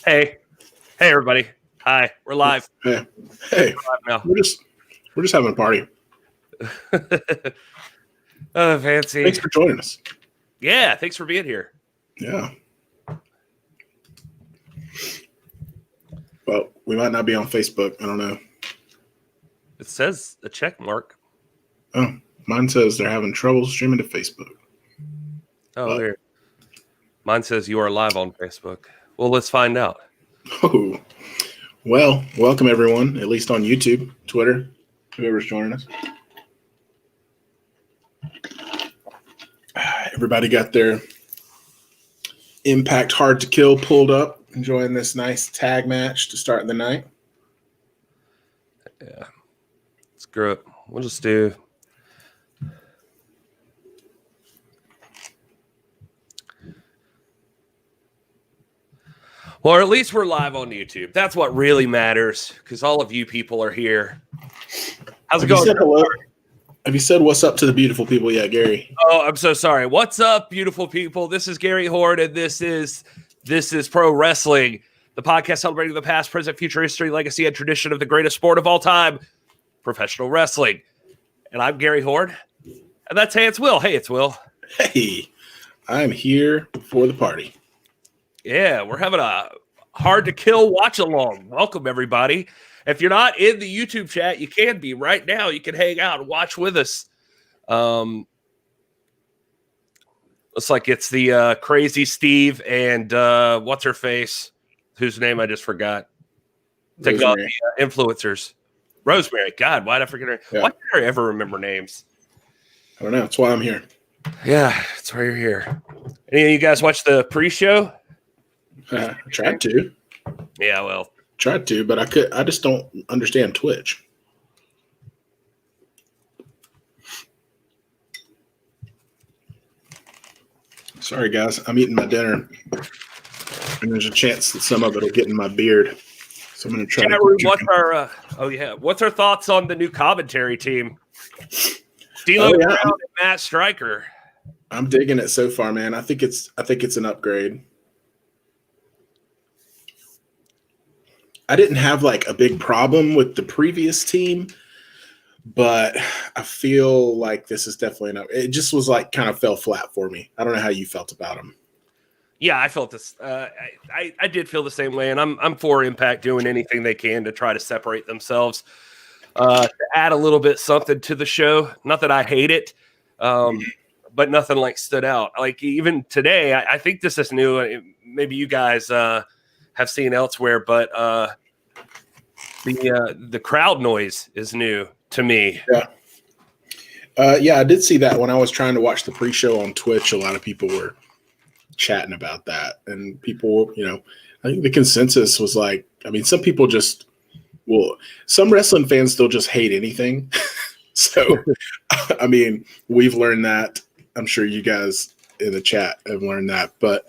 Hey, everybody! Hi, we're live. Hey, We're live now. we're just having a party. Oh, fancy! Thanks for joining us. Yeah, thanks for being here. Yeah. Well, we might not be on Facebook. I don't know. It says a check mark. Oh, mine says they're having trouble streaming to Facebook. Oh, there. Mine says you are live on Facebook. Well, let's find out. Oh, well, welcome everyone. At least on YouTube, Twitter, whoever's joining us. Everybody got their Impact Hard to Kill pulled up, enjoying this nice tag match to start the night. Yeah, screw it. We'll just do. Well, or at least we're live on YouTube. That's what really matters, because all of you people are here. How's it going? Have you said what's up to the beautiful people yet, Gary? Oh, I'm so sorry. What's up, beautiful people? This is Gary Horde, and this is Pro Wrestling, the podcast celebrating the past, present, future, history, legacy, and tradition of the greatest sport of all time, professional wrestling. And I'm Gary Horde, and that's Hey, it's Will. Hey, it's Will. Hey, I'm here for the party. Yeah, we're having a hard to kill watch along. Welcome, everybody. If you're not in the YouTube chat, you can be right now. You can hang out and watch with us. Looks like it's the Crazy Steve and what's her face, whose name I just forgot. Taking all the influencers. Rosemary. God, why did I forget her? Yeah. Why did I ever remember names? I don't know. That's why I'm here. Yeah, that's why you're here. Any of you guys watch the pre-show? I tried to. Yeah, well. Tried to, but I just don't understand Twitch. Sorry, guys. I'm eating my dinner, and there's a chance that some of it will get in my beard. So I'm going to try to. What's our thoughts on the new commentary team? D'Lo Brown and Matt Stryker. I'm digging it so far, man. I think it's an upgrade. I didn't have like a big problem with the previous team, but I feel like this is definitely enough. It just was like kind of fell flat for me. I don't know how you felt about them. Yeah, I felt this. I did feel the same way, and I'm for Impact doing anything they can to try to separate themselves, to add a little bit something to the show. Not that I hate it, but nothing like stood out. Like even today, I think this is new. Maybe you guys have seen elsewhere, but the crowd noise is new to me. Yeah, I did see that when I was trying to watch the pre-show on Twitch. A lot of people were chatting about that, and people, I think the consensus was like, I mean, some people just, some wrestling fans still just hate anything. So, I mean, we've learned that. I'm sure you guys in the chat have learned that, but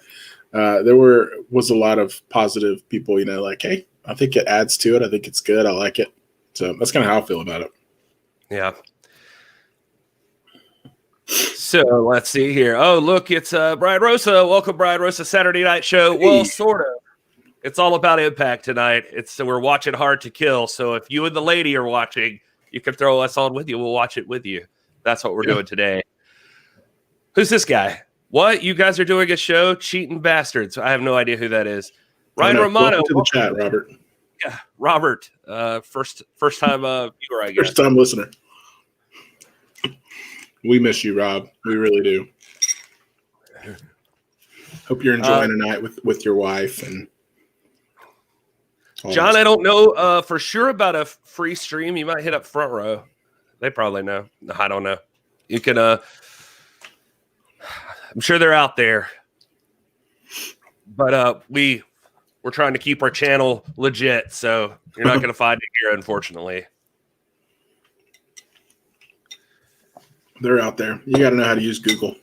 there was a lot of positive people, like, hey, I think it adds to it. I think it's good. I like it. So that's kind of how I feel about it. Yeah. So let's see here. Oh, look, it's Brian Rosa. Welcome, Brian Rosa, Saturday Night Show. Hey. Well, sort of. It's all about Impact tonight. We're watching Hard to Kill. So if you and the lady are watching, you can throw us on with you. We'll watch it with you. That's what we're doing today. Who's this guy? What? You guys are doing a show? Cheating bastards. I have no idea who that is. Ryan Romano. Welcome to the chat, Robert. Yeah, Robert. First time viewer, I guess. First time listener. We miss you, Rob. We really do. Hope you're enjoying tonight with your wife and John. I don't know for sure about a free stream. You might hit up Front Row. They probably know. I don't know. You can. I'm sure they're out there. But we're trying to keep our channel legit, so you're not going to find it here, unfortunately. They're out there. You got to know how to use Google.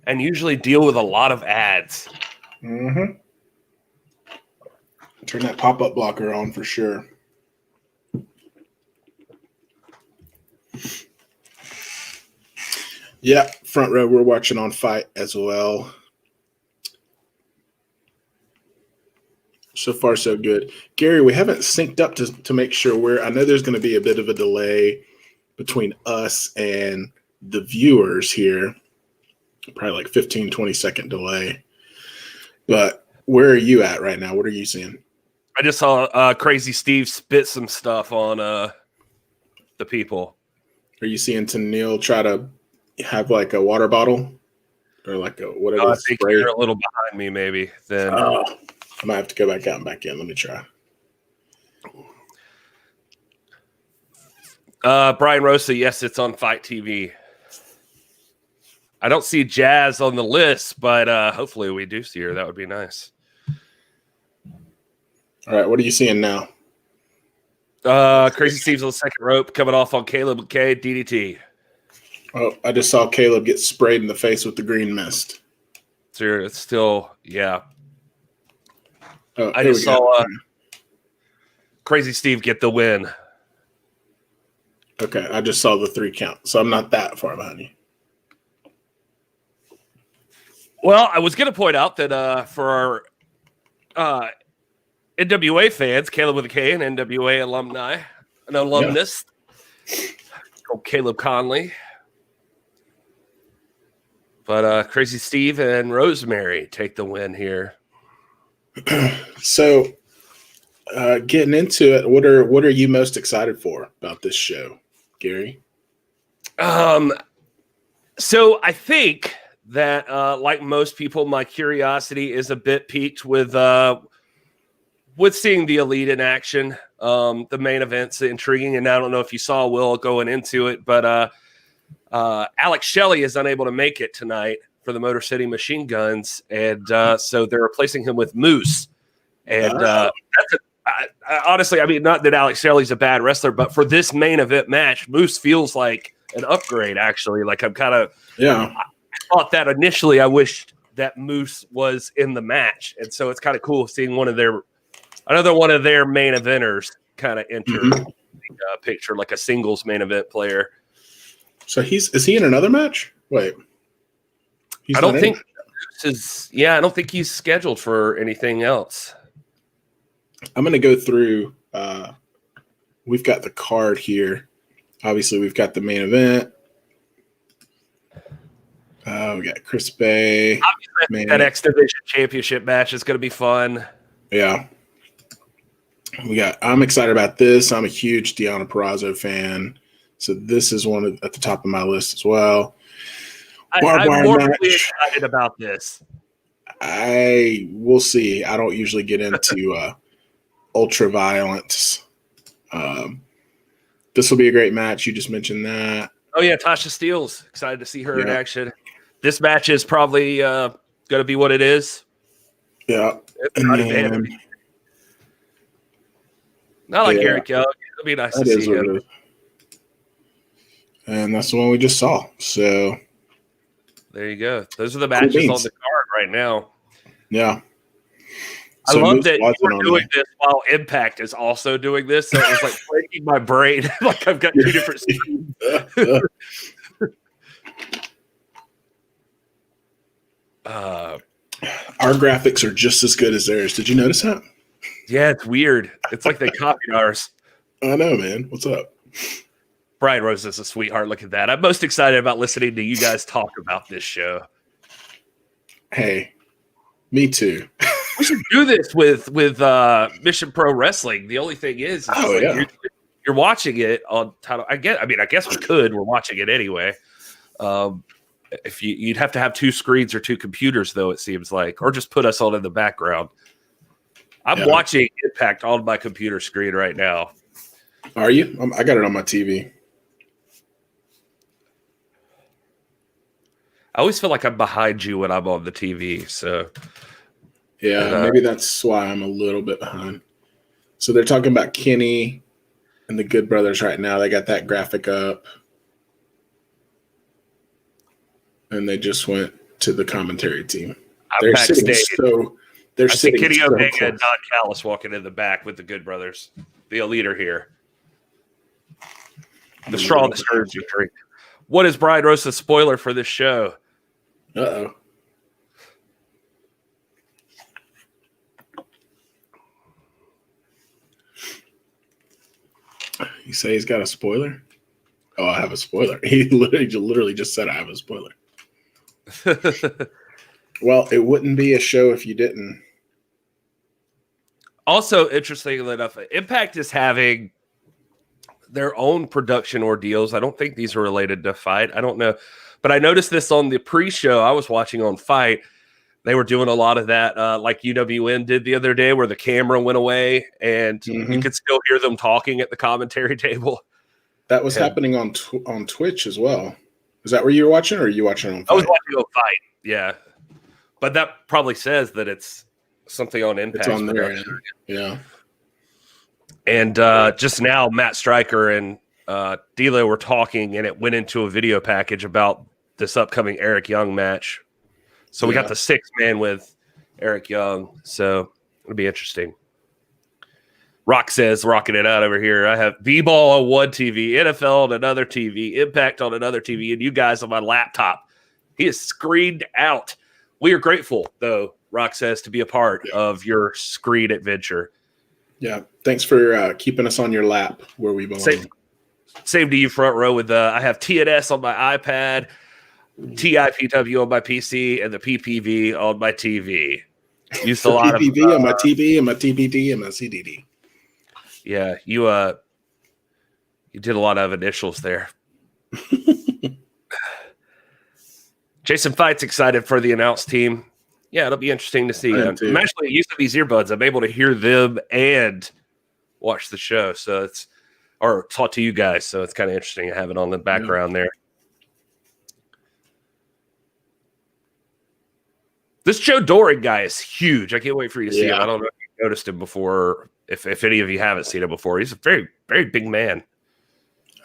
And usually deal with a lot of ads. Mm-hmm. Turn that pop-up blocker on for sure. Yeah, Front Row, we're watching on Fight as well. So far, so good. Gary, we haven't synced up to make sure I know there's going to be a bit of a delay between us and the viewers here. Probably like 15, 20-second delay. But where are you at right now? What are you seeing? I just saw Crazy Steve spit some stuff on the people. Are you seeing Tennille try to have like a water bottle or like a whatever? I think spray? You're a little behind me, maybe. Then I might have to go back out and back in. Let me try. Brian Rosa, yes, it's on Fight TV. I don't see Jazz on the list, but hopefully we do see her. That would be nice. All right, what are you seeing now? Crazy Steve's on the second rope, coming off on Caleb K. DDT. Oh, I just saw Caleb get sprayed in the face with the green mist. So it's still, yeah. Oh, I just saw Crazy Steve get the win. Okay, I just saw the 3 count, so I'm not that far behind you. Well, I was going to point out that for our NWA fans, Caleb with a K, an NWA alumni, an alumnus, called Caleb Conley. But Crazy Steve and Rosemary take the win here. So, getting into it, what are you most excited for about this show, Gary? So I think that, like most people, my curiosity is a bit piqued with seeing the Elite in action. The main event's intriguing, and I don't know if you saw Will going into it, but Alex Shelley is unable to make it tonight for the Motor City Machine Guns, and so they're replacing him with Moose. And honestly, I mean, not that Alex Shelley's a bad wrestler, but for this main event match, Moose feels like an upgrade, actually. Like I'm kind of I thought that initially. I wished that Moose was in the match, and so it's kind of cool seeing another one of their main eventers kind of enter the picture, like a singles main event player. So is he in another match? Wait, I don't think he's scheduled for anything else. I'm going to go through. We've got the card here. Obviously, we've got the main event. We got Chris Bay. That X Division Championship match is going to be fun. Yeah. I'm excited about this. I'm a huge Deonna Purrazzo fan. So this is one at the top of my list as well. I'm more really excited about this. We'll see. I don't usually get into ultra violence. This will be a great match. You just mentioned that. Oh yeah, Tasha Steelz. Excited to see her in action. This match is probably going to be what it is. Yeah. Not like Eric Young. It'll be nice to see him. And that's the one we just saw. So there you go. Those are the matches on the card right now. Yeah. So I love that you're doing this while Impact is also doing this. So it's like breaking my brain. Like I've got 2 different screens. Our graphics are just as good as theirs. Did you notice that? Yeah, it's weird. It's like they copied ours. I know, man. What's up? Brian Rose is a sweetheart. Look at that. I'm most excited about listening to you guys talk about this show. Hey, me too. We should do this with Mission Pro Wrestling. The only thing is you're watching it on title. I guess we could. We're watching it anyway. If you'd have to have 2 screens or 2 computers, though, it seems like, or just put us on in the background. I'm watching Impact on my computer screen right now. Are you? I got it on my TV. I always feel like I'm behind you when I'm on the TV. So, maybe that's why I'm a little bit behind. So they're talking about Kenny and the Good Brothers right now. They got that graphic up. And they just went to the commentary team. They're sitting sitting Kenny so Omega close. and Don Callis walking in the back with the Good Brothers. The leader here. The straw that stirs your drink. What is Brian Rosa's spoiler for this show? Uh-oh. You say he's got a spoiler? Oh, I have a spoiler. He literally just said I have a spoiler. Well, it wouldn't be a show if you didn't. Also, interestingly enough, Impact is having their own production ordeals. I don't think these are related to Fight. I don't know. But I noticed this on the pre-show I was watching on Fight. They were doing a lot of that, like UWN did the other day, where the camera went away and you could still hear them talking at the commentary table. That was happening on Twitch as well. Is that where you were watching, or are you watching on Fight? I was watching on Fight, yeah. But that probably says that it's something on Impact. It's on there, yeah. And just now, Matt Stryker and D'Lo were talking, and it went into a video package about this upcoming Eric Young match. So we got the 6-man with Eric Young. So it'll be interesting. Rock says, rocking it out over here. I have B-Ball on one TV, NFL on another TV, Impact on another TV, and you guys on my laptop. He is screened out. We are grateful, though, Rock says, to be a part of your screen adventure. Yeah. Thanks for keeping us on your lap where we belong. Same to you, front row. With I have TNS on my iPad, TIPW on my PC, and the PPV on my TV. Used a lot of PPV on my TV and my TBD and my CDD. Yeah, you did a lot of initials there. Jason Fight's excited for the announced team. Yeah, it'll be interesting to see. I'm actually used to these earbuds. I'm able to hear them and watch the show. So or talk to you guys. So it's kind of interesting to have it on the background there. This Joe Doring guy is huge. I can't wait for you to see him. I don't know if you noticed him before. If any of you haven't seen him before, he's a very, very big man.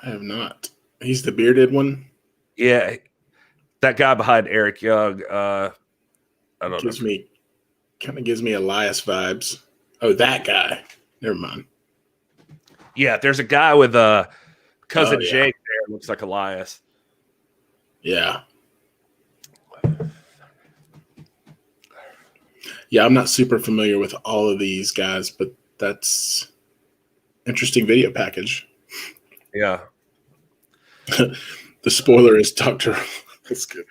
I have not. He's the bearded one. Yeah, that guy behind Eric Young. I don't know. Kind of gives me Elias vibes. Oh, that guy. Never mind. Yeah, there's a guy with cousin Jake there. Looks like Elias. Yeah. Yeah, I'm not super familiar with all of these guys, but that's interesting video package. Yeah. The spoiler is Dr. That's good.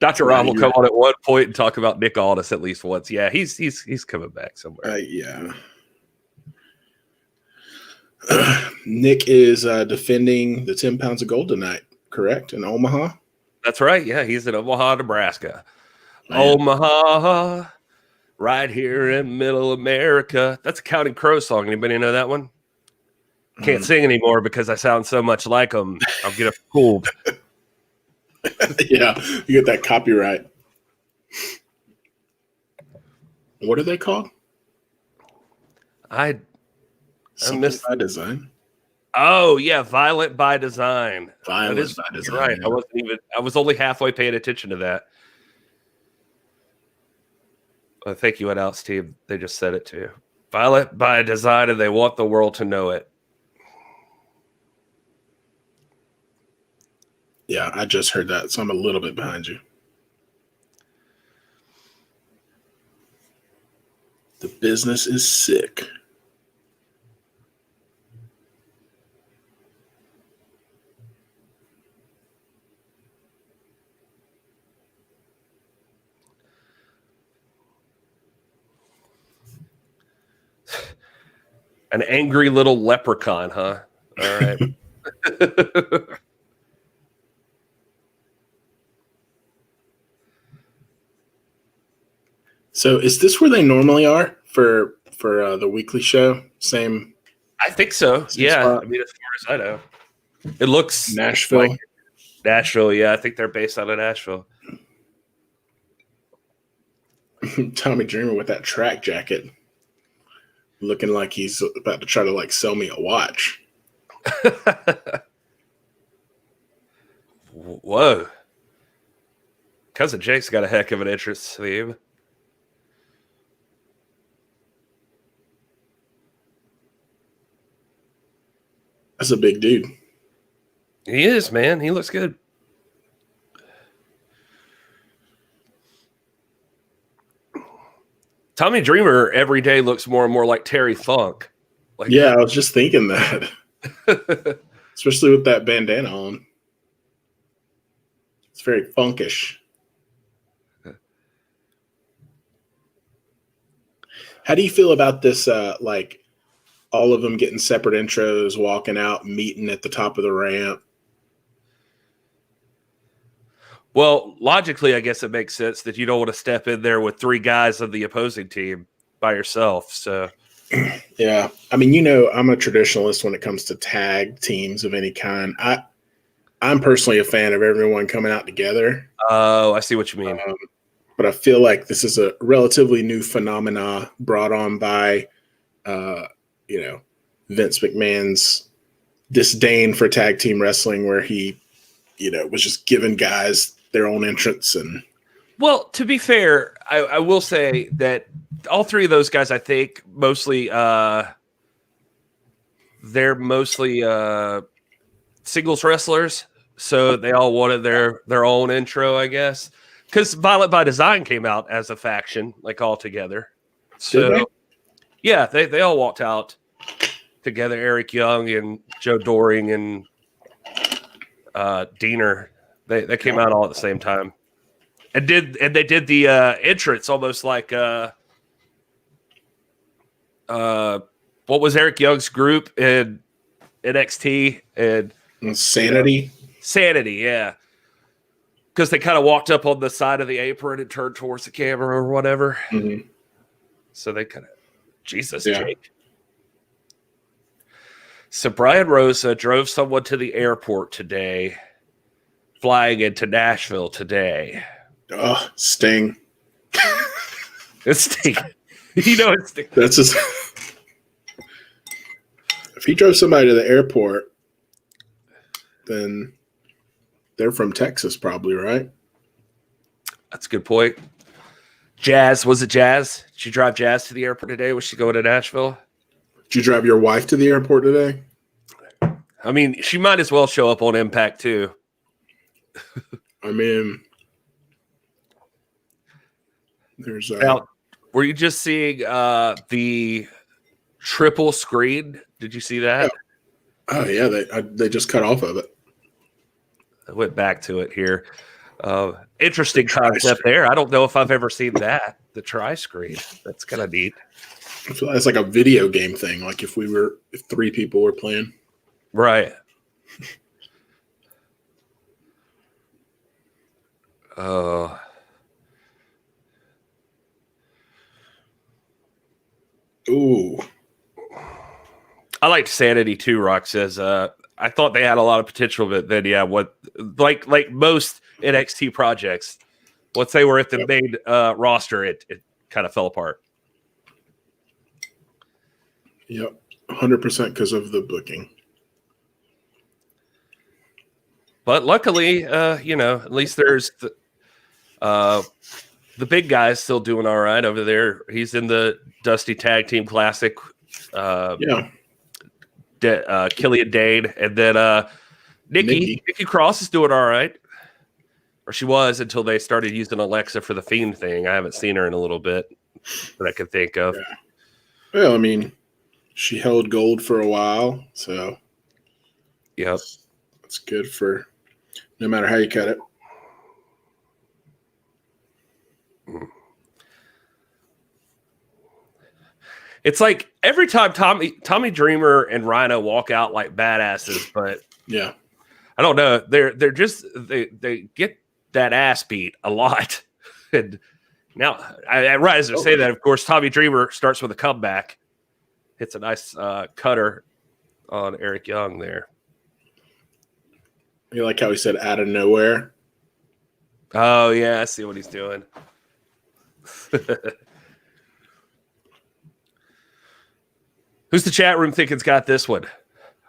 Dr. Ron will come on at one point and talk about Nick Aldis at least once. Yeah, he's coming back somewhere. Yeah. Nick is defending the 10 pounds of gold tonight, correct? In Omaha? That's right. Yeah, he's in Omaha, Nebraska. Man. Omaha, right here in middle America. That's a Counting Crow song. Anybody know that one? Can't sing anymore because I sound so much like them. I'll get fooled. Yeah, you get that copyright. What are they called? I missed by design. Oh yeah, Violent by Design. Violent by Design. Right. Yeah. I was only halfway paying attention to that. Well, thank you, Alex team. They just said it too. Violent by Design, and they want the world to know it. Yeah, I just heard that, so I'm a little bit behind you. The business is sick. An angry little leprechaun, huh? All right. So is this where they normally are for the weekly show? Same. I think so. Yeah. Spot. I mean, as far as I know, it looks Nashville. Like Nashville. Yeah, I think they're based out of Nashville. Tommy Dreamer with that track jacket, looking like he's about to try to sell me a watch. Whoa. Cousin Jake's got a heck of an entrance sleeve. That's a big dude. He is, man. He looks good. Tommy Dreamer every day looks more and more like Terry Funk. Like, yeah, I was just thinking that, especially with that bandana on. It's very funkish. How do you feel about this? Like all of them getting separate intros, walking out, meeting at the top of the ramp. well, logically, I guess it makes sense that you don't want to step in there with three guys of the opposing team by yourself. So, Yeah, I mean, you know, I'm a traditionalist when it comes to tag teams of any kind. I'm personally a fan of everyone coming out together. oh, I see what you mean. But I feel like this is a relatively new phenomena brought on by, uh, you know, Vince McMahon's disdain for tag team wrestling, where he, you know, was just giving guys their own entrance. And Well, to be fair, I will say that all three of those guys, I think, mostly they're mostly singles wrestlers, so they all wanted their own intro, I guess. Because Violent by Design came out as a faction, like all together. did they? So yeah, they all walked out together. Eric Young and Joe Doring and Diener, they came out all at the same time, and they did the entrance almost like what was Eric Young's group in NXT and Sanity. Sanity, yeah. Because they kind of walked up on the side of the apron and turned towards the camera or whatever. Mm-hmm. So they kind of, Jesus, Yeah. Jake. So Brian Rosa drove someone to the airport today, flying into Nashville today. Oh, Sting. It's Sting. You know it's Sting. That's just. If he drove somebody to the airport, then they're from Texas, probably, right? That's a good point. Jazz, was it Jazz? Did you drive Jazz to the airport today? Was she going to Nashville? Did you drive your wife to the airport today? I mean, she might as well show up on Impact too. I mean, there's Now, were you just seeing the triple screen? Did you see that? oh yeah, they just cut off of it. I went back to it here. Interesting concept there. I don't know if I've ever seen that. The tri-screen. That's kind of neat. I feel like it's like a video game thing. Like if three people were playing. Right. Oh. Ooh. I liked Sanity too, Rock says. I thought they had a lot of potential, but then like most NXT projects, once they were at the main roster, it kind of fell apart. Yep. 100% because of the booking. But luckily, at least there's the big guy's still doing all right over there. He's in the Dusty Tag Team Classic. Killian Dane, and then Nikki Cross is doing all right, or she was until they started using Alexa for the Fiend thing. I haven't seen her in a little bit that I can think of. Yeah. Well, I mean, she held gold for a while, so yep, it's good for no matter how you cut it. It's like every time Tommy Dreamer and Rhino walk out like badasses, but yeah, I don't know. They're just they get that ass beat a lot. And now I rise to say that, of course, Tommy Dreamer starts with a comeback, hits a nice cutter on Eric Young there. You like how he said out of nowhere? Oh yeah, I see what he's doing. Who's the chat room thinking's got this one?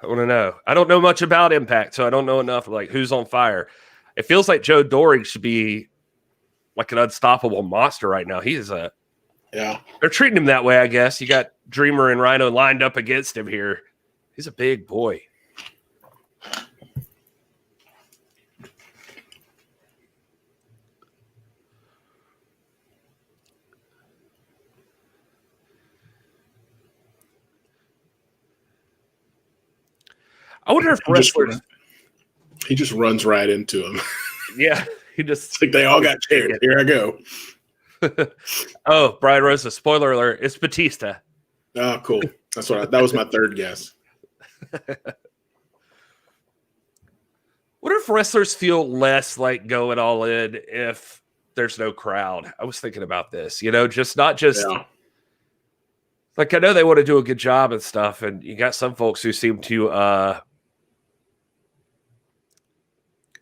I want to know. I don't know much about Impact, so I don't know enough. Like, who's on fire? It feels like Joe Doring should be like an unstoppable monster right now. He's yeah. They're treating him that way, I guess. You got Dreamer and Rhino lined up against him here. He's a big boy. I wonder if wrestlers. He just runs right into him. Yeah, he just. It's like they all got chairs. Here I go. Oh, Brian Rosa, spoiler alert, it's Batista. Oh, cool. That was my third guess. What if wrestlers feel less like going all in if there's no crowd? I was thinking about this, just not just like, I know they want to do a good job and stuff, and you got some folks who seem to I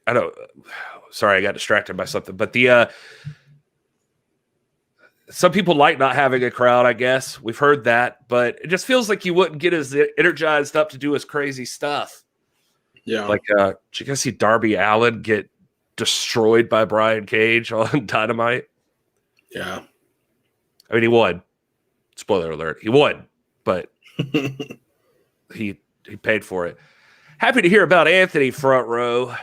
don't. Sorry, I got distracted by something. But some people like not having a crowd. I guess we've heard that, but it just feels like you wouldn't get as energized up to do as crazy stuff. Yeah, like did you guys see Darby Allin get destroyed by Brian Cage on Dynamite? Yeah, I mean, he won. Spoiler alert: he won, but he paid for it. Happy to hear about Anthony, front row.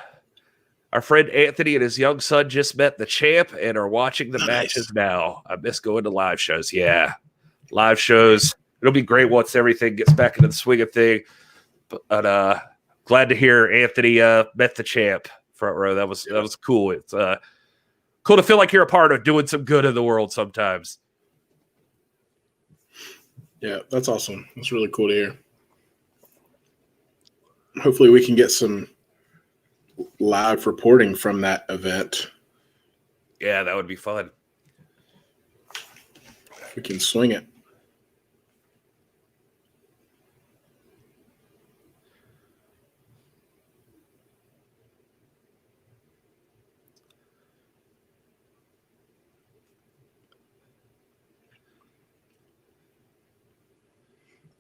Our friend Anthony and his young son just met the champ and are watching the matches now. I miss going to live shows. Yeah, live shows. It'll be great once everything gets back into the swing of thing. But glad to hear Anthony met the champ, front row. That was cool. It's cool to feel like you're a part of doing some good in the world sometimes. Yeah, that's awesome. That's really cool to hear. Hopefully we can get some live reporting from that event. Yeah, that would be fun. If we can swing it.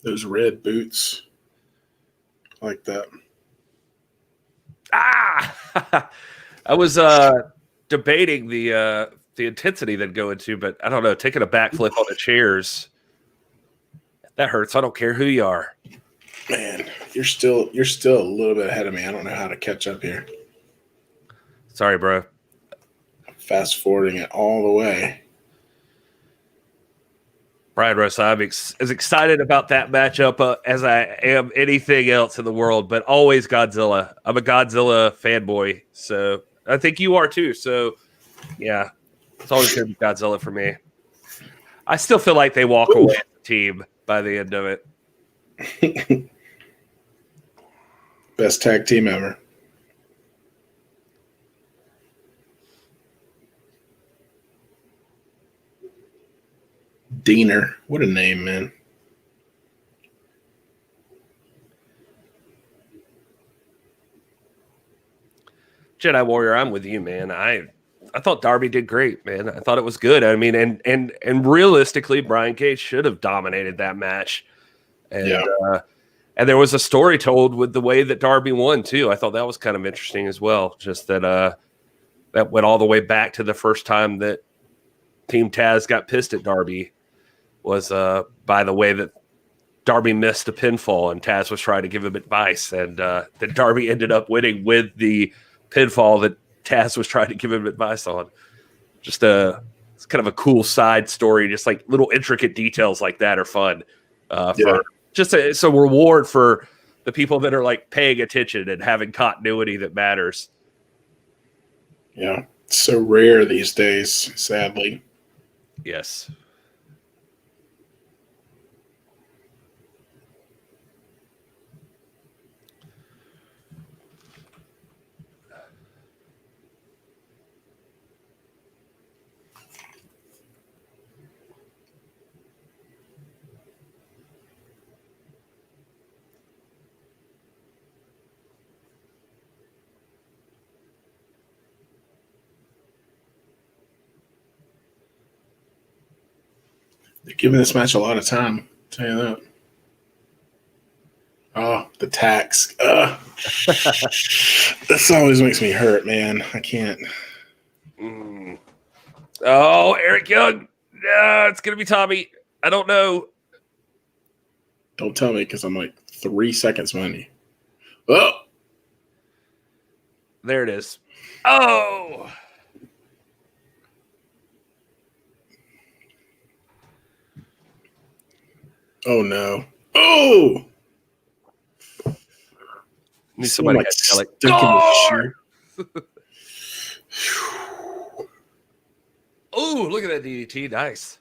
Those red boots. I like that. I was debating the intensity that go into, but I don't know, taking a backflip on the chairs, that hurts. I don't care who you are. Man, you're still a little bit ahead of me. I don't know how to catch up here. Sorry, bro. Fast forwarding it all the way. Brian Rosa, I'm as excited about that matchup as I am anything else in the world, but always Godzilla. I'm a Godzilla fanboy, so I think you are too. So, yeah, it's always going to be Godzilla for me. I still feel like they walk away as a team by the end of it. Best tag team ever. Diener. What a name, man. Jedi Warrior, I'm with you, man. I thought Darby did great, man. I thought it was good. I mean, and realistically, Brian Cage should have dominated that match. And and there was a story told with the way that Darby won too. I thought that was kind of interesting as well. Just that that went all the way back to the first time that Team Taz got pissed at Darby was by the way that Darby missed a pinfall and Taz was trying to give him advice, and that Darby ended up winning with the pinfall that Taz was trying to give him advice on. Just it's kind of a cool side story. Just like little intricate details like that are fun. For just it's a reward for the people that are like paying attention and having continuity that matters. Yeah, it's so rare these days, sadly. Yes. They're giving this match a lot of time. I'll tell you that. Oh, the tax. This always makes me hurt, man. I can't. Oh, Eric Young. It's going to be Tommy. I don't know. Don't tell me because I'm like 3 seconds behind you. Oh! There it is. Oh! Oh, no. Oh! Somebody like had to yell, stuck in his shoe. Oh, look at that DDT. Nice.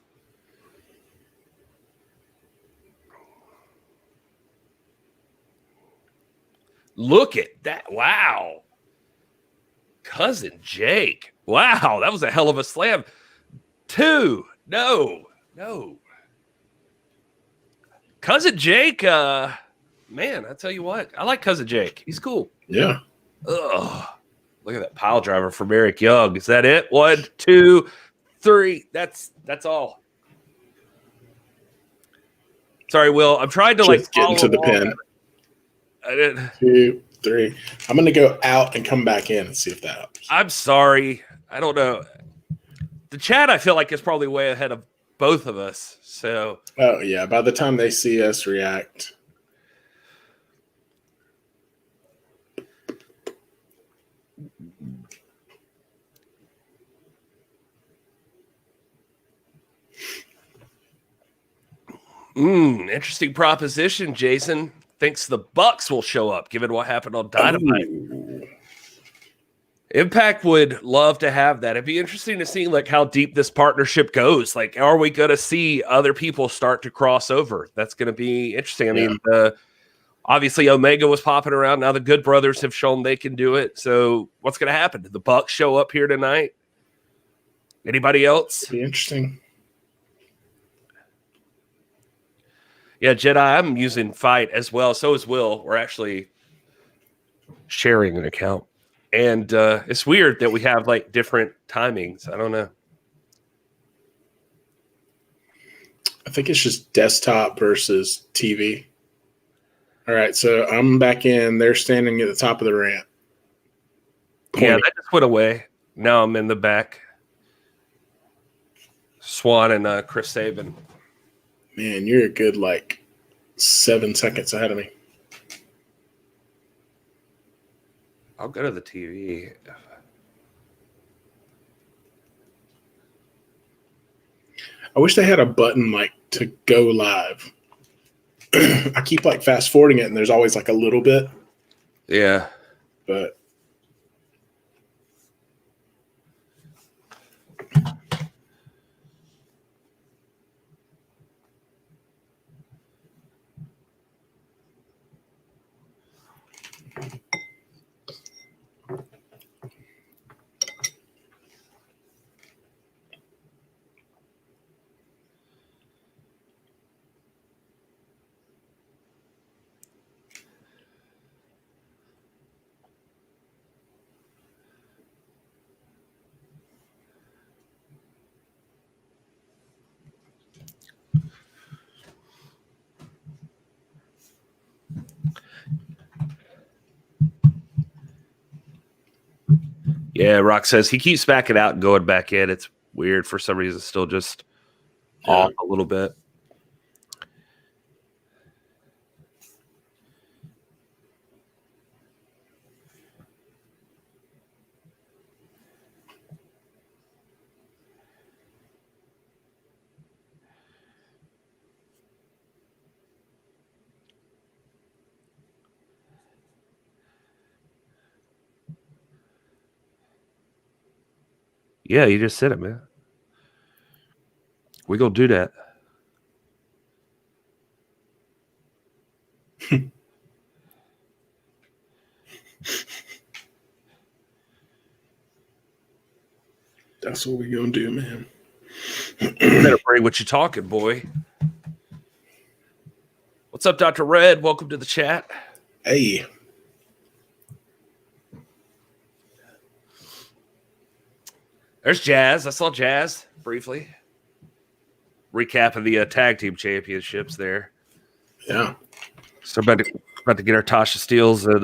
Look at that. Wow. Cousin Jake. Wow. That was a hell of a slam. 2. No. Cousin Jake, man, I tell you what. I like Cousin Jake. He's cool. Yeah. Ugh. Look at that pile driver from Eric Young. Is that it? 1, 2, 3. That's all. Sorry, Will. I'm trying to Just follow get into the along. pin. I didn't. 2, 3. I'm going to go out and come back in and see if that helps. I'm sorry. I don't know. The chat, I feel like, is probably way ahead of both of us. So. Oh, yeah. By the time they see us react. Interesting proposition, Jason. Thinks the Bucks will show up, given what happened on Dynamite. Ooh. Impact would love to have that. It'd be interesting to see how deep this partnership goes. Are we going to see other people start to cross over? That's going to be interesting. I mean, obviously Omega was popping around. Now the Good Brothers have shown they can do it. So what's going to happen? Did the Bucks show up here tonight? Anybody else? Be interesting. Yeah, Jedi, I'm using Fight as well. So is Will. We're actually sharing an account. And it's weird that we have different timings. I don't know. I think it's just desktop versus TV. All right, so I'm back in. They're standing at the top of the ramp. Yeah, that just went away. Now I'm in the back. Swann and Chris Sabin. Man, you're a good 7 seconds ahead of me. I'll go to the TV. I wish they had a button to go live. I keep fast forwarding it, and there's always a little bit. Yeah. But Yeah, Rock says he keeps backing out and going back in. It's weird for some reason. Still just off a little bit. Yeah, you just said it, man. We gonna do that. that's what we gonna do, man. You better bring what you're talking, boy. What's up, Dr. Red? Welcome to the chat. Hey. There's Jazz. I saw Jazz briefly. Recap of the tag team championships there. Yeah. So about to get our Tasha Steelz and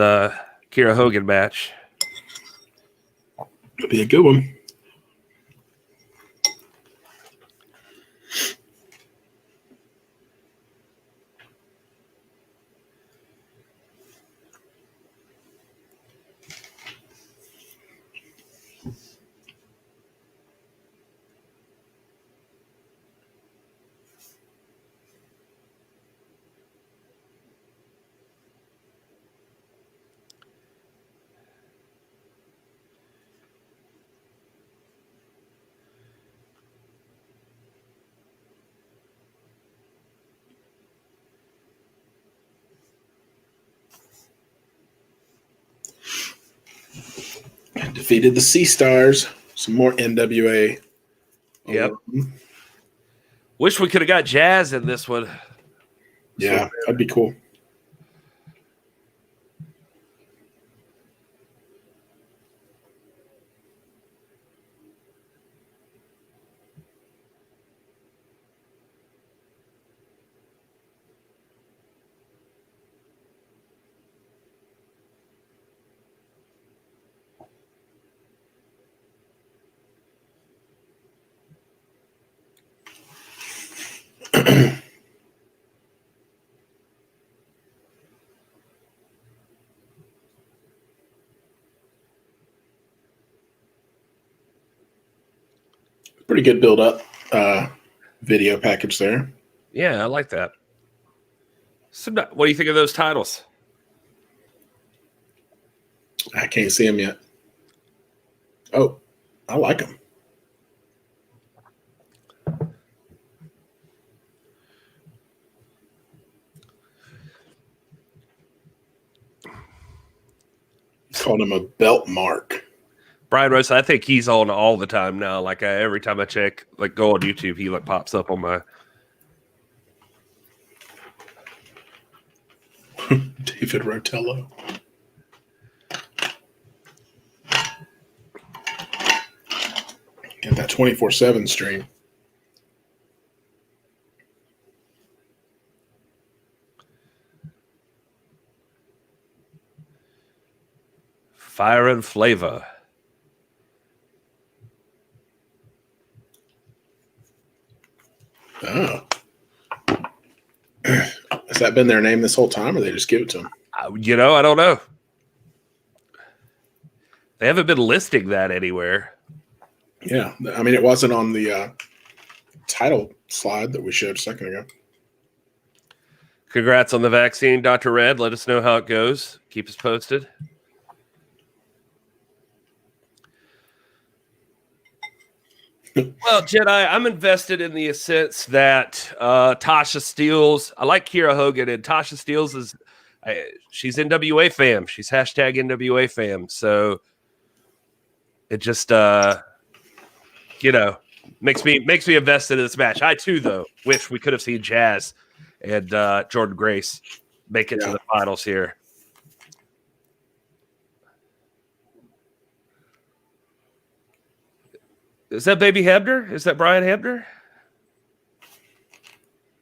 Kira Hogan match. It'll be a good one. Defeated the Sea Stars. Some more NWA. Yep. Wish we could have got Jazz in this one. Yeah, that'd be cool. Pretty good build up video package there. Yeah, I like that. So, what do you think of those titles? I can't see them yet. Oh, I like them. Called him a belt mark. Brian Rose, I think he's on all the time now. Like every time I check, like go on YouTube, he like pops up on my. David Rotello. Get that 24/7 stream. Fire and Flavor. Oh. Has that been their name this whole time, or they just give it to them? You know, I don't know. They haven't been listing that anywhere. Yeah. I mean, it wasn't on the title slide that we showed a second ago. Congrats on the vaccine, Dr. Red. Let us know how it goes. Keep us posted. Well, Jedi, I'm invested in the sense that Tasha Steelz, I like Kiera Hogan, and Tasha Steelz is, she's NWA fam. She's hashtag NWA fam. So it just, you know, makes me invested in this match. I too, though, wish we could have seen Jazz and Jordan Grace make it to the finals here. Is that Baby Hebner? Is that Brian Hebner?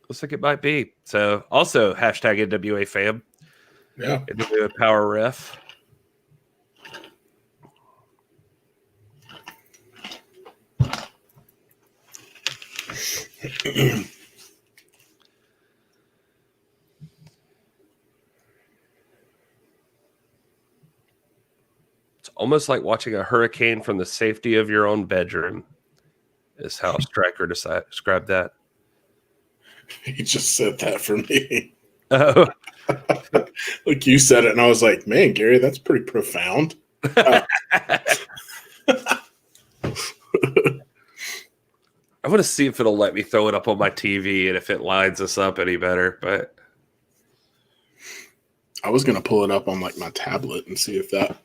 Looks like it might be. So also hashtag NWA fam. Yeah. NWA Power Ref. It's almost like watching a hurricane from the safety of your own bedroom, is how Stryker described that. He just said that for me. Oh. Like you said it, and I was like, man, Gary, that's pretty profound. I want to see if it'll let me throw it up on my TV and if it lines us up any better, but I was going to pull it up on like my tablet and see if that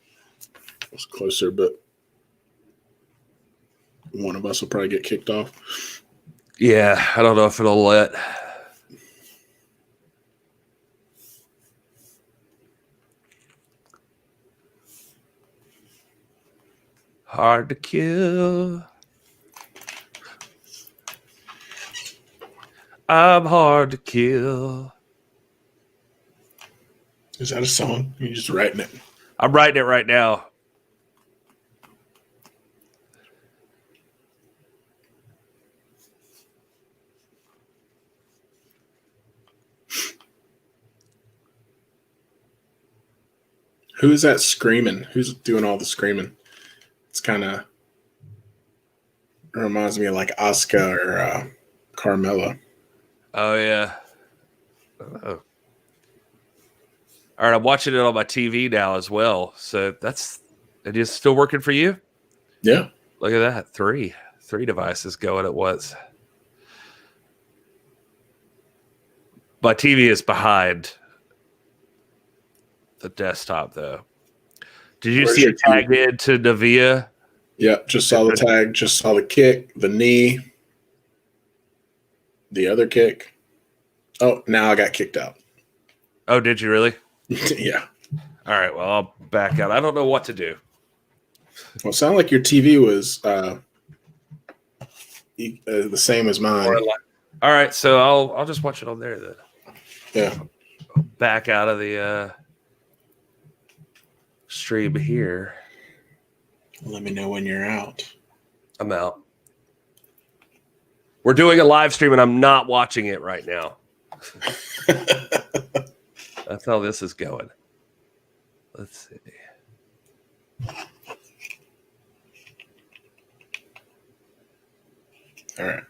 was closer, but one of us will probably get kicked off. yeah, I don't know if it'll let. Hard to kill. I'm hard to kill. Is that a song? You're just writing it. I'm writing it right now. Who is that screaming? Who's doing all the screaming? It's kind of reminds me of like Asuka or Carmella. Oh, yeah. Oh. All right, I'm watching it on my TV now as well. So it is still working for you? Yeah. Look at that. Three devices going at once. My TV is behind the desktop, though. Did you Where's see your it tagged into Navia? Yeah, just saw the tag, just saw the kick, the knee, the other kick. Oh, now I got kicked out. Oh, did you really? Yeah. All right, well, I'll back out. I don't know what to do. Well, it sounded like your TV was the same as mine. All right, so I'll just watch it on there then. Yeah. Back out of the stream here. Let me know when you're out. I'm out. We're doing a live stream, and I'm not watching it right now. That's how this is going. Let's see. All right.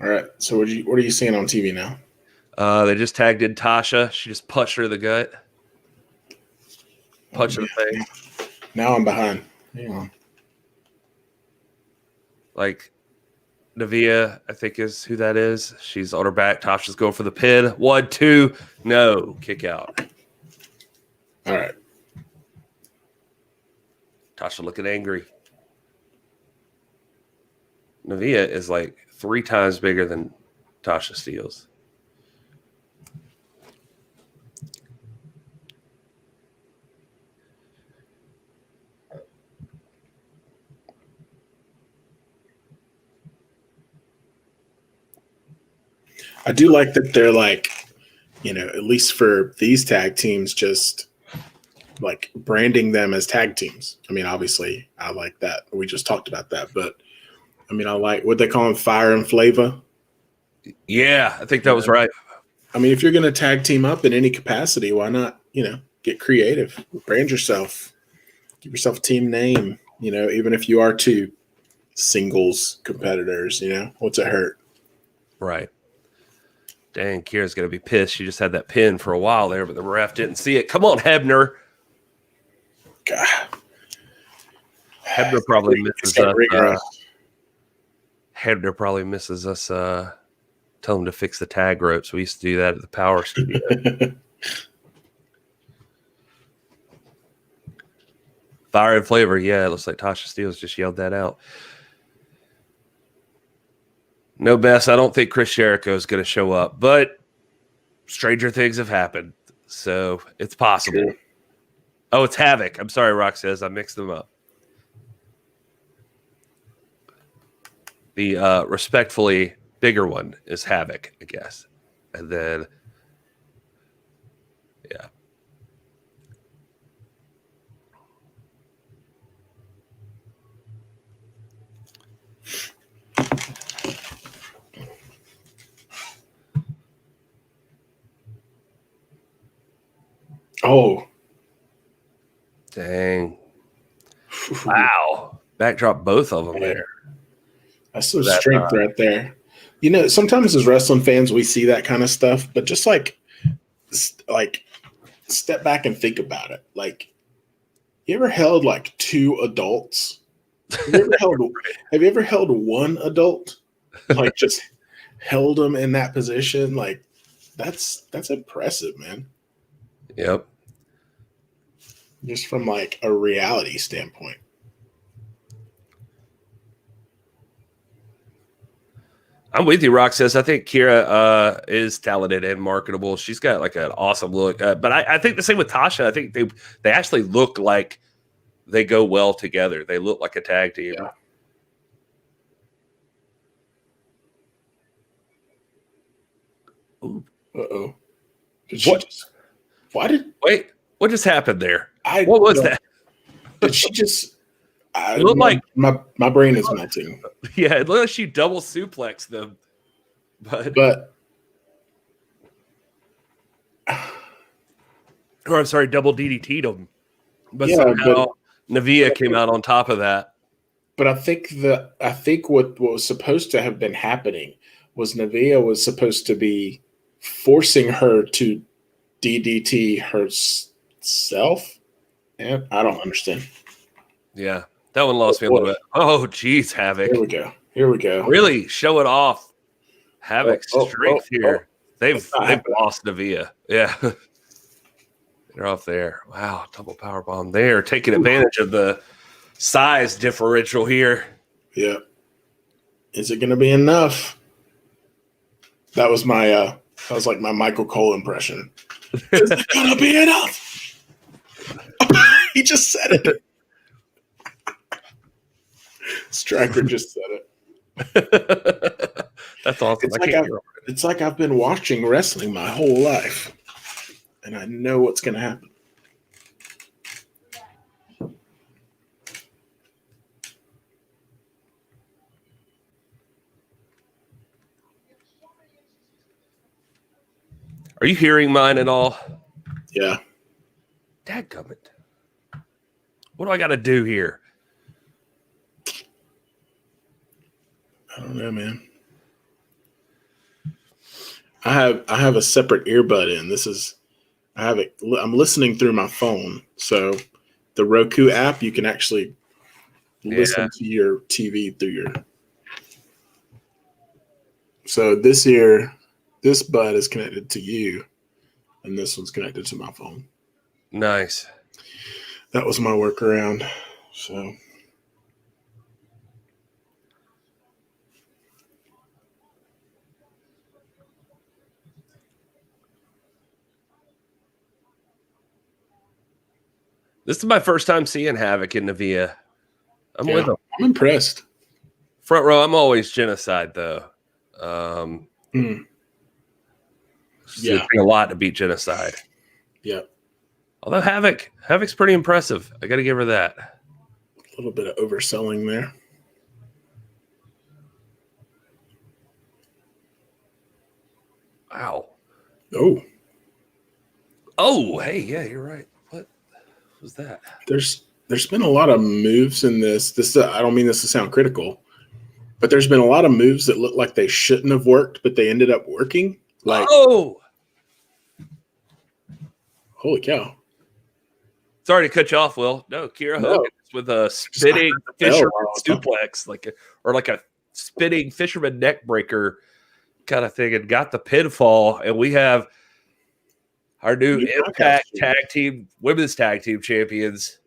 All right. So what are you seeing on TV now? They just tagged in Tasha. She just punched her in the gut. Punch her in the face. Now I'm behind. Hang on. Like, Navia, I think is who that is. She's on her back. Tasha's going for the pin. 1, 2. No. Kick out. All right. Tasha looking angry. Navia is like 3 times bigger than Tasha Steelz. I do like that they're like, at least for these tag teams, just like branding them as tag teams. I mean, obviously, I like that. We just talked about that, but I mean, I like what they call them, Fire and Flavor. Yeah, I think that was right. I mean, if you're going to tag team up in any capacity, why not, get creative, brand yourself, give yourself a team name, even if you are 2 singles competitors, what's it hurt? Right. Dang, Kira's going to be pissed. She just had that pin for a while there, but the ref didn't see it. Come on, Hebner. God. Hebner probably misses us. Hebner probably misses us. Tell him to fix the tag ropes. We used to do that at the Power Studio. Fire and Flavor. Yeah, it looks like Tasha Steelz just yelled that out. No, Bess, I don't think Chris Jericho is going to show up, but stranger things have happened, so it's possible. Sure. Oh, it's Havoc. I'm sorry, Rock says. I mixed them up. The respectfully bigger one is Havoc, I guess. And then, yeah. Oh. Dang. Wow. Backdrop both of them there. That's some strength right there. Sometimes as wrestling fans, we see that kind of stuff, but just like step back and think about it. Like, you ever held like 2 adults? Have you ever held one adult? Like, just held them in that position? Like, that's impressive, man. Yep. Just from like a reality standpoint. I'm with you, Rock says. I think Kira is talented and marketable. She's got like an awesome look. But I think the same with Tasha. I think they actually look like they go well together. They look like a tag team. Yeah. Uh-oh. Wait, what just happened there? What was that? Did she just... It looked like my brain is melting. Yeah, it looked like she double suplexed them. But or I'm sorry, double DDT'd them. But somehow Navia came out on top of that. But I think what was supposed to have been happening was Navia was supposed to be forcing her to DDT herself. And I don't understand. Yeah. That one lost me a little bit. Oh, geez, Havoc. Here we go. Really show it off. Havoc's strength here. They've lost Navia. Yeah. They're off there. Wow, double power bomb there, taking advantage of the size differential here. Yeah. Is it going to be enough? That was my like my Michael Cole impression. Is it going to be enough? He just said it. Striker just said it. That's awesome. It's like I've been watching wrestling my whole life, and I know what's going to happen. Are you hearing mine at all? Yeah. Dadgummit. What do I got to do here? I don't know, man. I have a separate earbud in. I'm listening through my phone. So the Roku app, you can actually listen to your TV through your. So this bud is connected to you, and this one's connected to my phone. Nice. That was my workaround. So. This is my first time seeing Havoc in Navia. I'm with him. I'm impressed. Front row, I'm always genocide, though. Yeah. A lot to beat genocide. Yeah. Although Havoc's pretty impressive. I got to give her that. A little bit of overselling there. Wow. Oh, hey, yeah, you're right. What was that? There's been a lot of moves in this. I don't mean this to sound critical, but there's been a lot of moves that look like they shouldn't have worked, but they ended up working. Like, holy cow! Sorry to cut you off, Will. No, Kiera Hogan with a spinning fisherman suplex, like a spinning fisherman neck breaker kind of thing, and got the pinfall. And we have our new Impact Women's Tag Team Champions,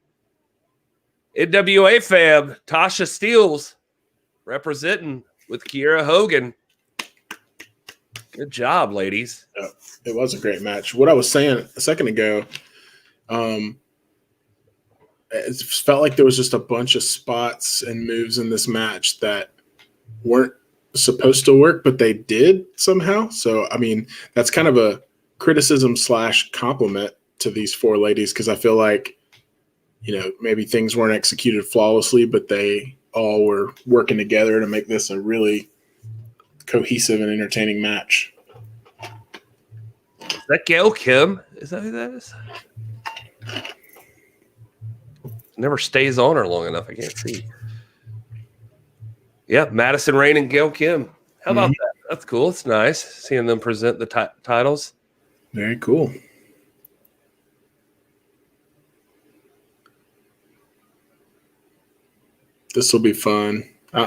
NWA fam, Tasha Steelz, representing with Kiera Hogan. Good job, ladies. Yeah, it was a great match. What I was saying a second ago, it felt like there was just a bunch of spots and moves in this match that weren't supposed to work, but they did somehow. So, I mean, that's kind of a criticism / compliment to these four ladies, because I feel like, maybe things weren't executed flawlessly, but they all were working together to make this a really cohesive and entertaining match. Is that Gail Kim? Is that who that is? Never stays on her long enough. I can't see. Yep, Madison Rayne and Gail Kim. How about that? That's cool. It's nice seeing them present the titles. Very cool. This will be fun. I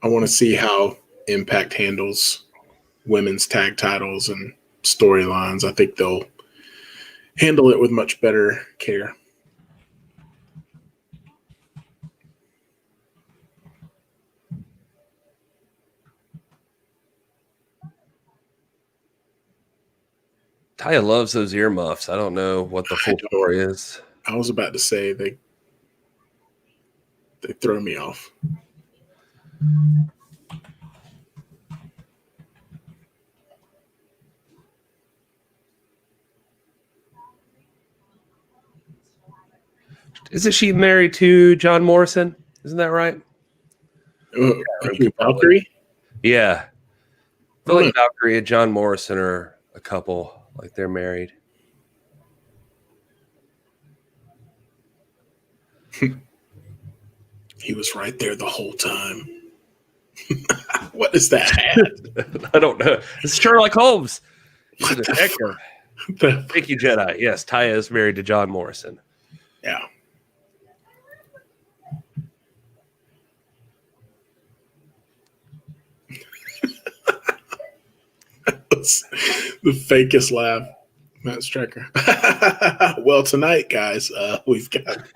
want to see how Impact handles women's tag titles and storylines. I think they'll handle it with much better care. Taya loves those earmuffs. I don't know what the full story is. I was about to say they throw me off. Isn't she married to John Morrison? Isn't that right? Valkyrie? Yeah. I feel like Valkyrie and John Morrison are a couple. Like they're married. He was right there the whole time. What is that? I don't know. It's Sherlock Holmes. He's a detective. Thank you, Jedi. Yes, Taya is married to John Morrison. Yeah. was the fakest laugh. Matt Striker. Well, tonight, guys, we've got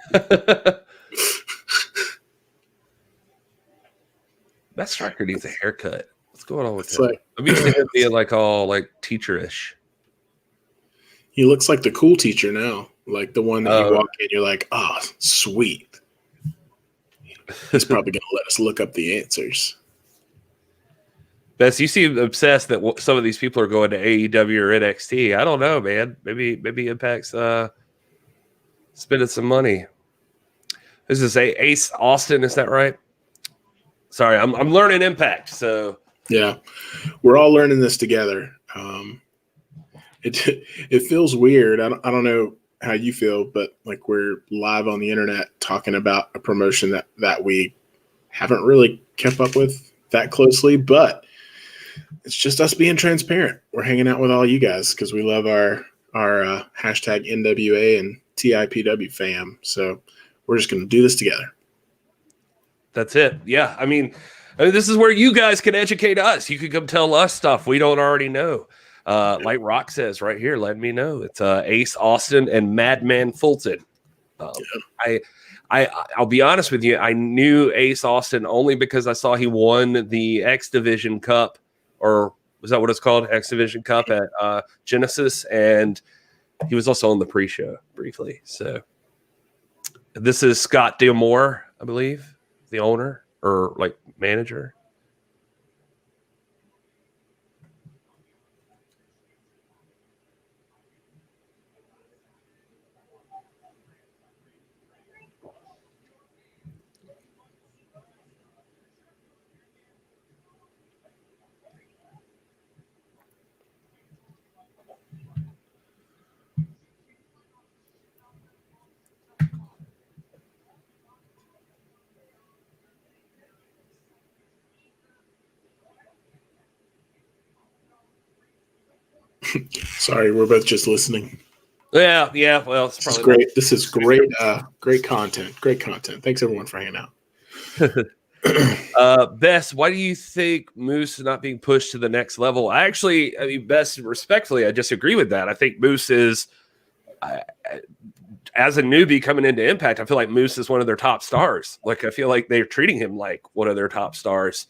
Matt Striker needs a haircut. What's going on with it's him? like I'm used to him being like all like teacherish. he looks like the cool teacher now, like the one that you walk in, you're like, oh, sweet. He's probably going to let us look up the answers. Bess, you seem obsessed that some of these people are going to AEW or NXT. I don't know, man. Maybe Impact's spending some money. This is Ace Austin, is that right? Sorry, I'm learning Impact. So yeah, we're all learning this together. It feels weird. I don't know how you feel, but like we're live on the internet talking about a promotion that we haven't really kept up with that closely, but it's just us being transparent. We're hanging out with all you guys because we love our hashtag NWA and TIPW fam. So we're just going to do this together. That's it. Yeah. I mean, this is where you guys can educate us. You can come tell us stuff we don't already know. Like Rock says right here, let me know. It's Ace Austin and Madman Fulton. I'll be honest with you. I knew Ace Austin only because I saw he won the X Division Cup, or was that what it's called? X Division Cup at Genesis. And he was also on the pre-show briefly. So this is Scott D'Amore, I believe, the owner or like manager. Sorry, we're both just listening. Yeah. Well, it's probably great. This is great. Great content. Great content. Thanks everyone for hanging out. Bess, why do you think Moose is not being pushed to the next level? I mean, Bess, respectfully, I disagree with that. I think Moose is, as a newbie coming into Impact, I feel like Moose is one of their top stars. Like, I feel like they're treating him like one of their top stars.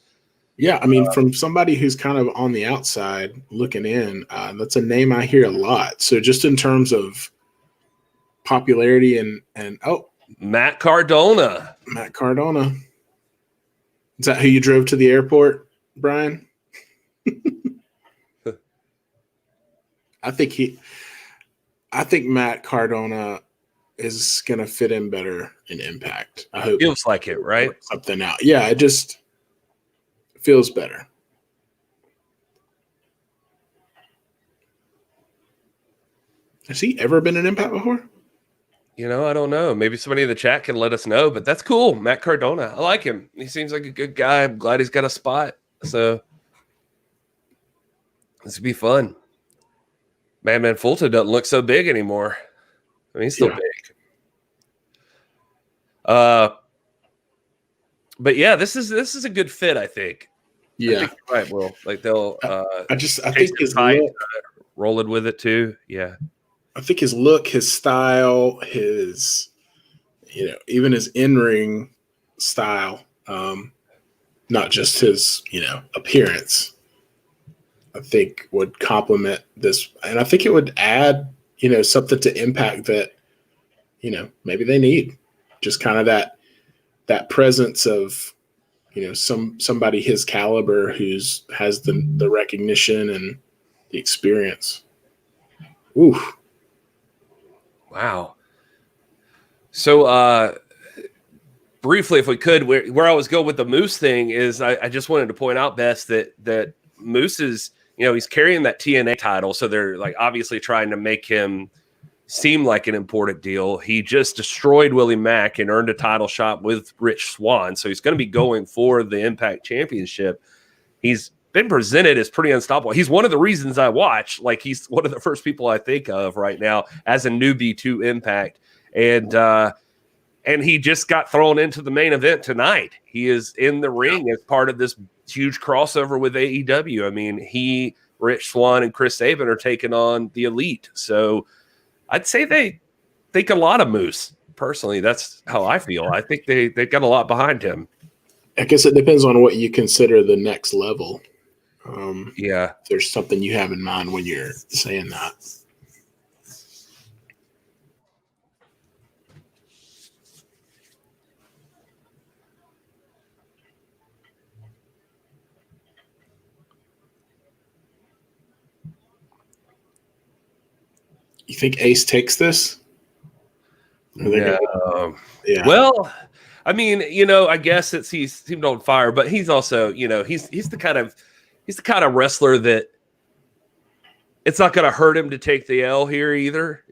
Yeah, I mean, from somebody who's kind of on the outside looking in, that's a name I hear a lot. So just in terms of popularity and Matt Cardona. Matt Cardona. Is that who you drove to the airport, Brian? I think Matt Cardona is gonna fit in better in Impact. I hope. Feels like it, right? Something out. Yeah, it just feels better. Has he ever been in Impact before? I don't know. Maybe somebody in the chat can let us know, but that's cool. Matt Cardona. I like him. He seems like a good guy. I'm glad he's got a spot. So this would be fun. Madman Fulton doesn't look so big anymore. I mean, he's still big. But yeah, this is a good fit, I think. Yeah. I think you're right, Will. Like they'll I think his look, rolling with it too. Yeah. I think his look, his style, his even his in-ring style, not just his, appearance, I think would complement this. And I think it would add, something to Impact that, maybe they need. Just kind of that presence of, somebody his caliber who's has the recognition and the experience. Ooh. Wow. So briefly, if we could, where I was going with the Moose thing is I just wanted to point out, Bess, that Moose is, he's carrying that TNA title. So they're like obviously trying to make him seem like an important deal. He just destroyed Willie Mack and earned a title shot with Rich Swann. So he's going to be going for the Impact Championship. He's been presented as pretty unstoppable. He's one of the reasons I watch. Like, he's one of the first people I think of right now as a newbie to Impact. And he just got thrown into the main event tonight. He is in the ring as part of this huge crossover with AEW. I mean, he Rich Swann and Chris Sabin are taking on the Elite. So I'd say they think a lot of Moose. Personally, that's how I feel. I think they got a lot behind him. I guess it depends on what you consider the next level. Yeah. If there's something you have in mind when you're saying that. You think Ace takes this? No. Yeah. Well, I mean, I guess he's seemed on fire, but he's also, he's the kind of wrestler that it's not going to hurt him to take the L here either.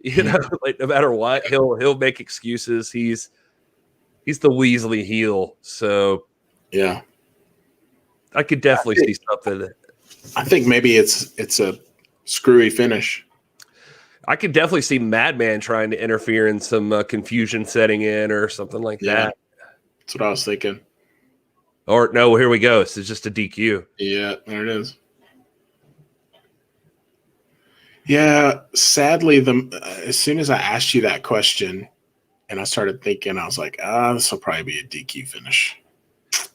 Like no matter what, he'll make excuses. He's the Weasley heel, so yeah, I could definitely see something. I think maybe it's a screwy finish. I could definitely see Madman trying to interfere in some confusion setting in or something like that. That's what I was thinking. Or no, here we go. It's just a DQ. Yeah, there it is. Yeah, sadly, as soon as I asked you that question and I started thinking, I was like, this will probably be a DQ finish.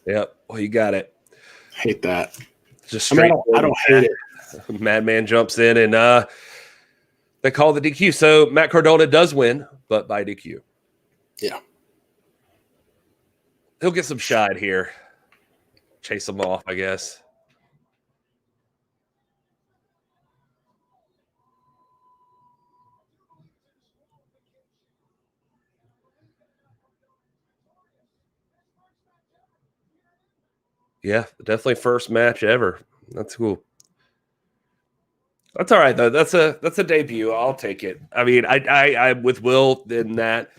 Yep. Well, you got it. Hate that. Just straight. I don't hate it. Madman jumps in and they call the DQ. So Matt Cardona does win, but by DQ. Yeah. He'll get some shine here. Chase him off, I guess. Yeah, definitely first match ever. That's cool. That's all right though. That's a debut. I'll take it. I mean, I with Will in that.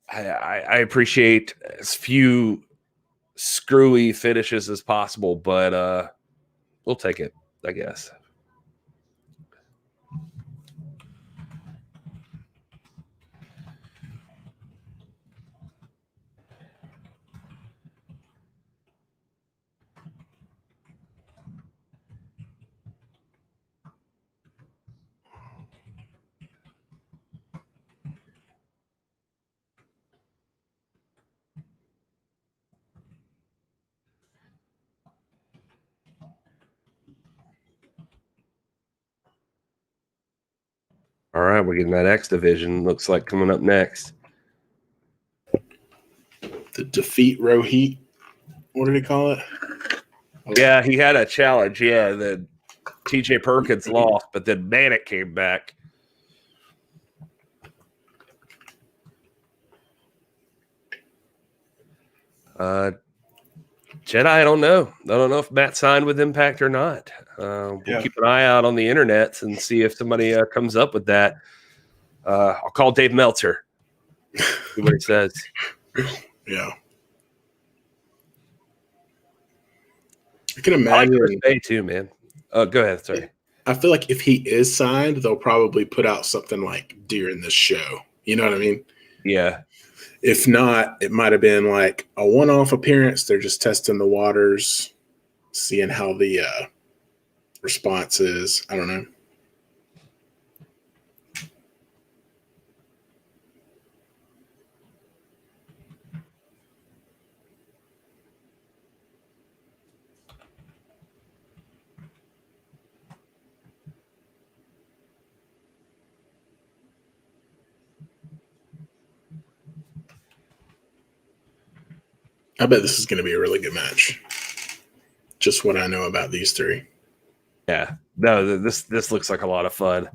I appreciate as few screwy finishes as possible, but we'll take it, I guess. All right, we're getting that X division. Looks like coming up next. The defeat row heat. What did he call it? Yeah, he had a challenge. Yeah, the TJ Perkins lost, but then Manik came back. Jedi, I don't know. I don't know if Matt signed with Impact or not. We'll keep an eye out on the internet and see if somebody comes up with that. I'll call Dave Meltzer. See what he says. Yeah. I can imagine. I like Chris Bay too, man. Go ahead. Sorry. I feel like if he is signed, they'll probably put out something like during the show. You know what I mean? Yeah. If not, it might have been like a one-off appearance. They're just testing the waters, seeing how the response is. I don't know. I bet this is going to be a really good match. Just what I know about these three. Yeah. No, this looks like a lot of fun.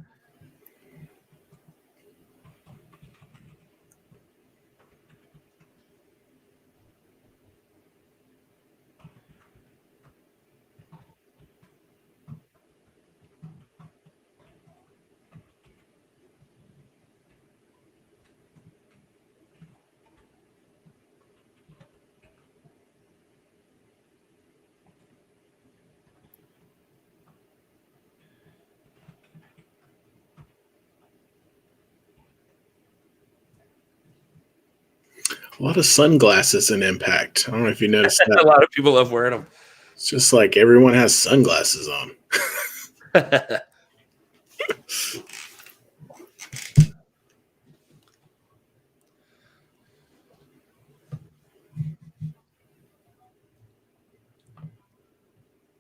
A lot of sunglasses in Impact. I don't know if you noticed that. A lot of people love wearing them. It's just like everyone has sunglasses on.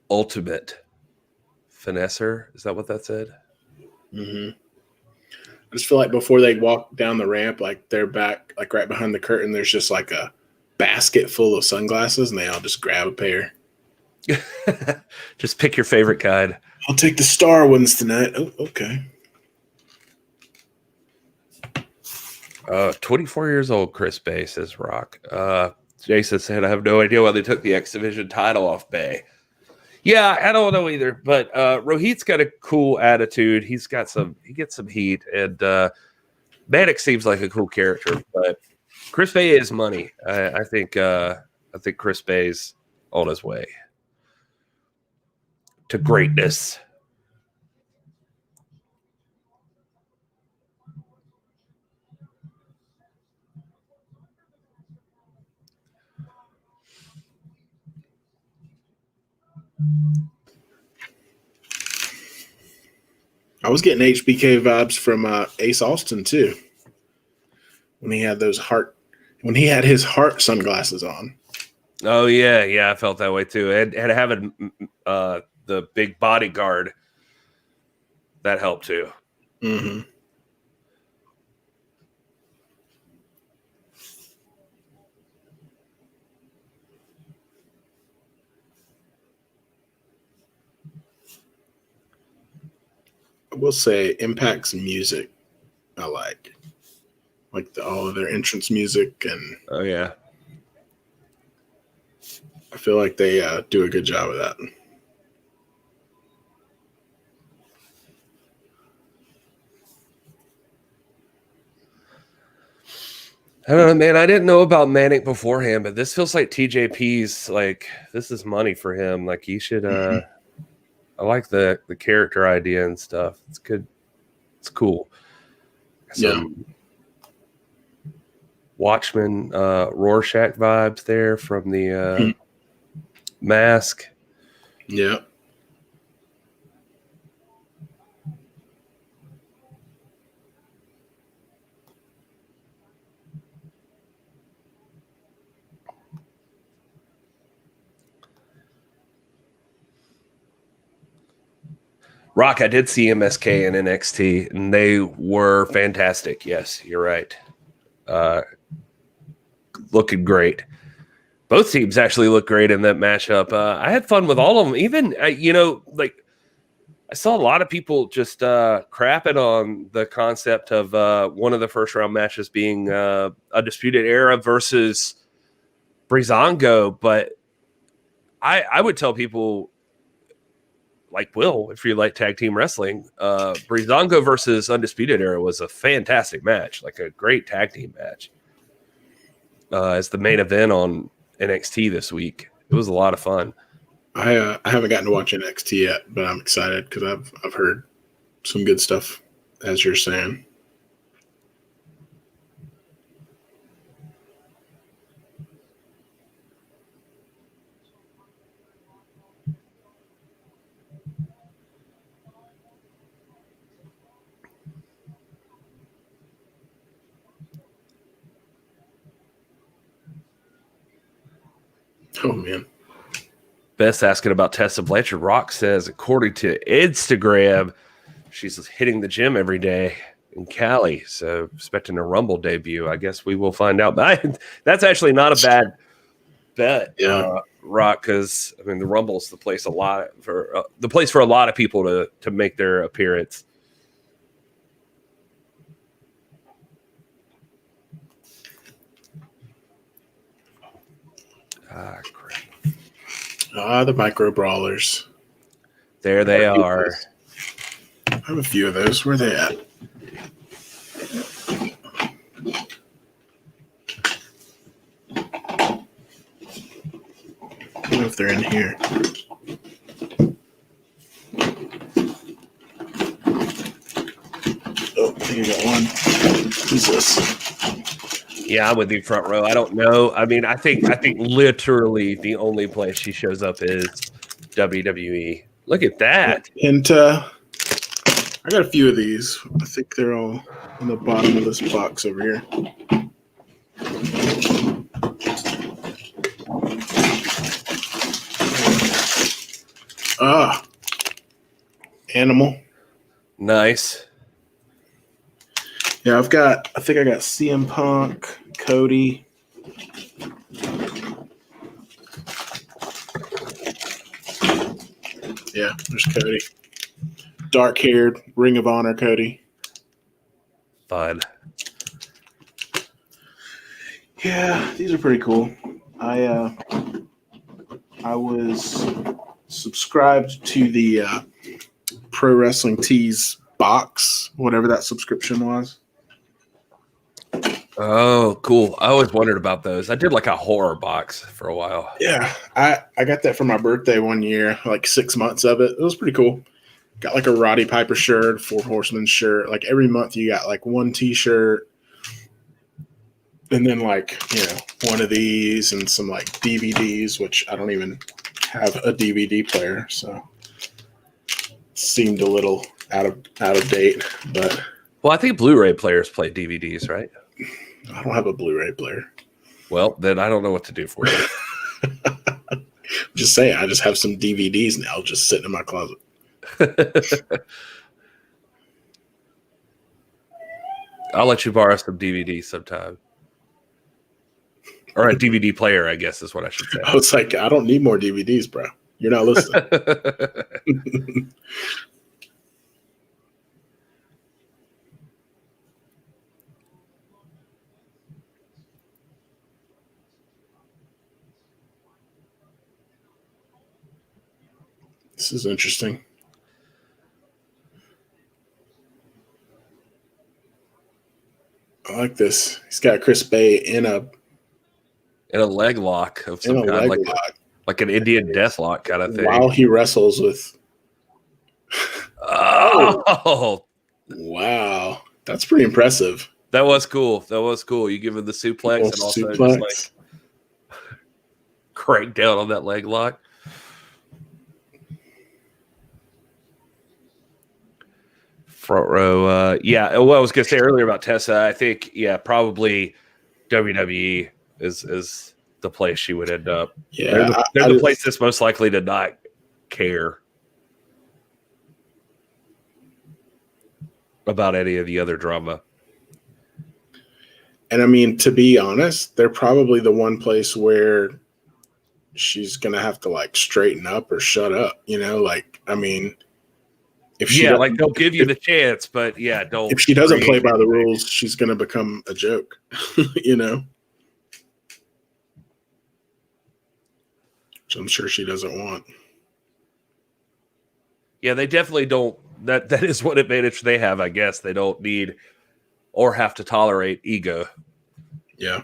Ultimate finesser. Is that what that said? Mm-hmm. I just feel like before they walk down the ramp, like they're back, like right behind the curtain, there's just like a basket full of sunglasses, and they all just grab a pair. Just pick your favorite kind. I'll take the star ones tonight. Oh, okay. 24 years old, Chris Bay, says Rock. Jason said, I have no idea why they took the X Division title off Bay. Yeah, I don't know either. But Rohit's got a cool attitude. He gets some heat, and Manik seems like a cool character. But Chris Bay is money. I think Chris Bay's on his way to greatness. I was getting HBK vibes from Ace Austin too, when he had his heart sunglasses on. Oh yeah, I felt that way too. And having the big bodyguard, that helped too. Mm-hmm. I will say Impact's music I like all of their entrance music, and Oh yeah. I feel like they do a good job of that. I don't know, man. I didn't know about Manik beforehand, but this feels like TJP's like this is money for him. Like he should I like the character idea and stuff. It's good. It's cool. Some Watchmen Rorschach vibes there from the mask. Yeah. Rock, I did see MSK in NXT, and they were fantastic. Yes, you're right. Looking great. Both teams actually look great in that matchup. I had fun with all of them. Even, like I saw a lot of people just crapping on the concept of one of the first round matches being Undisputed Era versus Breezango, but I would tell people, like Will, if you like tag team wrestling, Breezango versus Undisputed Era was a fantastic match, like a great tag team match. As the main event on NXT this week, it was a lot of fun. I haven't gotten to watch NXT yet, but I'm excited because I've heard some good stuff, as you're saying. Oh man. Best asking about Tessa Blanchard. Rock says, according to Instagram, she's hitting the gym every day in Cali. So expecting a Rumble debut. I guess we will find out. But that's actually not a bad bet, Rock, because I mean the Rumble's the place for a lot of people to make their appearance. Crap. The micro brawlers. There they are. I have a few of those. Where are they at? I don't know if they're in here. Oh, I think I got one. Who's this? Yeah, I'm with you, front row. I don't know. I mean, I think literally the only place she shows up is WWE. Look at that. Penta. I got a few of these. I think they're all in the bottom of this box over here. Animal. Nice. Yeah, I think I got CM Punk, Cody. Yeah, there's Cody. Dark-haired, Ring of Honor Cody. Fun. Yeah, these are pretty cool. I was subscribed to the Pro Wrestling Tees box, whatever that subscription was. Oh, cool. I always wondered about those. I did like a horror box for a while. Yeah, I got that for my birthday one year, like 6 months of it. It was pretty cool. Got like a Roddy Piper shirt, Four Horsemen shirt. Like every month you got like one t-shirt and then like, one of these and some like DVDs, which I don't even have a DVD player. So seemed a little out of date, but Well, I think Blu-ray players play DVDs, right? I don't have a Blu-ray player. Well, then I don't know what to do for you. Just saying, I just have some DVDs now just sitting in my closet. I'll let you borrow some DVDs sometime. Or a DVD player, I guess is what I should say. I was like, I don't need more DVDs, bro. You're not listening. This is interesting. I like this. He's got Chris Bay in a leg lock of some kind, like an Indian death lock kind of thing. While he wrestles with. Oh, wow, that's pretty impressive. That was cool. You give him the suplex and also just like crank down on that leg lock. Front row. Yeah. What I was going to say earlier about Tessa, I think, probably WWE is the place she would end up. Yeah. They're the place that's most likely to not care about any of the other drama. And I mean, to be honest, they're probably the one place where she's going to have to like straighten up or shut up, I mean, if she they'll give you the chance, but don't. If she doesn't play by the rules, she's going to become a joke, Which I'm sure she doesn't want. Yeah, they definitely don't. That is what advantage they have, I guess. They don't need or have to tolerate ego. Yeah.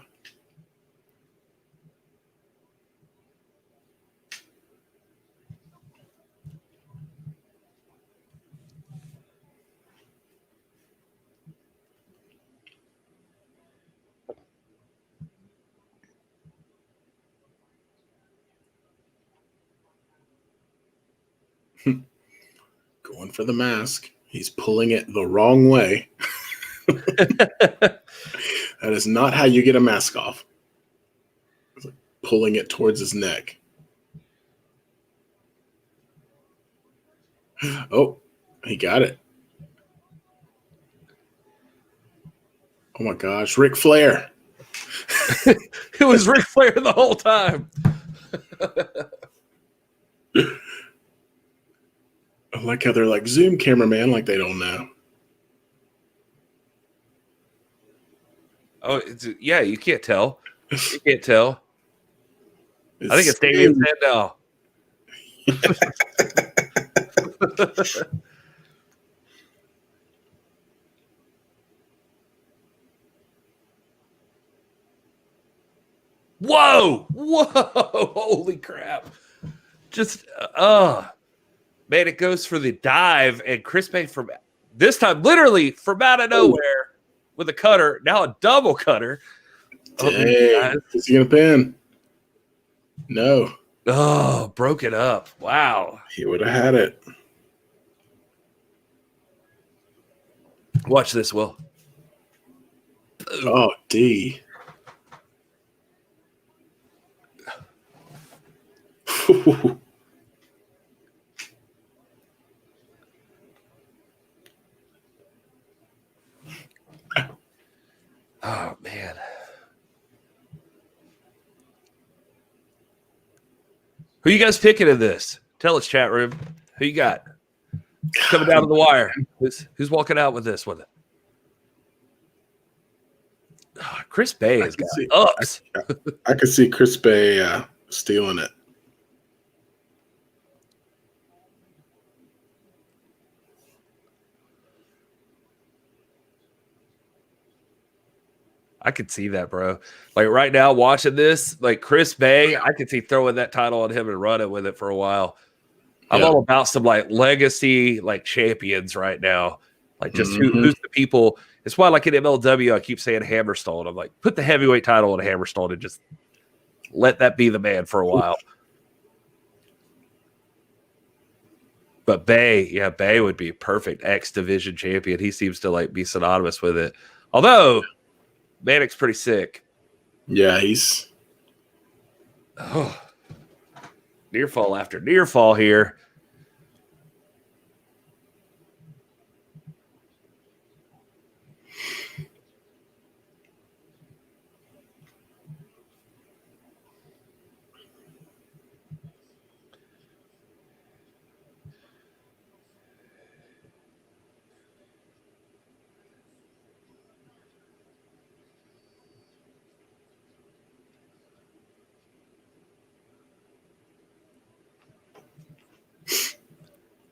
Going for the mask. He's pulling it the wrong way. That is not how you get a mask off. It's like pulling it towards his neck. Oh, he got it. Oh my gosh, Ric Flair. It was Ric Flair the whole time. I like how they're like, zoom cameraman, like they don't know. Oh, you can't tell. You can't tell. I think it's Damien's head now. Whoa! Holy crap. Just, man, it goes for the dive, and Chris Bay from this time, literally from out of nowhere with a cutter, now a double cutter. Dang. Is he going to pin? No. Oh, broke it up. Wow. He would have had it. Watch this, Will. Oh, D. Oh, man. Who you guys picking in this? Tell us, chat room. Who you got? Coming down to the wire. Who's walking out with this one? Oh, Chris Bay has got ups. I could see Chris Bay stealing it. I could see that, bro. Like right now, watching this, like Chris Bay, I could see throwing that title on him and running with it for a while. I'm all about some like legacy, like champions right now. Like just who's the people. It's why, like in MLW, I keep saying Hammerstone. I'm like, put the heavyweight title on Hammerstone and just let that be the man for a while. But Bay, Bay would be perfect X division champion. He seems to like be synonymous with it. Although Manik's pretty sick. Yeah, he's near fall after near fall here.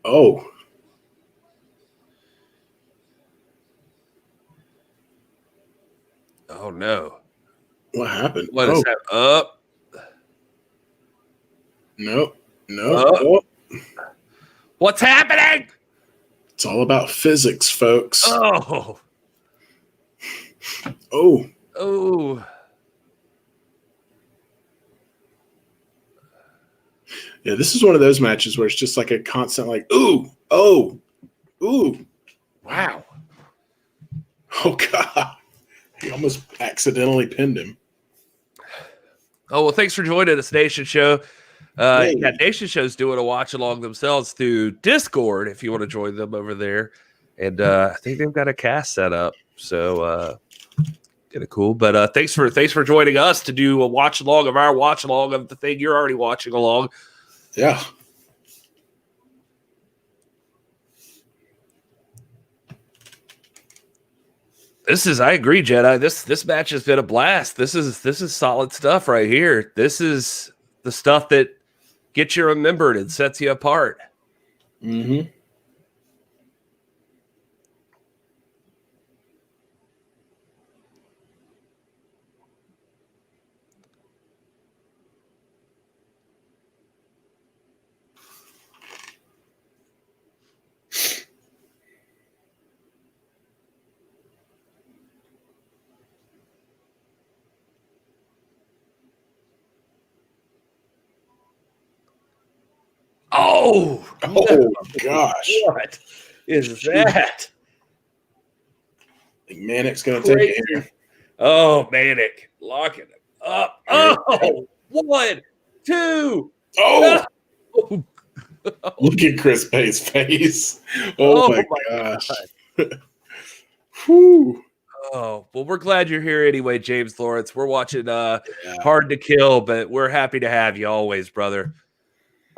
Oh No. What happened? What is that? Up. Nope. What's happening? It's all about physics, folks. Oh. Yeah, this is one of those matches where it's just like a constant like, ooh. Wow. Oh, God. He almost accidentally pinned him. Oh, well, thanks for joining us, Nation Show. Yeah, Nation Show's doing a watch along themselves through Discord if you want to join them over there. And I think they've got a cast set up. So kind of cool. But thanks for joining us to do a watch along of our watch along of the thing you're already watching along. Yeah. I agree, Jedi. This match has been a blast. This is solid stuff right here. This is the stuff that gets you remembered and sets you apart. Mm-hmm. Oh gosh. What is that? I think Manik's going to take it here. Oh, Manik. Locking it up. Oh, 1, 2. Oh! No. Look at Chris Bay's face. Oh my gosh. Whew. Oh, well, we're glad you're here anyway, James Lawrence. We're watching Hard to Kill, but we're happy to have you always, brother.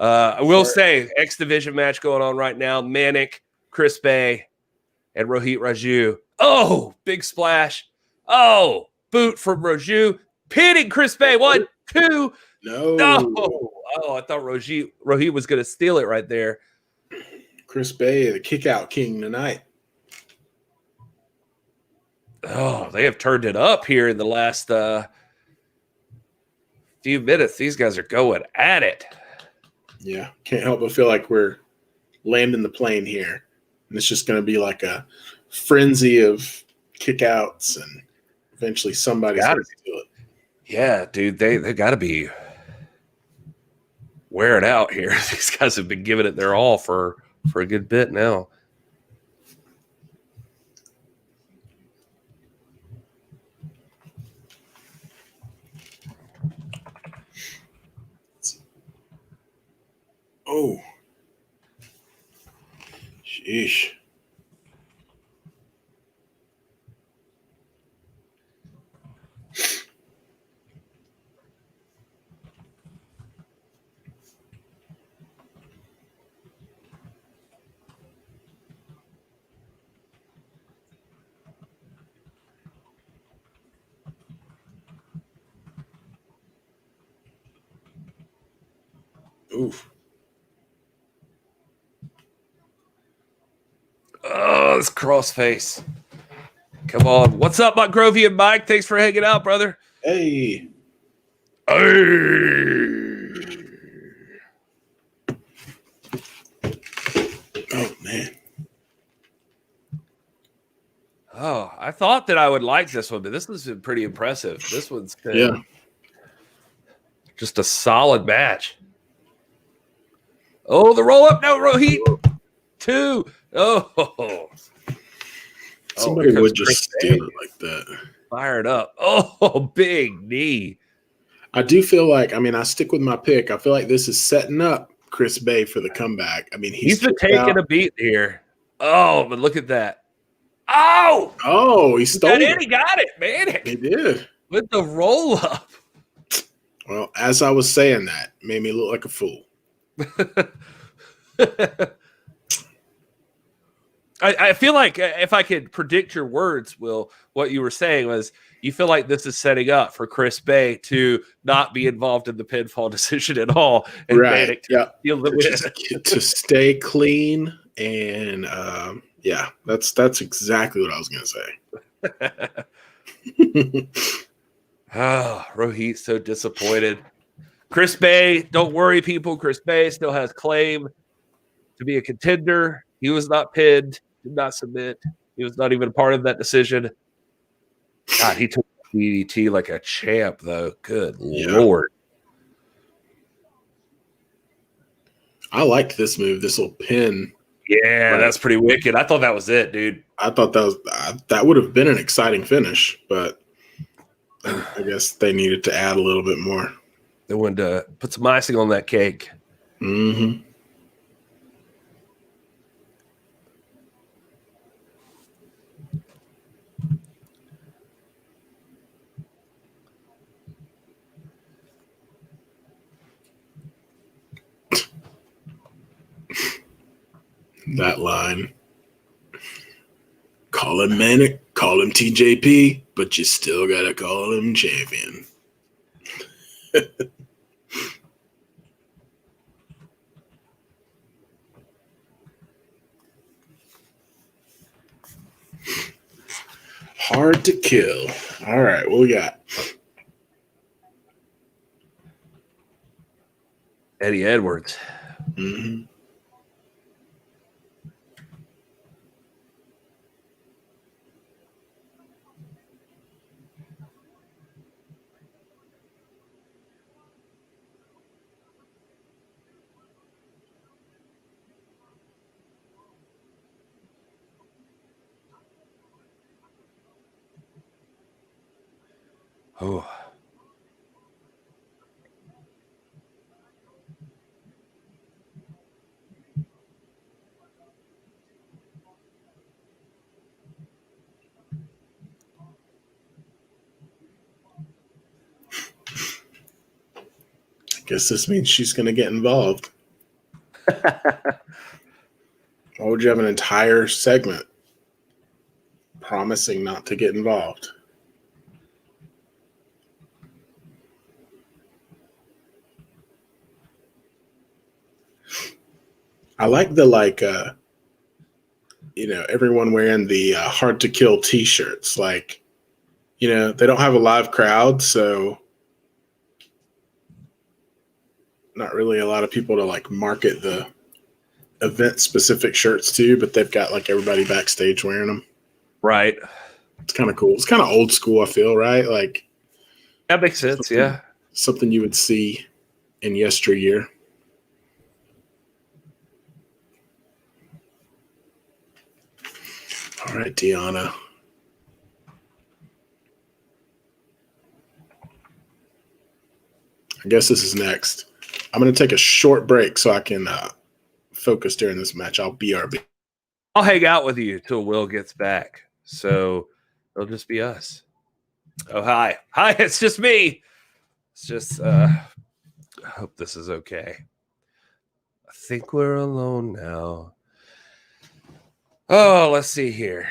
I will say, X Division match going on right now. Manik, Chris Bay, and Rohit Raju. Oh, big splash. Oh, boot from Raju. Pinning Chris Bay. 1, 2. No. Oh, I thought Rohit was going to steal it right there. Chris Bay, the kick-out king tonight. Oh, they have turned it up here in the last few minutes. These guys are going at it. Yeah, can't help but feel like we're landing the plane here. And it's just going to be like a frenzy of kickouts, and eventually somebody's going to do it. Yeah, dude, they got to be. wear it out here. These guys have been giving it their all for a good bit now. Oh, sheesh. Oof. Oh, this crossface. Come on. What's up, Montgrovian Mike? Thanks for hanging out, brother. Hey. Hey. Oh, man. Oh, I thought that I would like this one, but this has been pretty impressive. This one's been just a solid match. Oh, the roll up. No, heat. 2. Oh. Somebody would just steal it like that. Fired up. Oh, big knee. I do feel like, I mean, I stick with my pick. I feel like this is setting up Chris Bay for the comeback. I mean, he's been taking a beat here. Oh, but look at that. Oh, he stole it. He got it, man. He did. With the roll up. Well, as I was saying that, made me look like a fool. I feel like if I could predict your words, Will, what you were saying was you feel like this is setting up for Chris Bay to not be involved in the pinfall decision at all. And right. Yeah. To stay clean. And that's exactly what I was going to say. Rohit's so disappointed. Chris Bay, don't worry, people. Chris Bay still has claim to be a contender. He was not pinned, did not submit. He was not even a part of that decision. God, he took DDT like a champ, though. Good Lord. I liked this move, this little pin. Yeah, that's pretty wicked. I thought that was it, dude. I thought that would have been an exciting finish, but I guess they needed to add a little bit more. They wanted to put some icing on that cake. Mm-hmm. That line. Call him Manik, call him TJP, but you still gotta call him champion. Hard to kill. All right, what we got? Eddie Edwards. Mm-hmm. Oh. Guess this means she's going to get involved. Why would you have an entire segment promising not to get involved? I like the everyone wearing the hard to kill t-shirts. Like, they don't have a live crowd, so not really a lot of people to market the event specific shirts to, but they've got everybody backstage wearing them. Right. It's kind of cool. It's kind of old school, I feel, right? That makes sense. Yeah. Something you would see in yesteryear. All right, Deanna. I guess this is next. I'm going to take a short break so I can focus during this match. I'll BRB. I'll hang out with you till Will gets back. So it'll just be us. Oh, hi. Hi, it's just me. It's just, I hope this is okay. I think we're alone now. Oh, let's see here.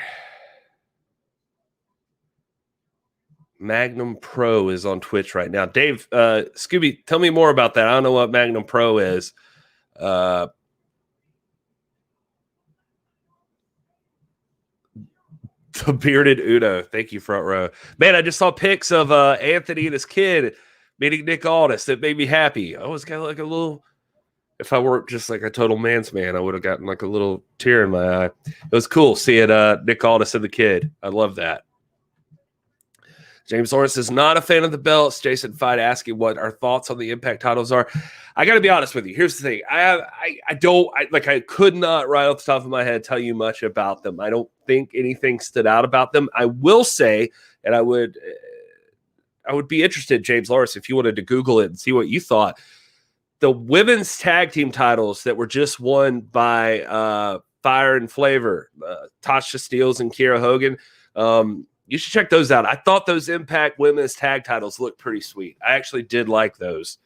Magnum Pro is on Twitch right now. Dave, Scooby, tell me more about that. I don't know what Magnum Pro is. The bearded Uno. Thank you, front row. Man, I just saw pics of Anthony and his kid meeting Nick Aldis. That made me happy. I was kind of like a little, if I weren't just like a total man's man, I would have gotten like a little tear in my eye. It was cool seeing Nick Aldis and the kid. I love that. James Lawrence is not a fan of the belts. Jason Fight asking what our thoughts on the Impact titles are. I got to be honest with you. Here's the thing. I could not right off the top of my head tell you much about them. I don't think anything stood out about them. I will say, and I would be interested, James Lawrence, if you wanted to Google it and see what you thought. The women's tag team titles that were just won by Fire and Flavor, Tasha Steelz and Kiera Hogan. You should check those out. I thought those Impact women's tag titles looked pretty sweet. I actually did like those.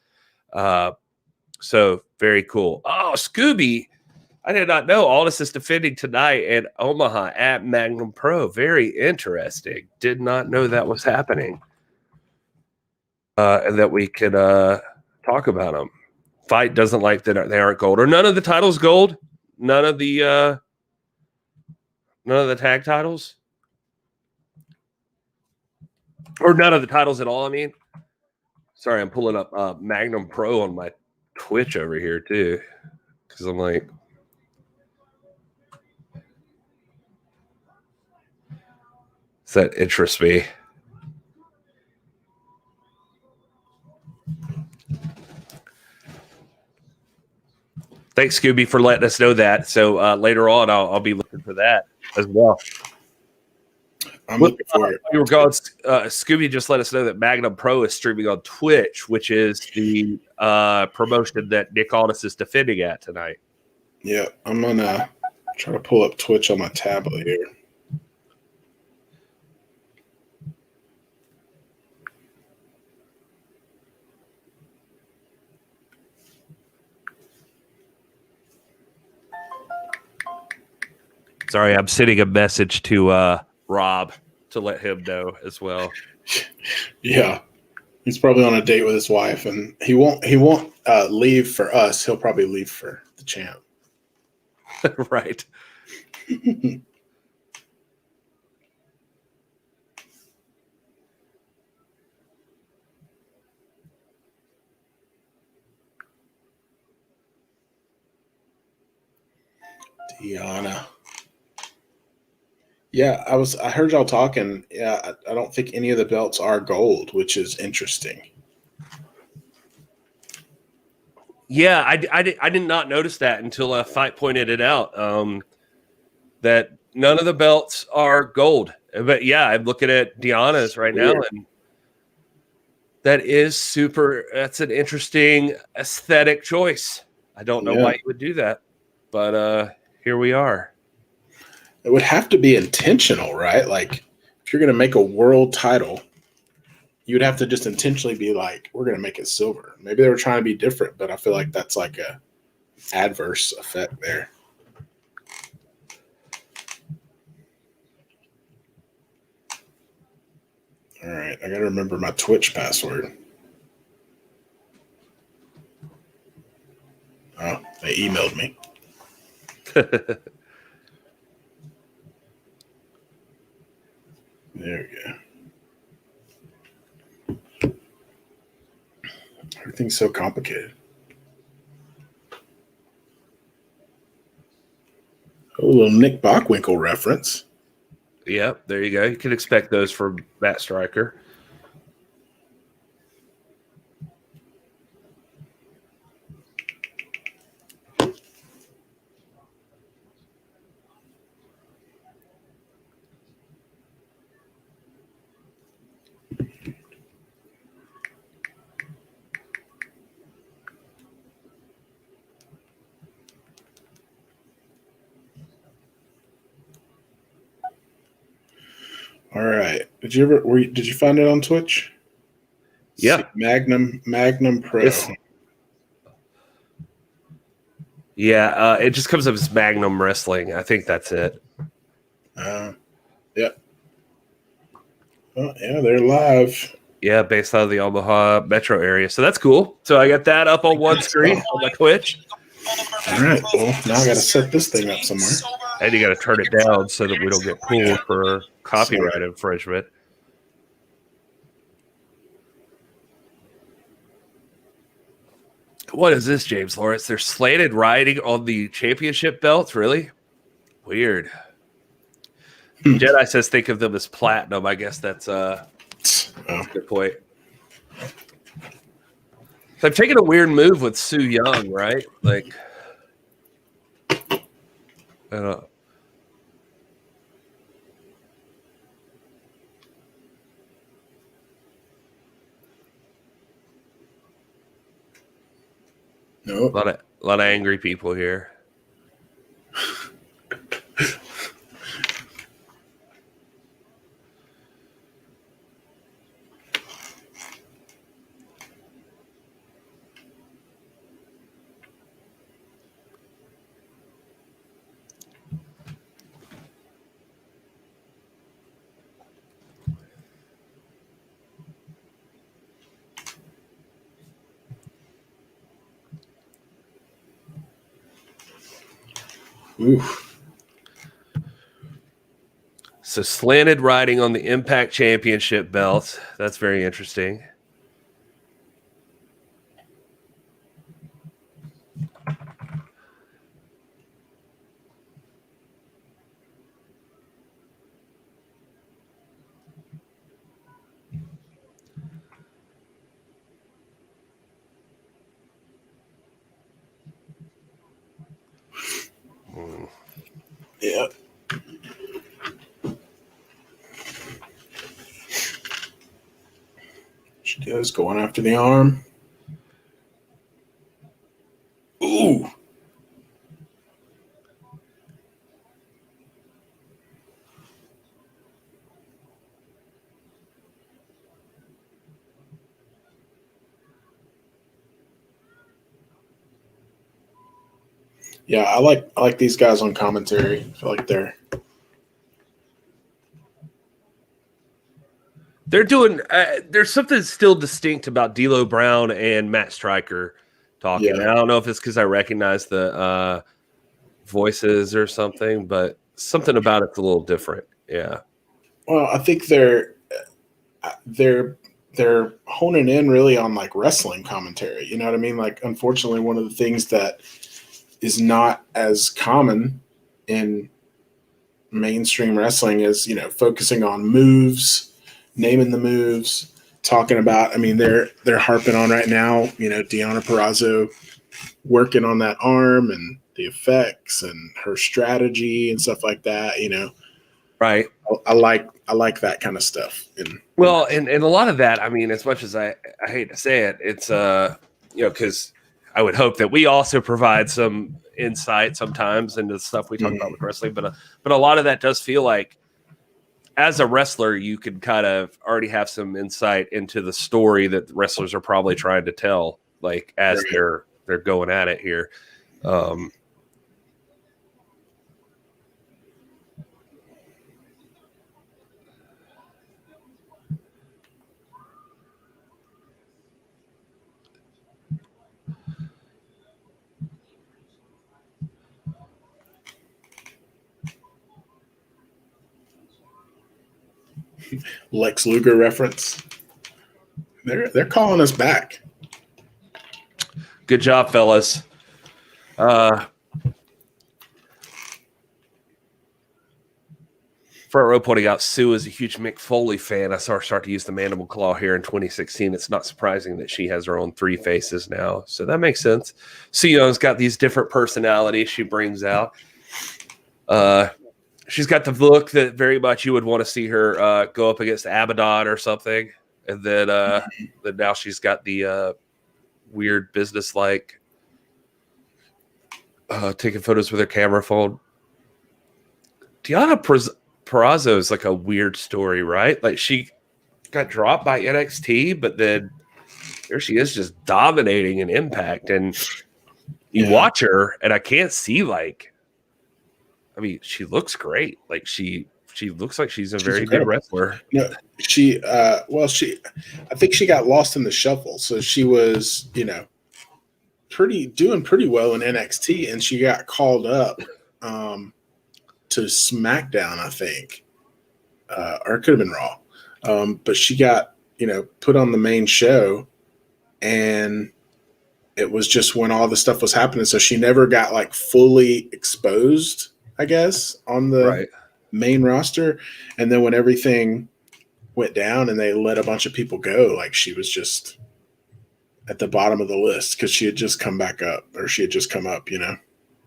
So very cool. Oh, Scooby. I did not know Aldis is defending tonight in Omaha at Magnum Pro. Very interesting. Did not know that was happening. And that we could talk about them. Fight doesn't like that they aren't gold. Or none of the titles gold? None of the tag titles? Or none of the titles at all, I mean. Sorry, I'm pulling up Magnum Pro on my Twitch over here, too. Because I'm like... That interests me. Thanks, Scooby, for letting us know that. So later on, I'll be looking for that as well. I'm looking for it. Scooby just let us know that Magnum Pro is streaming on Twitch, which is the promotion that Nick Aldis is defending at tonight. Yeah, I'm going to try to pull up Twitch on my tablet here. Sorry, I'm sending a message to Rob to let him know as well. Yeah, he's probably on a date with his wife, and he won't leave for us. He'll probably leave for the champ. Right. Deanna. Yeah, I heard y'all talking. Yeah, I don't think any of the belts are gold, which is interesting. Yeah, I did not notice that until Fight pointed it out. That none of the belts are gold. But yeah, I'm looking at Deanna's right now, and that is super. That's an interesting aesthetic choice. I don't know why you would do that, but here we are. It would have to be intentional, right? Like, if you're going to make a world title, you'd have to just intentionally be like, we're going to make it silver. Maybe they were trying to be different, but I feel like that's like a adverse effect there. All right, I got to remember my Twitch password. Oh, they emailed me. There we go. Everything's so complicated. Oh, a little Nick Bockwinkel reference. Yep, there you go. You can expect those from Matt Stryker. All right. Did you find it on Twitch? Yeah. See, Magnum Pro. It just comes up as Magnum Wrestling. I think that's it. Yeah. Oh, yeah, they're live. Yeah, based out of the Omaha metro area. So that's cool. So I got that up on one screen on my Twitch. All right. Well, now I got to set this thing up somewhere. And you got to turn it down so that we don't get pulled for copyright infringement. What is this, James Lawrence? They're slanted riding on the championship belts? Really? Weird. Jedi says think of them as platinum. I guess that's a good point. So I've taken a weird move with Su Yung, right? Like, I don't know. Nope. A lot of angry people here. Oof. So slanted riding on the Impact Championship belt. That's very interesting. Yeah. She goes going after the arm. Ooh. Yeah, I like these guys on commentary. I feel like they're doing. There's something still distinct about D'Lo Brown and Matt Stryker talking. Yeah. I don't know if it's because I recognize the voices or something, but something about it's a little different. Yeah. Well, I think they're honing in really on like wrestling commentary. You know what I mean? Like, unfortunately, one of the things that is not as common in mainstream wrestling is, focusing on moves, naming the moves, talking about, I mean, they're harping on right now, Deonna Purrazzo working on that arm and the effects and her strategy and stuff like that, Right. I like that kind of stuff. And a lot of that, I mean, as much as I hate to say it, it's because I would hope that we also provide some insight sometimes into the stuff we talk about with wrestling, but a lot of that does feel like as a wrestler, you could kind of already have some insight into the story that wrestlers are probably trying to tell, like as they're going at it here. Lex Luger reference. They're calling us back. Good job, fellas. Front row pointing out Sue is a huge Mick Foley fan. I saw her start to use the mandible claw here in 2016. It's not surprising that she has her own three faces now. So that makes sense. Sue Young's got these different personalities she brings out. She's got the look that very much you would want to see her go up against Abaddon or something. And then now she's got the weird business-like taking photos with her camera phone. Deonna Purrazzo is like a weird story, right? Like she got dropped by NXT, but then here she is just dominating an Impact. And you watch her, and I can't see she looks great. Like she looks like she's she's very incredible. Good wrestler. No, I think she got lost in the shuffle. So she was, doing pretty well in NXT, and she got called up to SmackDown, I think, or it could have been Raw. But she got, put on the main show, and it was just when all the stuff was happening. So she never got like fully exposed, I guess, on the main roster. And then when everything went down and they let a bunch of people go, like she was just at the bottom of the list because she had just come back up, or she had just come up,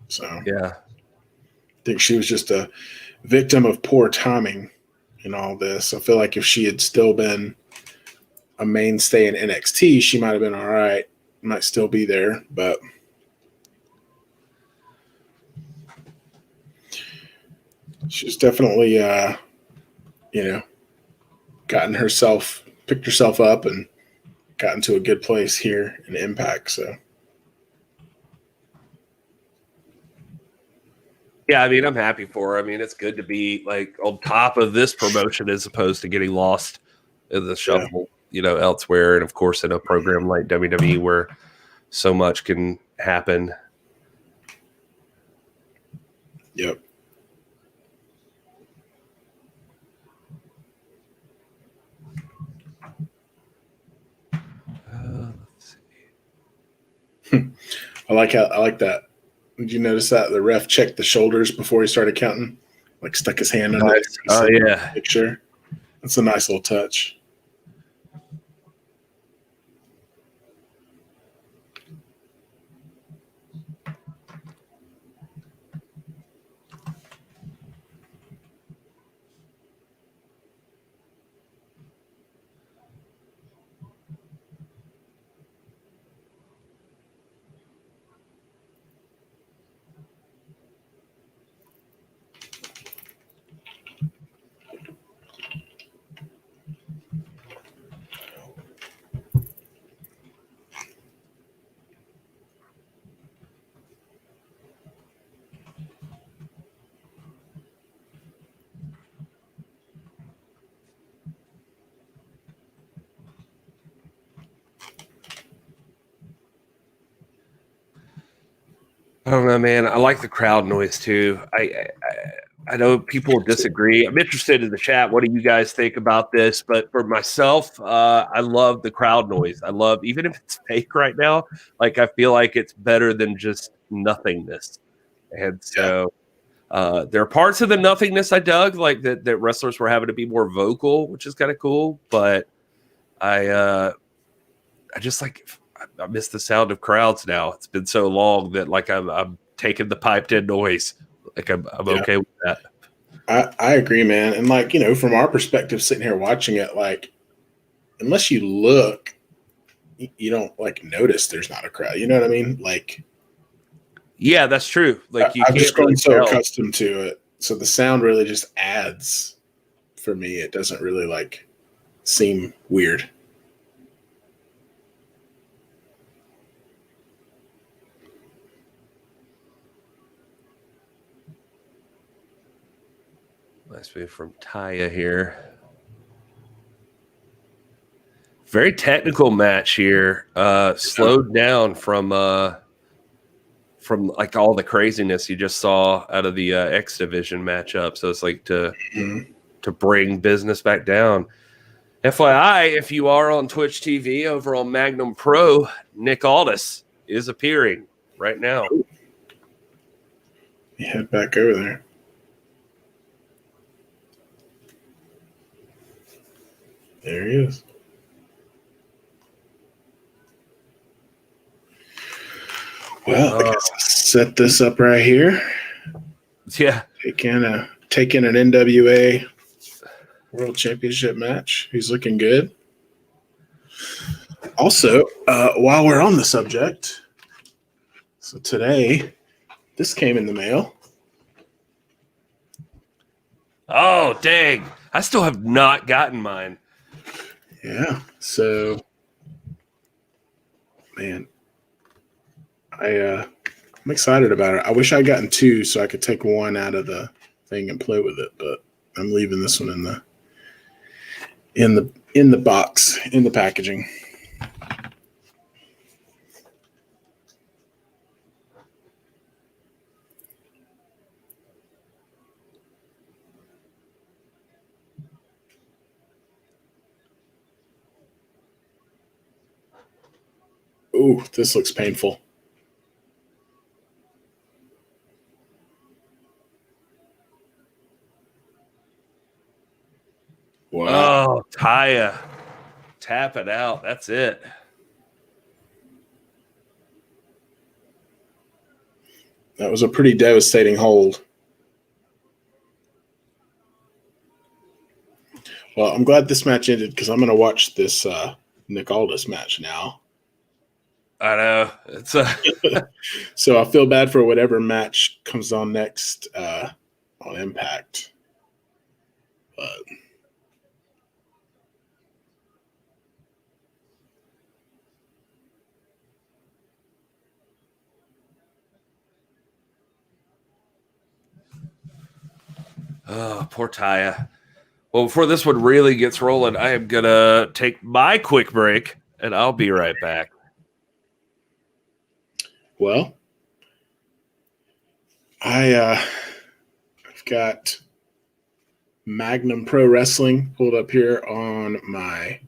So yeah, I think she was just a victim of poor timing in all this. I feel like if she had still been a mainstay in NXT, she might have been all right, might still be there, but she's definitely, picked herself up and gotten to a good place here in Impact. So, yeah, I'm happy for her. It's good to be like on top of this promotion as opposed to getting lost in the shuffle, elsewhere. And of course, in a program like WWE where so much can happen. Yep. Let's see. I like that. Did you notice that the ref checked the shoulders before he started counting? Like stuck his hand under it. Oh yeah. Picture. That's a nice little touch. I don't know, man. I like the crowd noise too. I know people disagree. I'm interested in the chat. What do you guys think about this? But for myself, I love the crowd noise. I love, even if it's fake right now, like I feel like it's better than just nothingness. And so there are parts of the nothingness I dug, like that wrestlers were having to be more vocal, which is kind of cool. But I just like, I miss the sound of crowds now. It's been so long that like I'm taking the piped in noise. Like I'm okay with that. I agree, man. And like, from our perspective, sitting here watching it, like, unless you look, you don't like notice there's not a crowd. You know what I mean? Like, yeah, that's true. Like I've just grown so accustomed to it. So the sound really just adds for me. It doesn't really like seem weird. Nice move from Taya here. Very technical match here. Slowed down from like all the craziness you just saw out of the X Division matchup. So it's like to bring business back down. FYI, if you are on Twitch TV over on Magnum Pro, Nick Aldis is appearing right now. You head back over there. There he is. Well, I guess I'll set this up right here. Yeah. Taking an NWA World Championship match. He's looking good. Also, while we're on the subject, so today, this came in the mail. Oh, dang. I still have not gotten mine. Yeah. So, man, I'm excited about it. I wish I'd gotten two so I could take one out of the thing and play with it, but I'm leaving this one in the box, in the packaging. Ooh, this looks painful. Wow. Oh, Taya. Tap it out. That's it. That was a pretty devastating hold. Well, I'm glad this match ended because I'm going to watch this Nick Aldis match now. I know. It's So I feel bad for whatever match comes on next on Impact. But oh, poor Taya. Well, before this one really gets rolling, I am gonna take my quick break, and I'll be right back. well, I've got Magnum Pro Wrestling pulled up here on my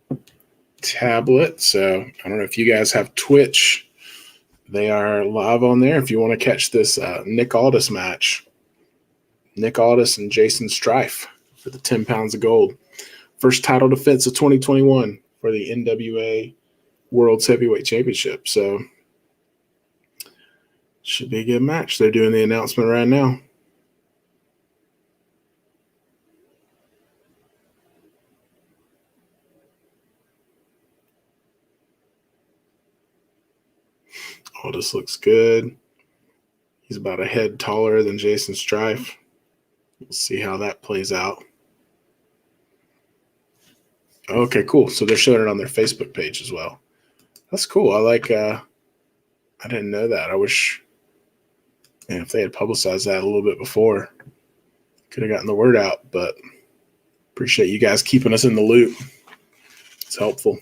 tablet. So I don't know if you guys have Twitch. They are live on there. If you want to catch this Nick Aldis match, Nick Aldis and Jason Strife for the 10 pounds of gold. First title defense of 2021 for the NWA World's Heavyweight Championship. So should be a good match. They're doing the announcement right now. Aldis looks good. He's about a head taller than Jason Strife. We'll see how that plays out. Okay, cool. So they're showing it on their Facebook page as well. That's cool. I like I didn't know that. I wish if they had publicized that a little bit before, could have gotten the word out, but appreciate you guys keeping us in the loop. It's helpful.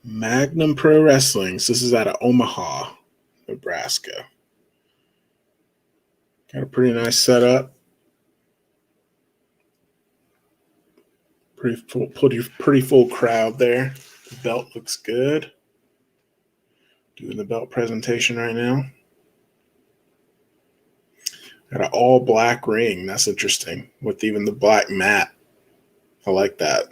Magnum Pro Wrestling. So this is out of Omaha, Nebraska. Got a pretty nice setup. Pretty full crowd there. The belt looks good. Doing the belt presentation right now. Got an all black ring. That's interesting. With even the black mat. I like that.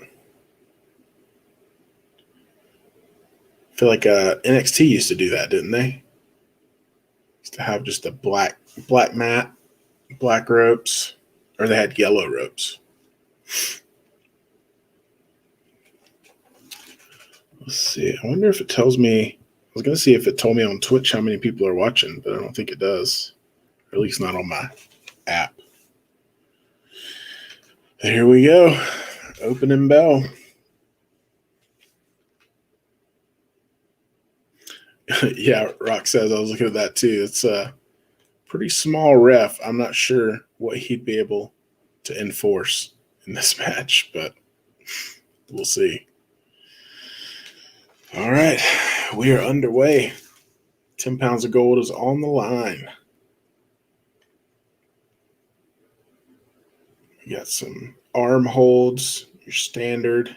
I feel like NXT used to do that, didn't they? Used to have just a black mat, black ropes, or they had yellow ropes. Let's see. I wonder if it tells me. I was going to see if it told me on Twitch how many people are watching, but I don't think it does. Or at least not on my app. Here we go. Opening bell. Yeah, Rock says I was looking at that too. It's a pretty small ref. I'm not sure what he'd be able to enforce in this match, but we'll see. All right, we are underway. 10 pounds of gold is on the line. You got some arm holds, your standard.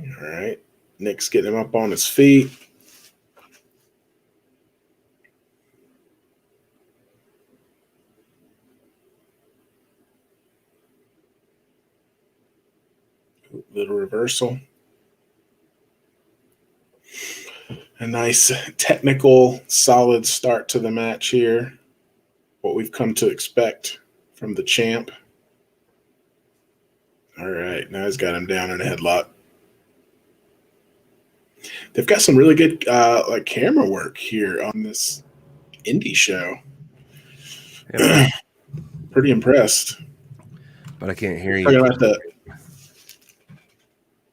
All right, Nick's getting him up on his feet. Little reversal. A nice technical, solid start to the match here. What we've come to expect from the champ. All right, now he's got him down in a headlock. They've got some really good like camera work here on this indie show. Yeah. Pretty impressed. But I can't hear you.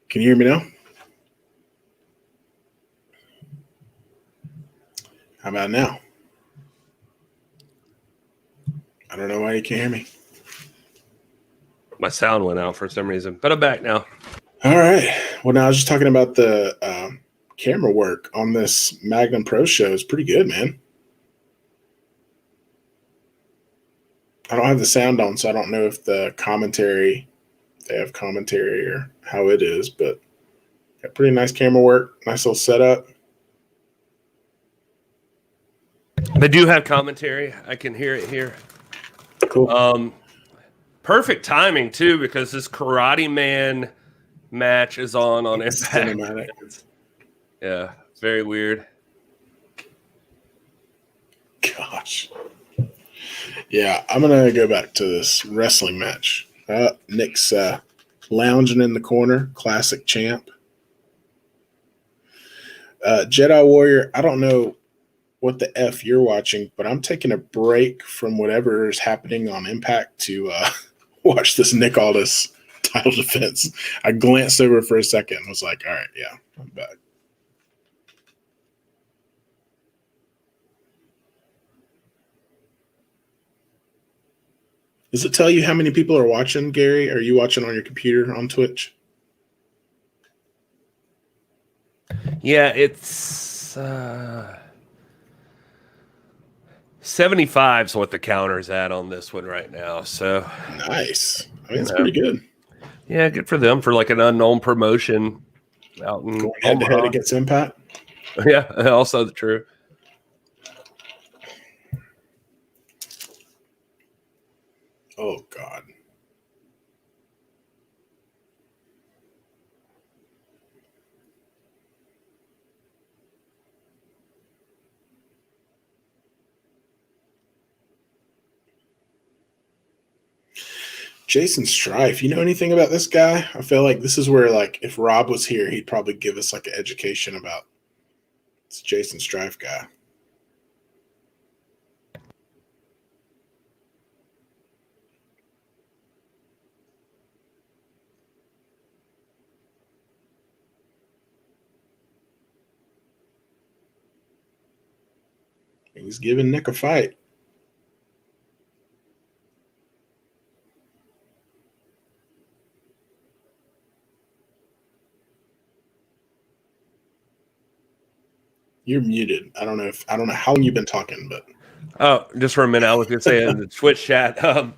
Can you hear me now? How about now? I don't know why you can't hear me. My sound went out for some reason, but I'm back now. All right. Well, now I was just talking about the camera work on this Magnum Pro show. It's pretty good, man. I don't have the sound on, so I don't know if they have commentary or how it is, but got pretty nice camera work, nice little setup. They do have commentary. I can hear it here. Cool. Perfect timing too, because this Karate Man match is on Impact. Cinematic. Yeah, very weird. Gosh. Yeah, I'm gonna go back to this wrestling match. Nick's lounging in the corner, classic champ. Jedi Warrior, I don't know what the F you're watching, but I'm taking a break from whatever is happening on Impact to watch this Nick Aldis title defense. I glanced over for a second and was like, all right, yeah, I'm back. Does it tell you how many people are watching, Gary? Are you watching on your computer on Twitch? Yeah, it's 75 is what the counter's at on this one right now. So nice. I mean, it's pretty good. Yeah, good for them for like an unknown promotion out in going head to head against Impact. Yeah, also true. Oh God. Jason Strife, you know anything about this guy? I feel like this is where, like, if Rob was here, he'd probably give us like an education about this Jason Strife guy. He's giving Nick a fight. You're muted. I don't know how long you've been talking, but just for a minute, I was going to say in the Twitch chat, a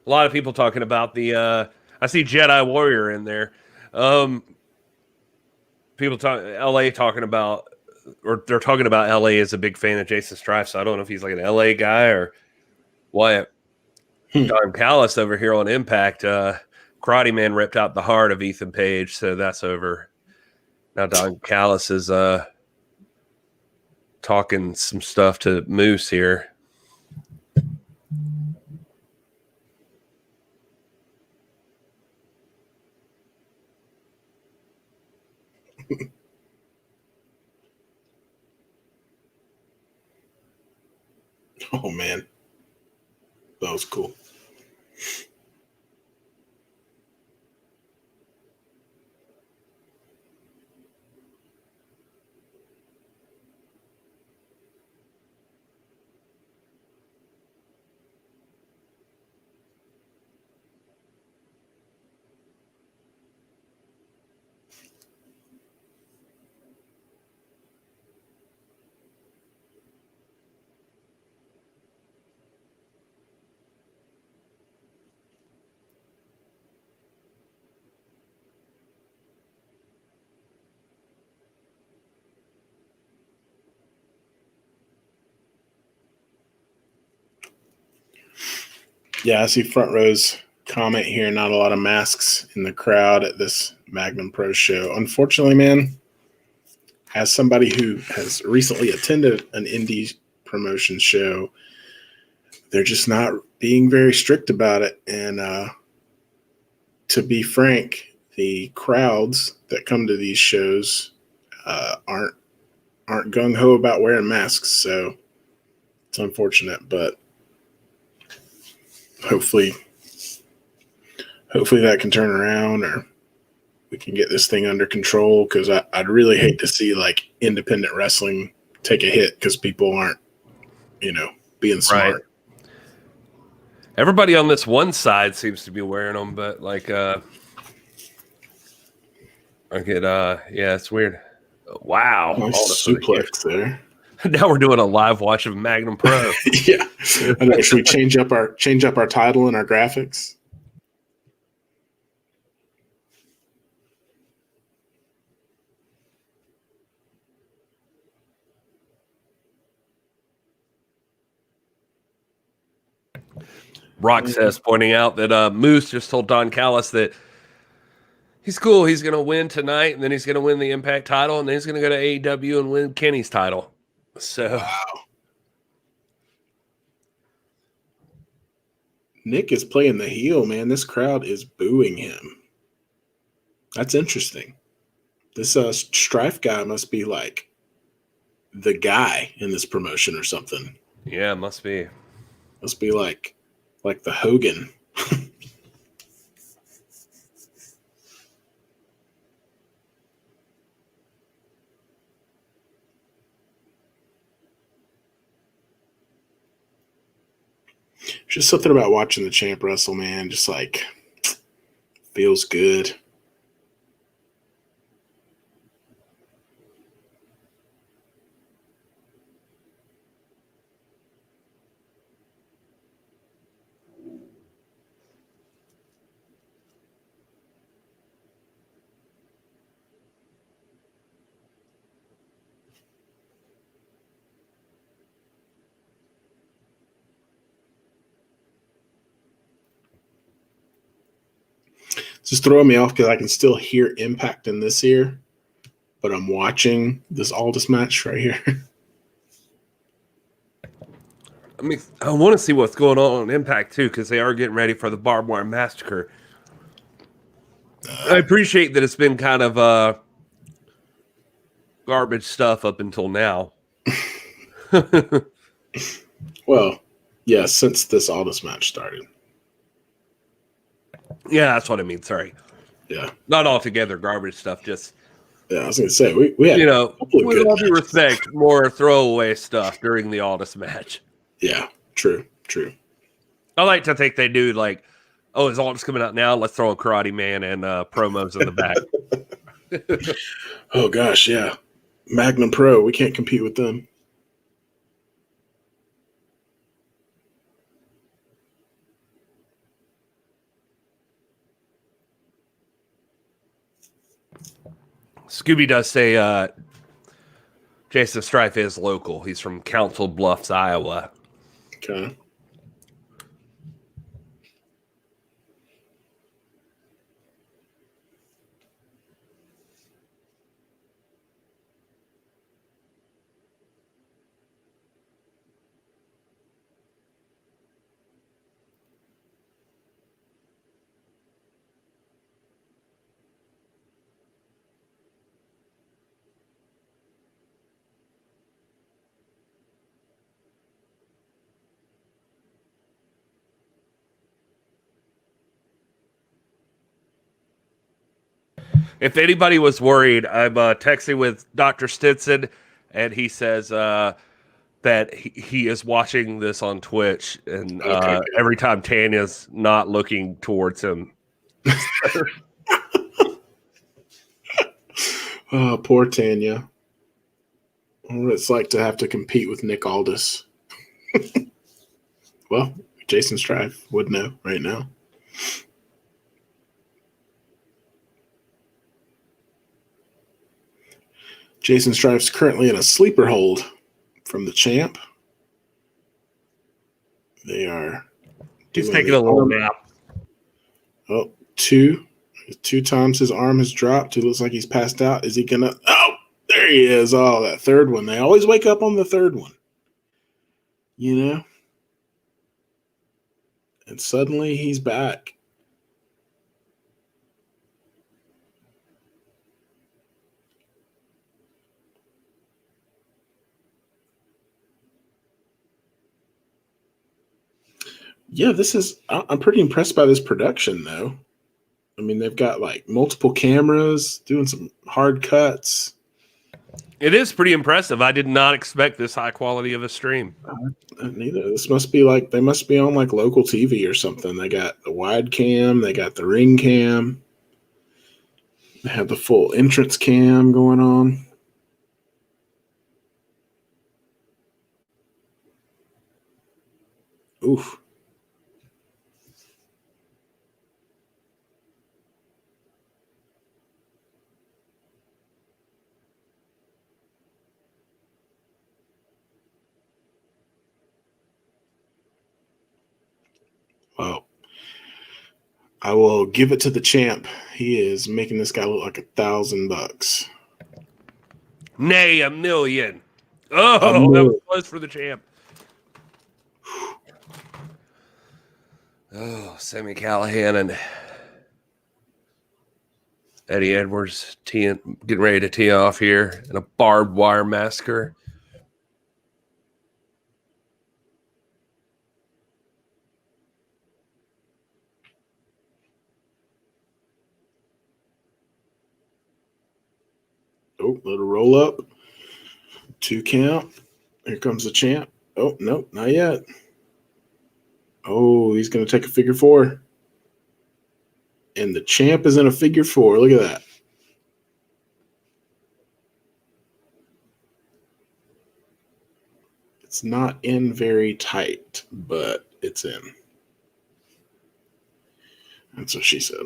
lot of people talking about the. I see Jedi Warrior in there. People LA talking about, or they're talking about LA as a big fan of Jason Strife. So I don't know if he's like an LA guy or what. Don Callis over here on Impact. Karate Man ripped out the heart of Ethan Page, so that's over. Now Don Callis is talking some stuff to Moose here. oh man, that was cool. Yeah, I see Front Row's comment here. Not a lot of masks in the crowd at this Magnum Pro show. Unfortunately, man, as somebody who has recently attended an indie promotion show, they're just not being very strict about it. And to be frank, the crowds that come to these shows aren't gung ho about wearing masks. So it's unfortunate, but hopefully that can turn around, or we can get this thing under control, because I'd really hate to see like independent wrestling take a hit because people aren't, being smart. Right. Everybody on this one side seems to be wearing them, but like, yeah, it's weird. Wow. Nice suplex there. Now we're doing a live watch of Magnum Pro. Yeah. I know. Should we change up our title and our graphics? Rock says, pointing out that Moose just told Don Callis that he's cool. He's going to win tonight, and then he's going to win the Impact title, and then he's going to go to AEW and win Kenny's title. So, wow. Nick is playing the heel, man. This crowd is booing him. That's interesting. This Strife guy must be like the guy in this promotion or something. Yeah, must be. Must be like the Hogan. Just something about watching the champ wrestle, man. Just like feels good. It's just throwing me off because I can still hear Impact in this ear, but I'm watching this Aldis match right here. I want to see what's going on Impact too, because they are getting ready for the Barbed Wire Massacre. I appreciate that it's been kind of garbage stuff up until now. Well, yeah, since this Aldis match started. Yeah, that's what I mean. Sorry. Yeah. Not altogether garbage stuff, just... Yeah, I was going to say, we had with all due respect, more throwaway stuff during the Aldis match. Yeah, true. I like to think they do like, oh, is Aldis coming out now? Let's throw a Karate Man and promos in the back. Oh, gosh, yeah. Magnum Pro, we can't compete with them. Scooby does say Jason Strife is local. He's from Council Bluffs, Iowa. Okay. If anybody was worried, I'm texting with Dr. Stinson, and he says that he is watching this on Twitch, and every time Tanya's not looking towards him. Oh, poor Tanya. What it's like to have to compete with Nick Aldis. Well, Jason Strife would know right now. Jason Strife's currently in a sleeper hold from the champ. They are. He's taking a little nap. Oh, two times his arm has dropped. He looks like he's passed out. Is he gonna? Oh, There he is. Oh, that third one. They always wake up on the third one. You know? And suddenly he's back. Yeah, I'm pretty impressed by this production, though. I mean, they've got like multiple cameras doing some hard cuts. It is pretty impressive. I did not expect this high quality of a stream. Neither. This must be like, they must be on like local TV or something. They got the wide cam, they got the ring cam, they have the full entrance cam going on. Oof. Well, I will give it to the champ. He is making this guy look like $1,000. Nay, $1 million. Oh, that was close for the champ. Oh, Sami Callihan and Eddie Edwards getting ready to tee off here in a barbed wire massacre. Oh, little roll up. 2 count. Here comes the champ. Oh, nope, not yet. Oh, he's going to take a figure 4. And the champ is in a figure 4. Look at that. It's not in very tight, but it's in. That's what she said.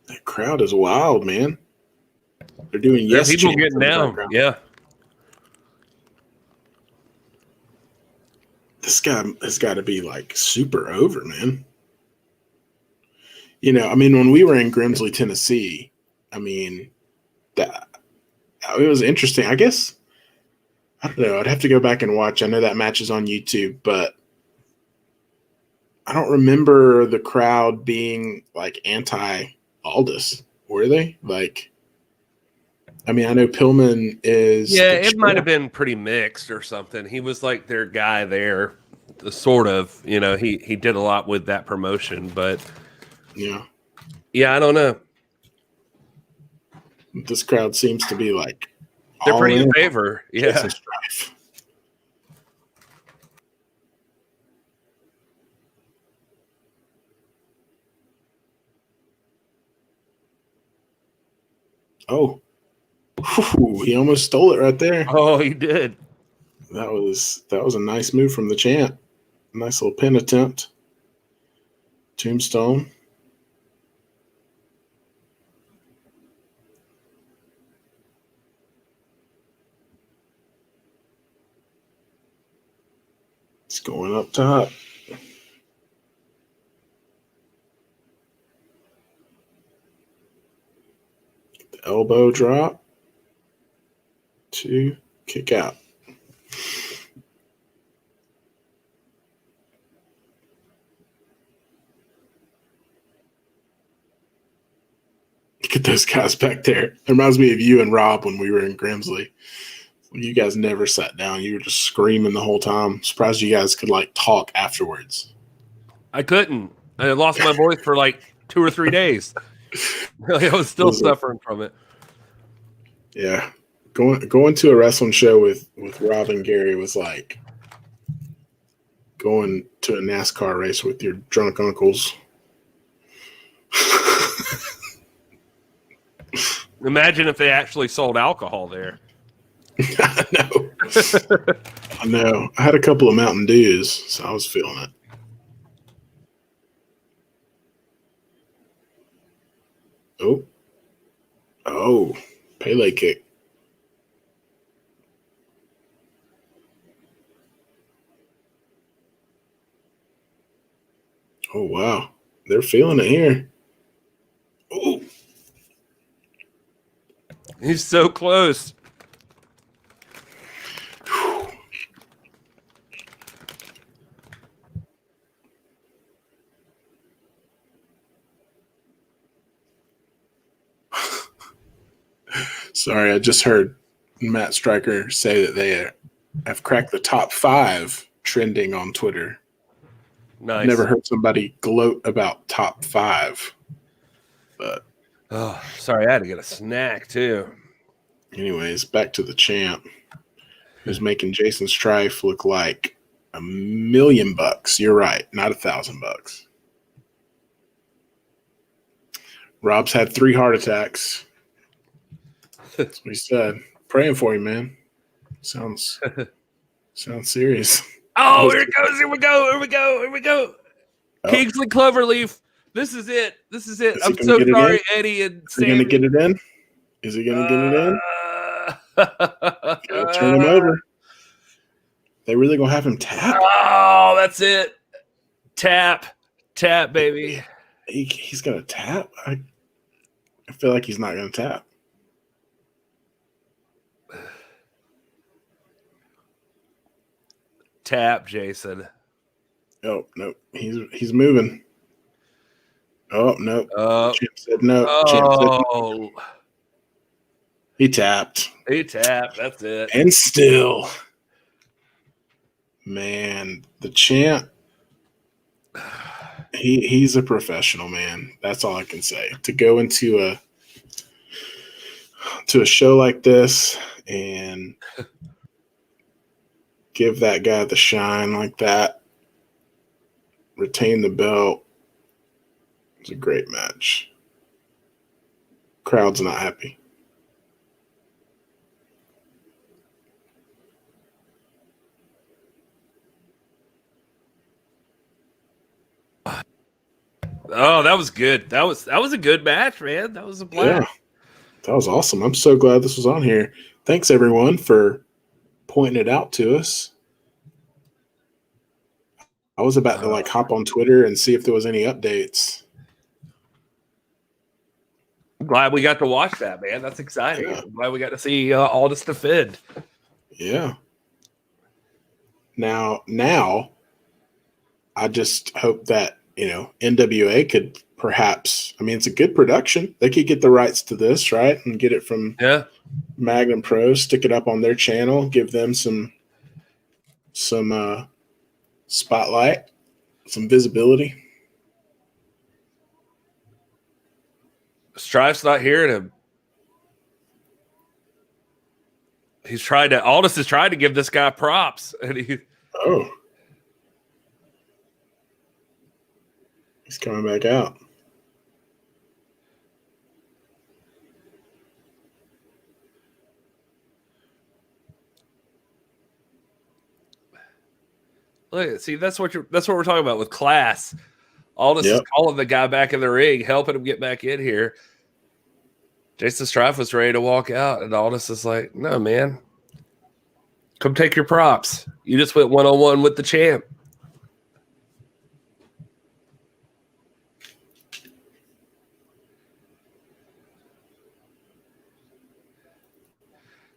That crowd is wild, man. They're doing yes people chants getting in the down. background. Yeah. This guy has got to be like super over, man. You know, I mean, when we were in Grimsley, Tennessee, I mean, that it was interesting. I guess, I don't know. I'd have to go back and watch. I know that match is on YouTube, but I don't remember the crowd being like anti Aldis. Were they? Like, I mean, I know Pillman is. Yeah, it might have been pretty mixed or something. He was like their guy there, sort of. You know, he did a lot with that promotion, but Yeah. I don't know. This crowd seems to be like They're all pretty in in favor. Yeah. Jason Strife. Oh, whew, he almost stole it right there. Oh, he did. That was a nice move from the champ. Nice little pin attempt. Tombstone. It's going up top. The elbow drop. 2, kick out. Look at those guys back there. It reminds me of you and Rob when we were in Grimsley. You guys never sat down. You were just screaming the whole time. Surprised you guys could like talk afterwards. I couldn't. I lost my voice for like 2 or 3 days. I was still suffering from it. Yeah. Going to a wrestling show with Rob and Gary was like going to a NASCAR race with your drunk uncles. Imagine if they actually sold alcohol there. I know. I know. I had a couple of Mountain Dews, so I was feeling it. Oh. Oh. Pele kick. wow. They're feeling it here. Ooh. He's so close. Sorry, I just heard Matt Stryker say that they have cracked the top 5 trending on Twitter. Nice. Never heard somebody gloat about top 5. But sorry, I had to get a snack too. Anyways, back to the champ, who's making Jason Strife look like $1 million. You're right, not $1,000. Rob's had 3 heart attacks. That's what he said. Praying for you, man. Sounds serious. Oh, here it goes. Here we go. Oh. Kingsley Cloverleaf. This is it. I'm so sorry, Eddie and Sammy. Is he going to get it in? Is he going to get it in? Gotta turn him over. They really going to have him tap? Oh, that's it. Tap, baby. He's going to tap? I feel like he's not going to tap. Tap, Jason. Oh, no. He's moving. Oh, no. Champ said no. Oh. He tapped. That's it. And still. Man, the champ, he's a professional, man. That's all I can say. To go into a show like this and give that guy the shine like that, retain the belt. It's a great match. Crowd's not happy. Oh, that was good. That was a good match, man. That was a blast. Yeah, that was awesome. I'm so glad this was on here. Thanks, everyone, for pointing it out to us. I was about to hop on Twitter and see if there was any updates. I'm glad we got to watch that, man. That's exciting. Yeah. I'm glad we got to see Aldis defend. Yeah. Now, I just hope that, NWA could perhaps, it's a good production. They could get the rights to this, right? And get it from Magnum Pro, stick it up on their channel, give them some spotlight, some visibility. Strife's not hearing him. Aldis has tried to give this guy props. And he's coming back out. Look, see, that's what we're talking about with class. Aldis is calling the guy back in the ring, helping him get back in here. Jason Strife was ready to walk out, and Aldis is like, "No, man, come take your props. You just went 1-on-1 with the champ."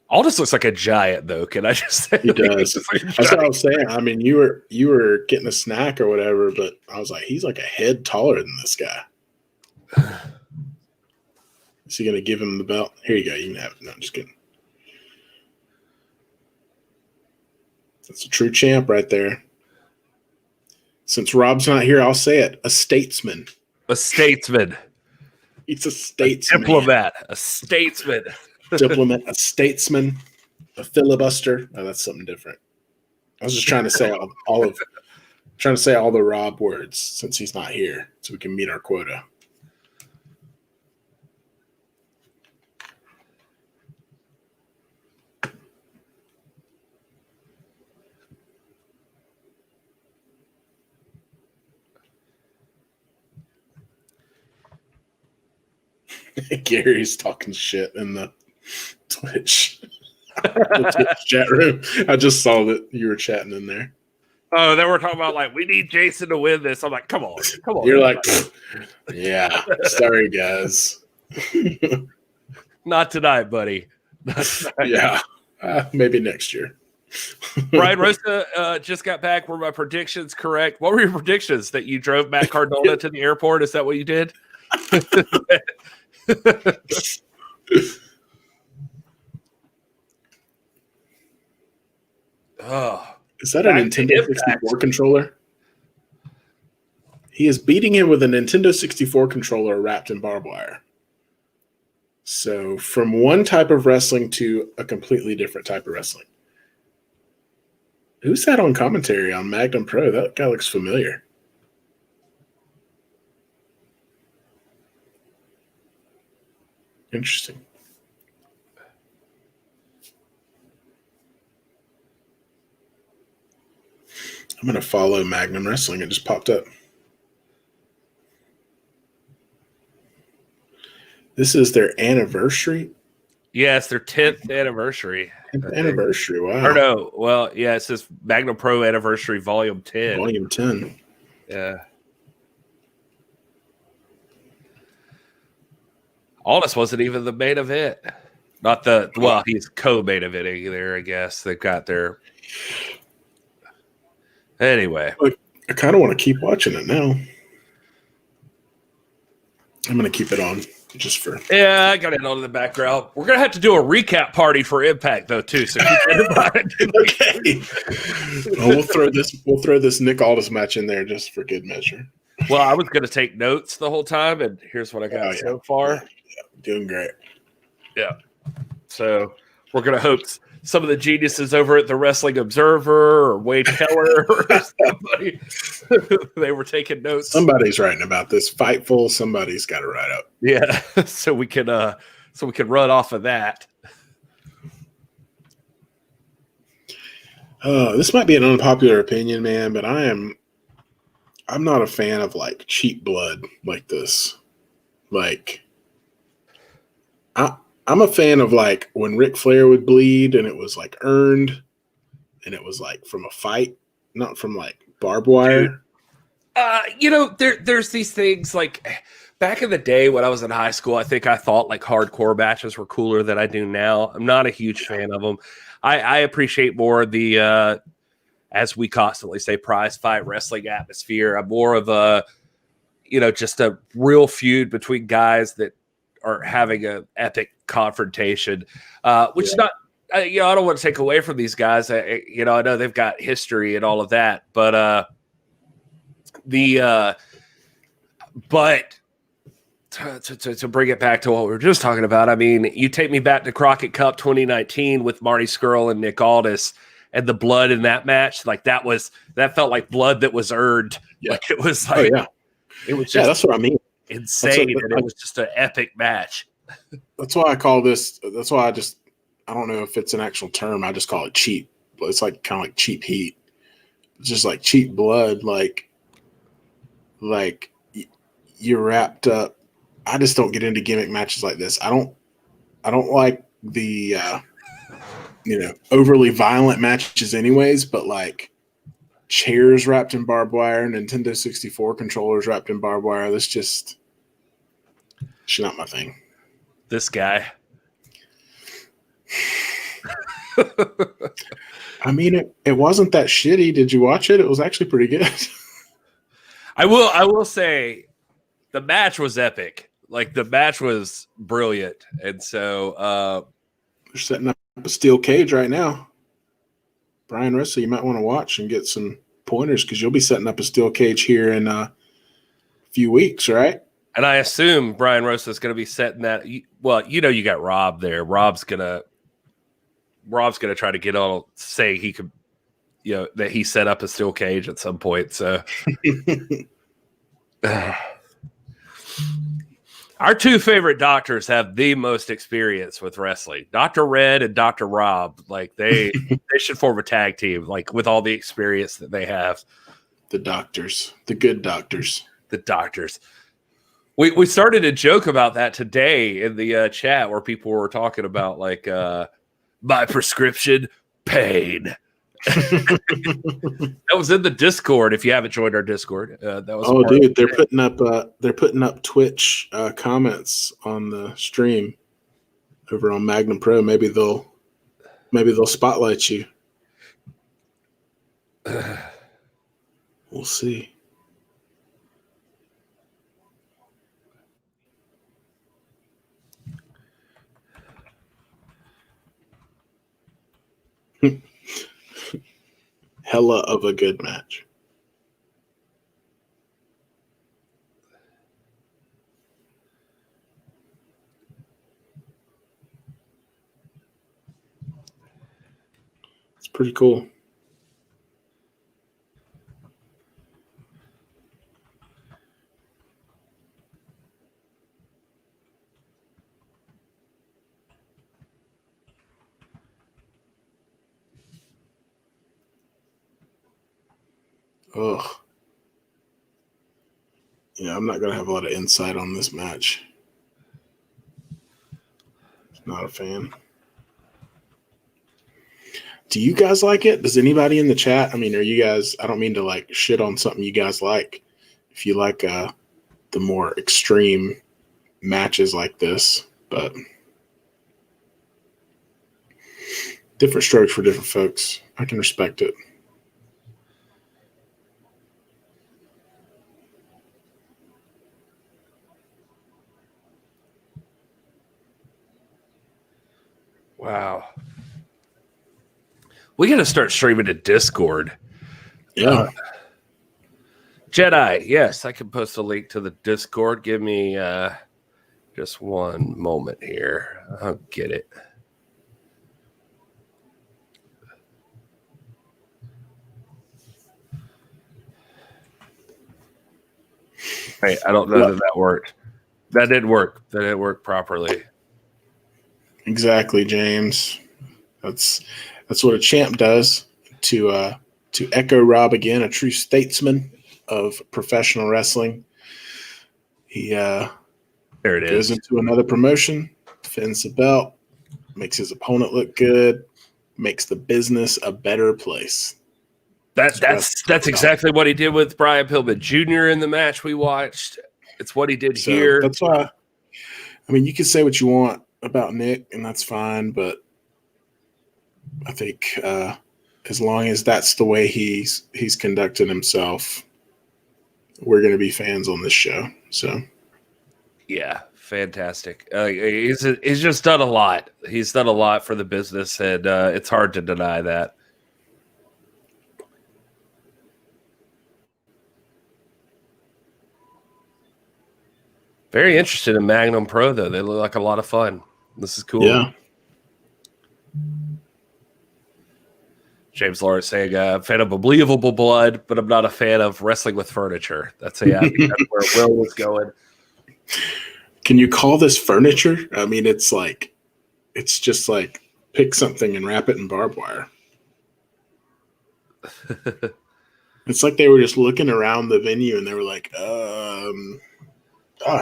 Aldis looks like a giant, though. Can I just say? He does. That's what I was saying. You were getting a snack or whatever, but I was like, he's like a head taller than this guy. Is he going to give him the belt? Here you go. You can have it. No, I'm just kidding. That's a true champ right there. Since Rob's not here, I'll say it. A statesman. A statesman. He's a statesman. A diplomat. A statesman. Diplomat, a statesman, a filibuster. Oh, that's something different. I was just trying to say all the Rob words since he's not here, so we can meet our quota. Gary's talking shit in the Twitch. The Twitch chat room. I just saw that you were chatting in there. Oh, then we're talking about like we need Jason to win this. I'm like, come on. You're like, yeah, sorry guys. Not tonight, buddy. Not tonight. Yeah, maybe next year. Brian Rosa just got back. Were my predictions correct? What were your predictions? That you drove Matt Cardona to the airport? Is that what you did? Oh, is that a Nintendo 64 controller? He is beating him with a Nintendo 64 controller wrapped in barbed wire. So from one type of wrestling to a completely different type of wrestling. Who's that on commentary on Magnum Pro? That guy looks familiar. Interesting. I'm going to follow Magnum Wrestling. It just popped up. This is their anniversary? Yes, their 10th anniversary. 10th anniversary, wow. Or no, well, yeah, it says Magnum Pro Anniversary Volume 10. Volume 10. Yeah. Aldis wasn't even the main event. Not the, well, he's co-main eventing there, I guess. They've got their... Anyway. I kind of want to keep watching it now. I'm going to keep it on just for... Yeah, I got it on in the background. We're going to have to do a recap party for Impact, though, too. So keep that in mind. Okay. We'll throw this Nick Aldis match in there just for good measure. Well, I was going to take notes the whole time, and here's what I got so far. Yeah, doing great. Yeah. So we're going to hope some of the geniuses over at the Wrestling Observer or Wade Keller or somebody, they were taking notes. Somebody's writing about this. Fightful. Somebody's got to write up. Yeah. So we can run off of that. This might be an unpopular opinion, man, but I'm not a fan of like cheap blood like this. Like, I'm a fan of like when Ric Flair would bleed and it was like earned and it was like from a fight, not from like barbed wire. There's these things like back in the day when I was in high school, I think I thought like hardcore matches were cooler than I do now. I'm not a huge fan of them. I appreciate more the, as we constantly say, prize fight wrestling atmosphere. I'm more of a, just a real feud between guys that are having an epic confrontation, which is not, I don't want to take away from these guys. I know they've got history and all of that, but to bring it back to what we were just talking about, I mean, you take me back to Crockett Cup 2019 with Marty Scurll and Nick Aldis and the blood in that match. Like that felt like blood that was earned. Yeah. Like it was like, it was just, that's what I mean. Insane. And it was just an epic match. That's why I call this, I don't know if it's an actual term. I just call it cheap. It's like kind of like cheap heat. It's just like cheap blood. Like you're wrapped up. I just don't get into gimmick matches like this. I don't like the, overly violent matches anyways, but like chairs wrapped in barbed wire, Nintendo 64 controllers wrapped in barbed wire. That's just, it's not my thing. This guy. I mean, it wasn't that shitty. Did you watch it? It was actually pretty good. I will say the match was epic. Like the match was brilliant. And so they're setting up a steel cage right now. Brian Russell, you might want to watch and get some pointers because you'll be setting up a steel cage here in a few weeks, right? And I assume Brian Rosa is going to be setting that. Well, you got Rob there. Rob's gonna try to get on, say he could, that he set up a steel cage at some point. So our two favorite doctors have the most experience with wrestling, Dr. Red and Dr. Rob. Like they should form a tag team, like with all the experience that they have. The doctors, the good doctors, the doctors. We started a joke about that today in the chat where people were talking about like my prescription pain, That was in the Discord. If you haven't joined our Discord, that was. Oh, dude, they're putting up Twitch comments on the stream over on Magnum Pro. Maybe they'll spotlight you. We'll see. Hella of a good match. It's pretty cool. Ugh. Yeah, I'm not going to have a lot of insight on this match. Not a fan. Do you guys like it? Does anybody in the chat? I mean, are you guys, I don't mean to like shit on something you guys like. If you like the more extreme matches like this, but different strokes for different folks. I can respect it. Wow. We got to start streaming to Discord. Yeah. Jedi, yes, I can post a link to the Discord. Give me just one moment here. I'll get it. Hey, I don't know that worked. That didn't work. That didn't work properly. Exactly, James. That's what a champ does. To echo Rob again, a true statesman of professional wrestling. He there it goes is. into another promotion, defends the belt, makes his opponent look good, makes the business a better place. That's exactly what he did with Brian Pillman Jr. in the match we watched. It's what he did here. That's why. I mean, you can say what you want about Nick, and that's fine, but I think as long as that's the way he's conducted himself, we're going to be fans on this show. So, yeah, fantastic. He's just done a lot. He's done a lot for the business, and it's hard to deny that. Very interested in Magnum Pro, though. They look like a lot of fun. This is cool. Yeah. James Lawrence saying, I'm a fan of Unbelievable Blood, but I'm not a fan of wrestling with furniture. I think that's where Will was going. Can you call this furniture? I mean, it's just like pick something and wrap it in barbed wire. It's like they were just looking around the venue and they were like,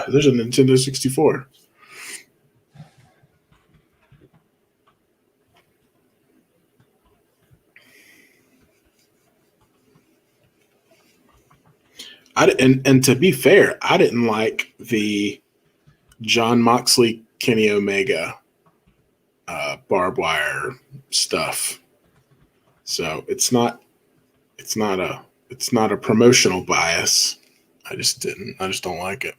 there's a Nintendo 64. And to be fair, I didn't like the John Moxley, Kenny Omega barbed wire stuff. So it's not a promotional bias. I just don't like it.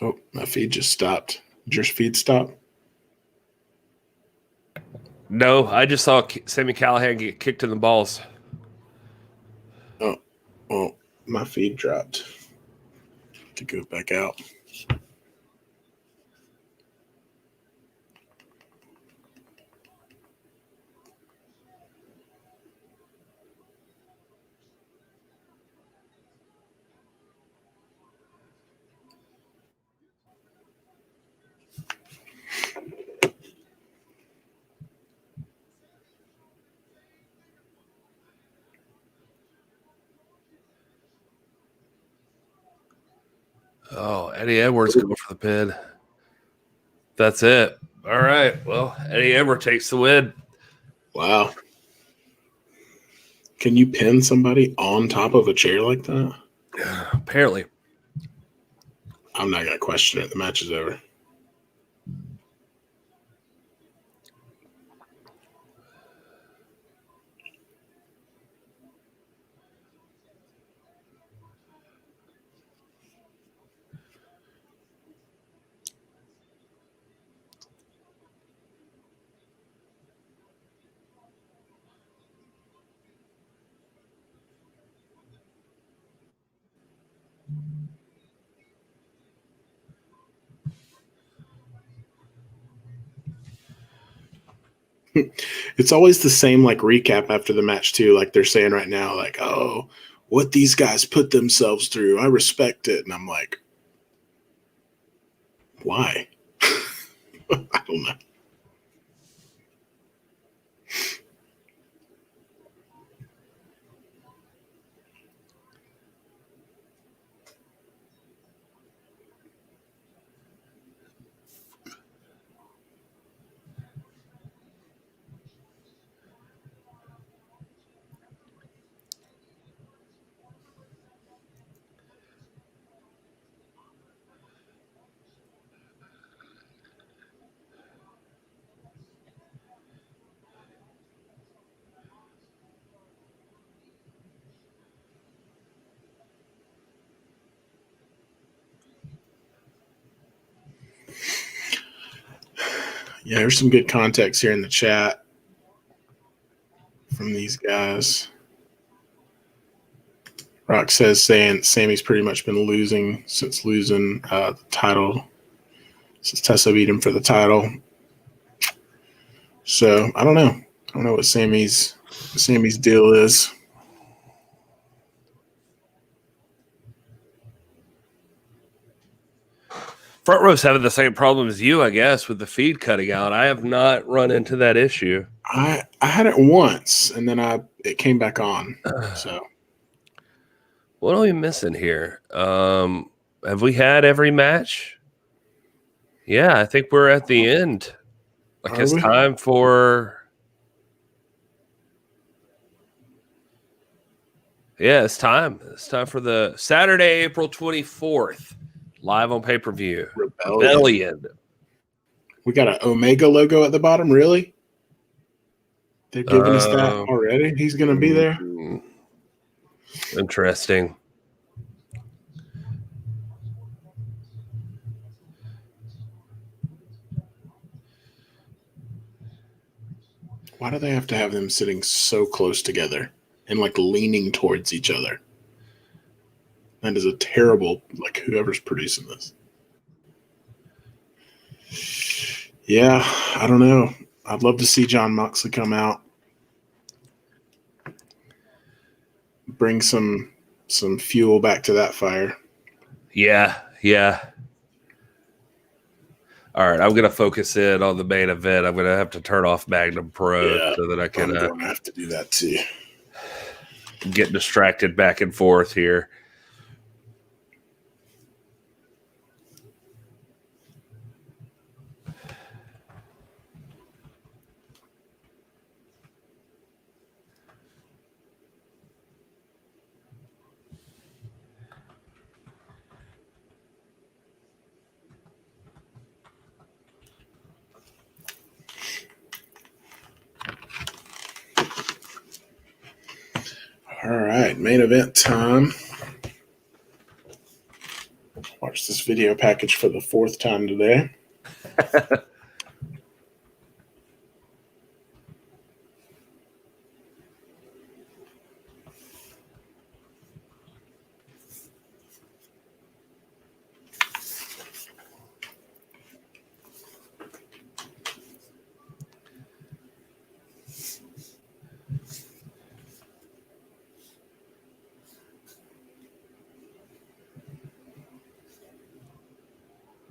Oh, my feed just stopped. Did your feed stop? No, I just saw Sami Callihan get kicked in the balls. Oh, well, my feed dropped. To go back out. Oh, Eddie Edwards going for the pin. That's it. All right. Well, Eddie Edwards takes the win. Wow. Can you pin somebody on top of a chair like that? Apparently. I'm not going to question it. The match is over. It's always the same like recap after the match too. Like they're saying right now, like, oh, what these guys put themselves through. I respect it. And I'm like, why? I don't know. Yeah, there's some good context here in the chat from these guys. Rock says saying Sammy's pretty much been losing since losing the title, since Tessa beat him for the title. So I don't know. I don't know what Sammy's deal is. Front row's having the same problem as you, I guess, with the feed cutting out. I have not run into that issue. I had it once, and then it came back on. So what are we missing here? Have we had every match? Yeah, I think we're at the end. Like it's time for. Yeah, it's time. It's time for the Saturday, April 24th, live on pay-per-view. Rebellion. We got an Omega logo at the bottom, really? They're giving us that already? He's going to be there? Interesting. Why do they have to have them sitting so close together and like leaning towards each other? That is a terrible, like whoever's producing this. Yeah, I don't know. I'd love to see John Moxley come out, bring some fuel back to that fire. Yeah. All right, I'm going to focus in on the main event. I'm going to have to turn off Magnum Pro so that I can. I'm going to have to do that too. Get distracted back and forth here. All right, main event time. Watch this video package for the fourth time today.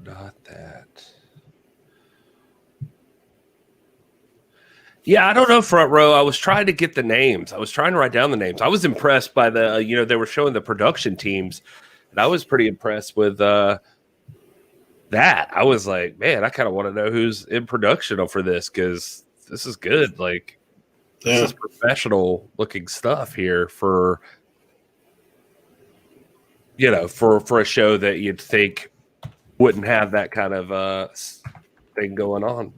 Not that. Yeah, I don't know, front row. I was trying to get the names. I was trying to write down the names. I was impressed by the, they were showing the production teams. And I was pretty impressed with that. I was like, man, I kind of want to know who's in production for this because this is good. Like, this is professional looking stuff here for, you know, for a show that you'd think wouldn't have that kind of thing going on.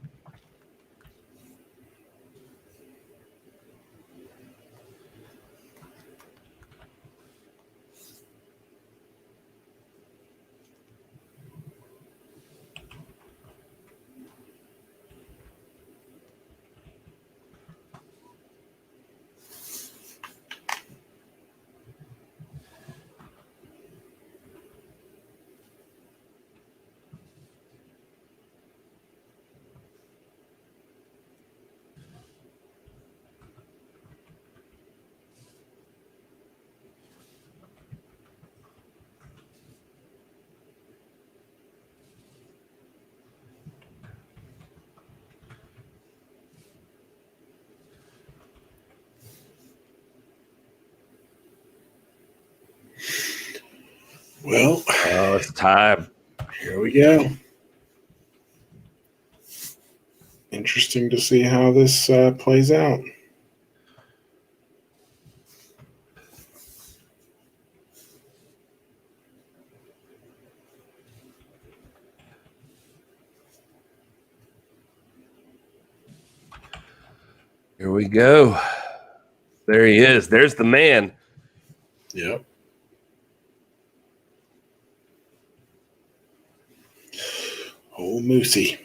Well, it's time. Here we go. Interesting to see how this plays out. Here we go. There he is. There's the man. Yep. Oh, Moosey.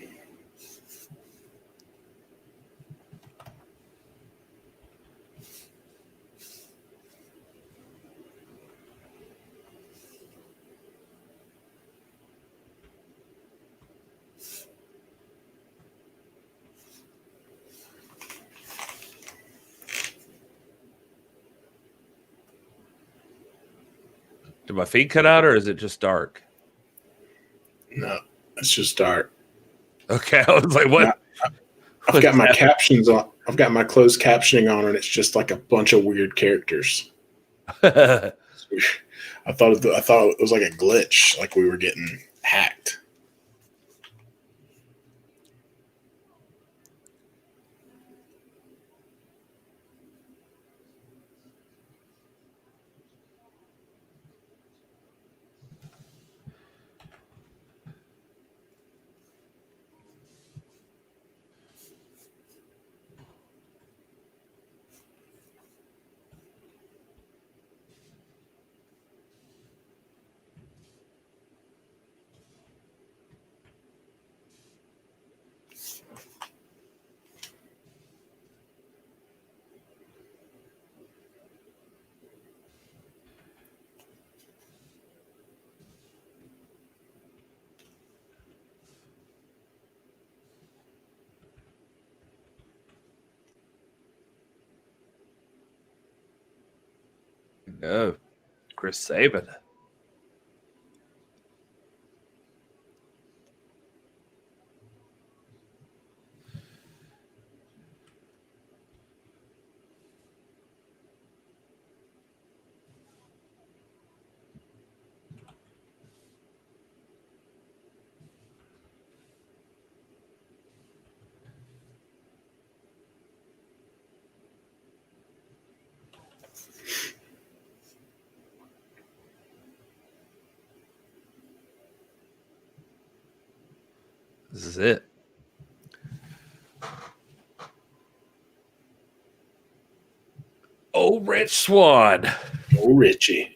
Did my feet cut out, or is it just dark? No, it's just dark. Okay, I was like, what? I've got my captions on. I've got my closed captioning on, and it's just like a bunch of weird characters. I thought it was like a glitch, like we were getting hacked. No, Chris Sabin. This is it. Oh, Rich Swann. Oh, Richie.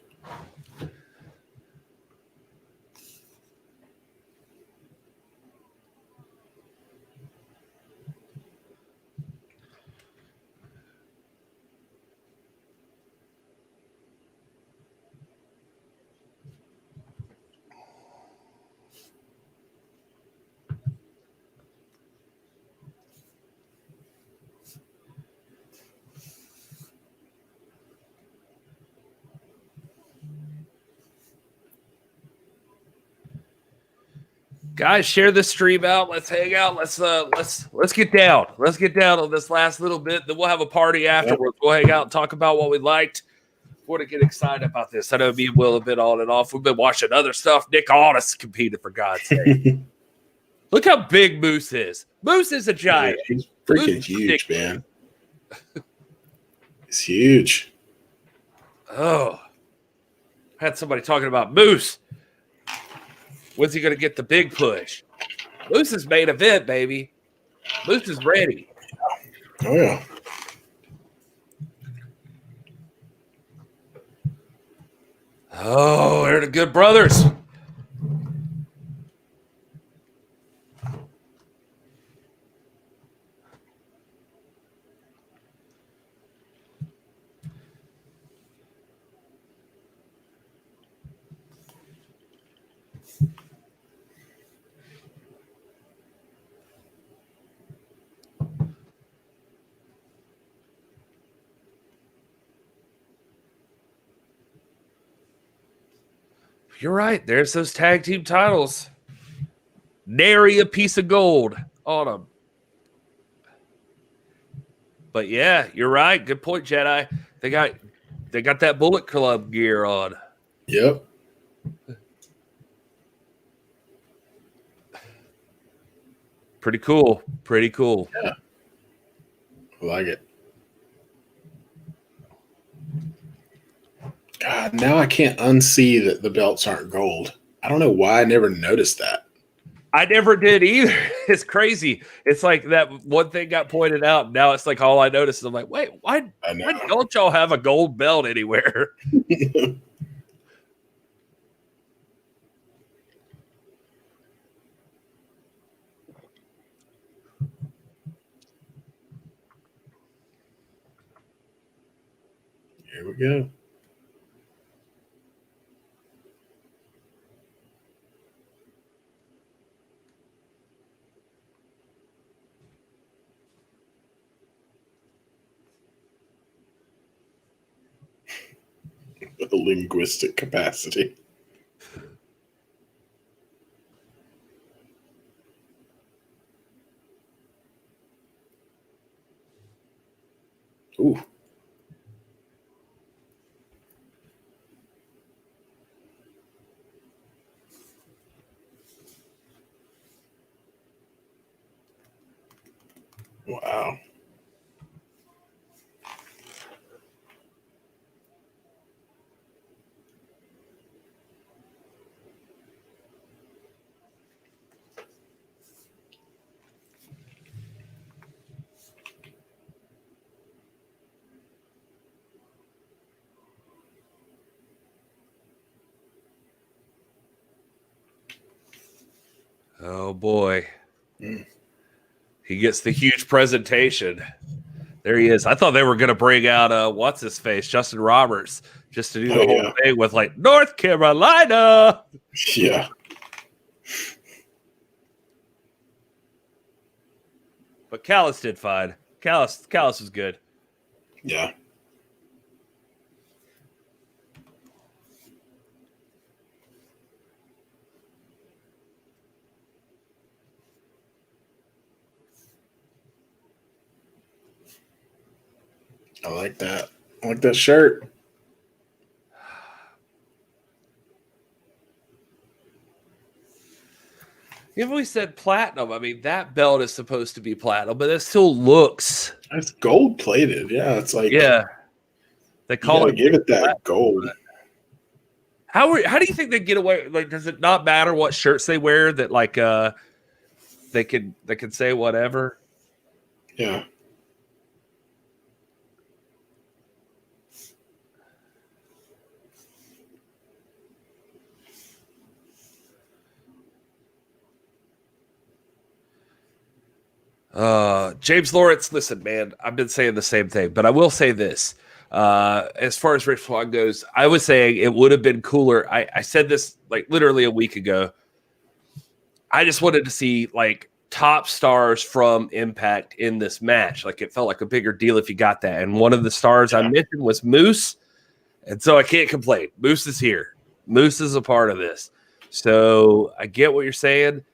Guys, share the stream out. Let's hang out. Let's get down. Let's get down on this last little bit. Then we'll have a party afterwards. We'll hang out and talk about what we liked, want to get excited about this. I know me and Will have been on and off. We've been watching other stuff. Nick Aldis competed, for God's sake. Look how big Moose is. Moose is a giant. Yeah, he's freaking huge, man. He's huge. Oh. I had somebody talking about Moose. When's he going to get the big push? Moose is main event, baby. Moose is ready. Oh, yeah. Oh, they're the good brothers. You're right. There's those tag team titles. Nary a piece of gold on them. But yeah, you're right. Good point, Jedi. They got that Bullet Club gear on. Yep. Pretty cool. Pretty cool. Yeah. I like it. God, now I can't unsee that the belts aren't gold. I don't know why I never noticed that. I never did either. It's crazy. It's like that one thing got pointed out. And now it's like all I noticed. I'm like, wait, why don't y'all have a gold belt anywhere? Here we go. A linguistic capacity. Ooh. Wow. Oh boy. He gets the huge presentation. There he is. I thought they were going to bring out what's his face, Justin Roberts, just to do the whole thing with like North Carolina. Yeah. But Callis did fine. Callis was good. Yeah. I like that. I like that shirt. If we said platinum, I mean, that belt is supposed to be platinum, but it still looks. It's gold plated. Yeah. It's like, yeah. They call it. Give it that gold. How do you think they get away? Like, does it not matter what shirts they wear? That like they can say whatever. Yeah. James Lawrence, listen, man, I've been saying the same thing, but I will say this. As far as Rich Swann goes, I was saying it would have been cooler. I said this like literally a week ago. I just wanted to see like top stars from Impact in this match. Like it felt like a bigger deal if you got that. And one of the stars I mentioned was Moose. And so I can't complain. Moose is here. Moose is a part of this. So I get what you're saying.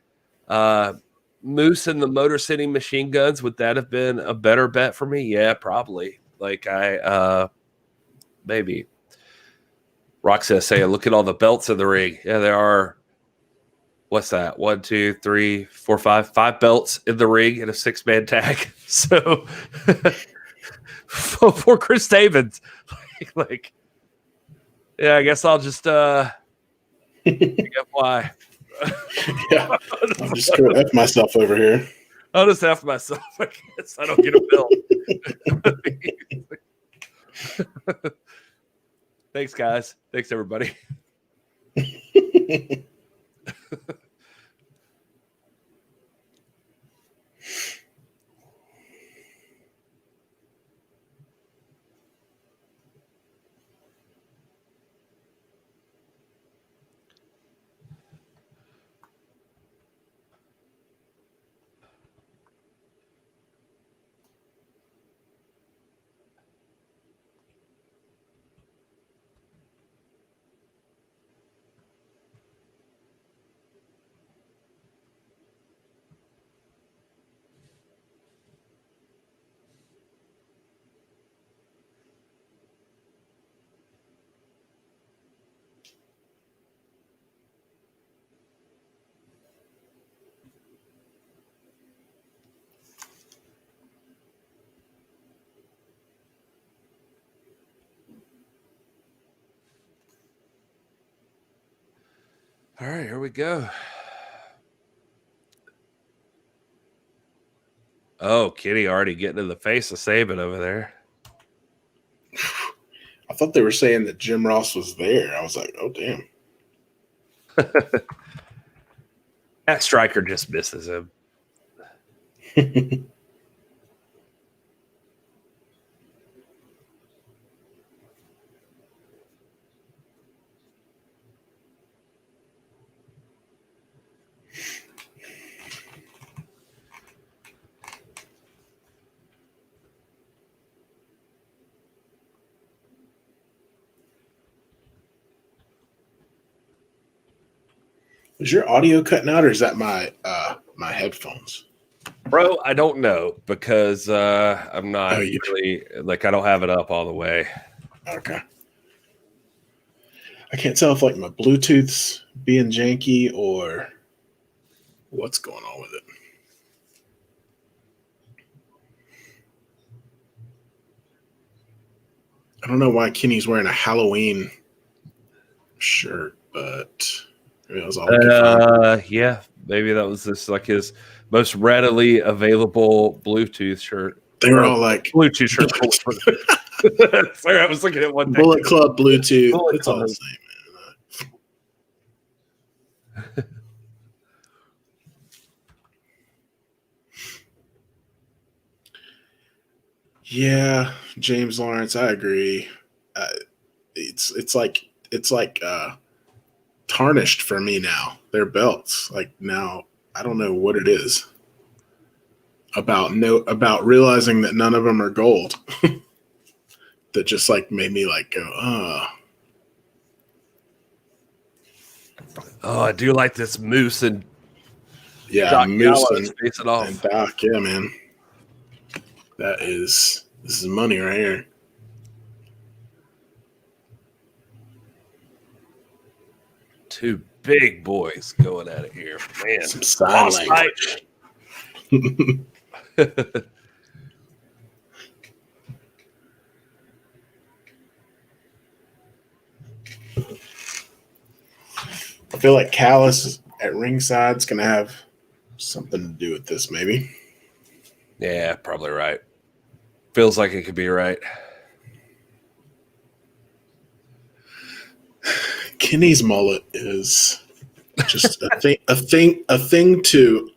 Moose and the Motor City Machine Guns, would that have been a better bet for me? Yeah, probably. Like maybe. Roxas saying, look at all the belts in the ring. Yeah, there are, what's that? 1, 2, 3, 4, 5 belts in the ring in a 6-man tag. So for Chris Davis, like, yeah, I guess I'll just FY. Yeah, I'll just go F myself over here. I'll just F myself. I guess I don't get a bill. Thanks, guys. Thanks, everybody. All right, here we go. Oh, Kitty already getting in the face of Sabin over there. I thought they were saying that Jim Ross was there. I was like, oh, damn. That striker just misses him. Is your audio cutting out, or is that my my headphones? Bro, I don't know because I'm not you- really, like, I don't have it up all the way. Okay. I can't tell if like my Bluetooth's being janky or what's going on with it. I don't know why Kenny's wearing a Halloween shirt, but maybe that was all. Yeah, maybe that was just like his most readily available Bluetooth shirt. They were all like Bluetooth shirt. Sorry, I was looking at one thing. Bullet Club Bluetooth. Bullet It's all Club. the same. Yeah, James Lawrence, I agree. It's like tarnished for me now. Their belts, like now, I don't know what it is about realizing that none of them are gold. That just like made me like go, Oh, I do like this Moose and yeah, Moose Gallows facing off. and Doc, yeah, man. This is money right here. Two big boys going at it here, man. Some sign language. I feel like Callis at ringside is going to have something to do with this, maybe. Yeah, probably right. Feels like it could be right. Kenny's mullet is just a thing to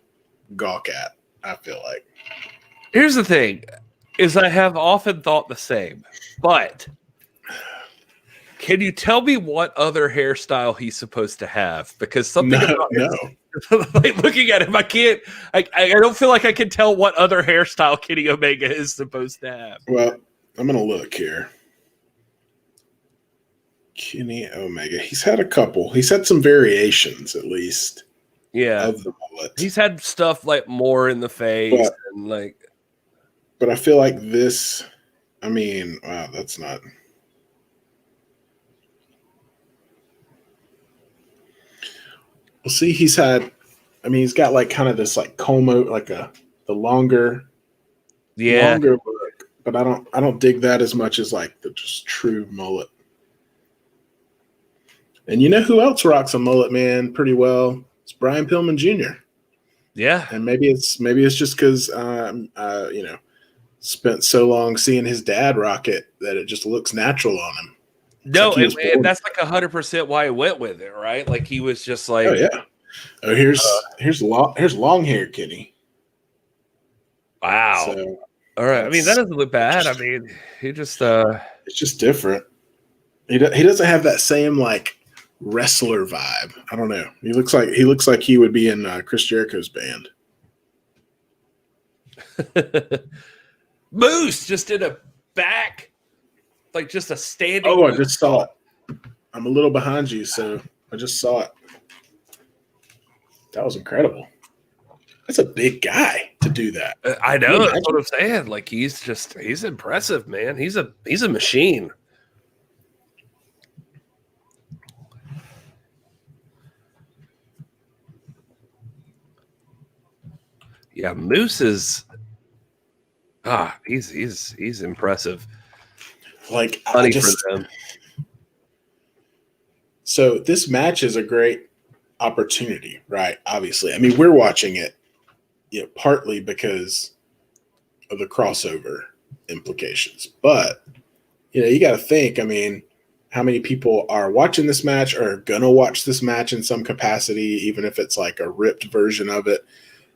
gawk at. I feel like. Here's the thing: is I have often thought the same, but can you tell me what other hairstyle he's supposed to have? Because something about like looking at him, I can't. I don't feel like I can tell what other hairstyle Kenny Omega is supposed to have. Well, I'm gonna look here. Kenny Omega. He's had a couple. He's had some variations, at least. Yeah, of the mullet. He's had stuff like more in the face and like. But I feel like this. I mean, wow, that's not. Well, see, he's got like kind of this like comb, like the longer look, but I don't dig that as much as like the just true mullet. And you know who else rocks a mullet, man, pretty well? It's Brian Pillman Jr. Yeah. And maybe it's just because spent so long seeing his dad rock it that it just looks natural on him. No, like and that's like 100% why he went with it, right? Like he was just like, oh yeah, oh here's long hair Kenny. Wow. So, all right, I mean that doesn't look bad. I mean, he just it's just different. He doesn't have that same like wrestler vibe. I don't know. He looks like he would be in Chris Jericho's band. Moose just did a back, like just a standing. Oh, I just saw it. I'm a little behind you, so I just saw it. That was incredible. That's a big guy to do that. I know. That's what I'm saying. Like he's impressive, man. He's a machine. Yeah, Moose is he's impressive. Like funny for them. So this match is a great opportunity, right? Obviously. I mean, we're watching it, partly because of the crossover implications. But you got to think, I mean, how many people are watching this match or gonna watch this match in some capacity, even if it's like a ripped version of it.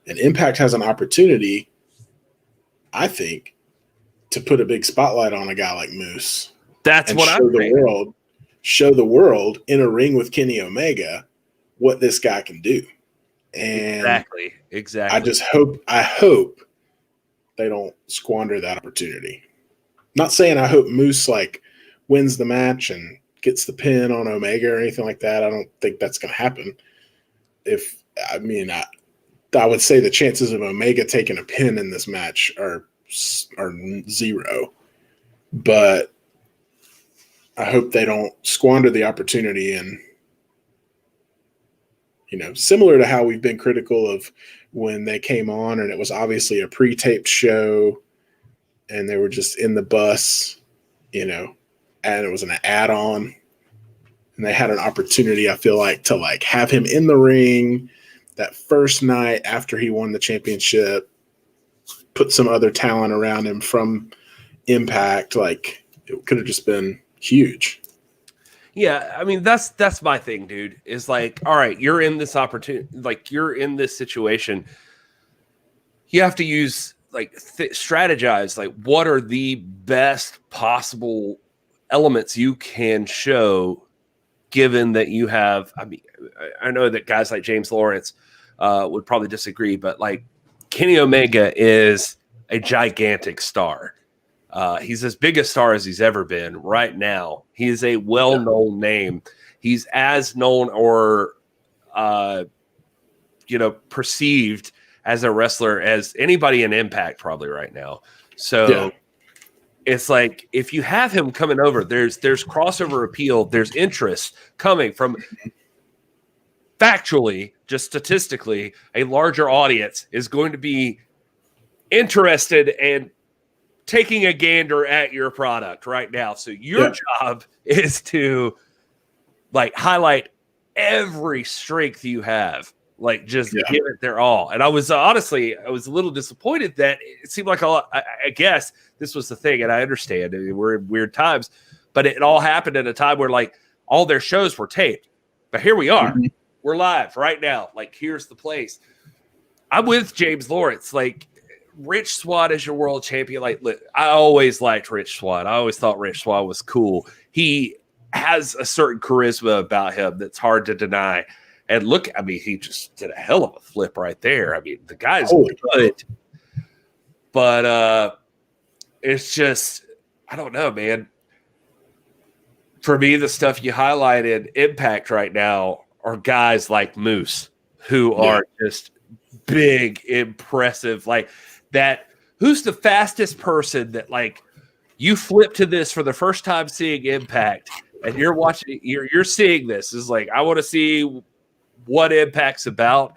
And Impact has an opportunity, I think, to put a big spotlight on a guy like Moose. That's what I'm saying. Show the world in a ring with Kenny Omega what this guy can do. And exactly. I hope they don't squander that opportunity. Not saying I hope Moose like wins the match and gets the pin on Omega or anything like that. I don't think that's going to happen. I would say the chances of Omega taking a pin in this match are zero. But I hope they don't squander the opportunity and, similar to how we've been critical of when they came on and it was obviously a pre-taped show and they were just in the bus, and it was an add-on and they had an opportunity, I feel like, to like have him in the ring that first night after he won the championship, put some other talent around him from Impact. Like it could have just been huge. Yeah, I mean that's my thing, dude. Is like, all right, you're in this opportunity, like you're in this situation. You have to use strategize. Like, what are the best possible elements you can show, given that you have? I mean, I know that guys like James Lawrence would probably disagree, but like Kenny Omega is a gigantic star. He's as big a star as he's ever been right now. He is a well-known name. He's as known or, perceived as a wrestler as anybody in Impact probably right now. So it's like, if you have him coming over, there's crossover appeal. There's interest coming from factually, just statistically, a larger audience is going to be interested and taking a gander at your product right now. So your job is to like highlight every strength you have, like just give it their all. And I was honestly, a little disappointed that it seemed like I guess this was the thing. And I understand we're in weird times, but it all happened at a time where like all their shows were taped, but here we are, we're live right now. Like, here's the place. I'm with James Lawrence. Like, Rich Swann is your world champion. Like, I always liked Rich Swann. I always thought Rich Swann was cool. He has a certain charisma about him that's hard to deny. And look, I mean, he just did a hell of a flip right there. I mean, the guy's good. But it's just, I don't know, man. For me, the stuff you highlighted, Impact right now, are guys like Moose who are just big, impressive, like that. Who's the fastest person that like you flip to this for the first time seeing Impact and you're watching, you're seeing this is like, I want to see what Impact's about.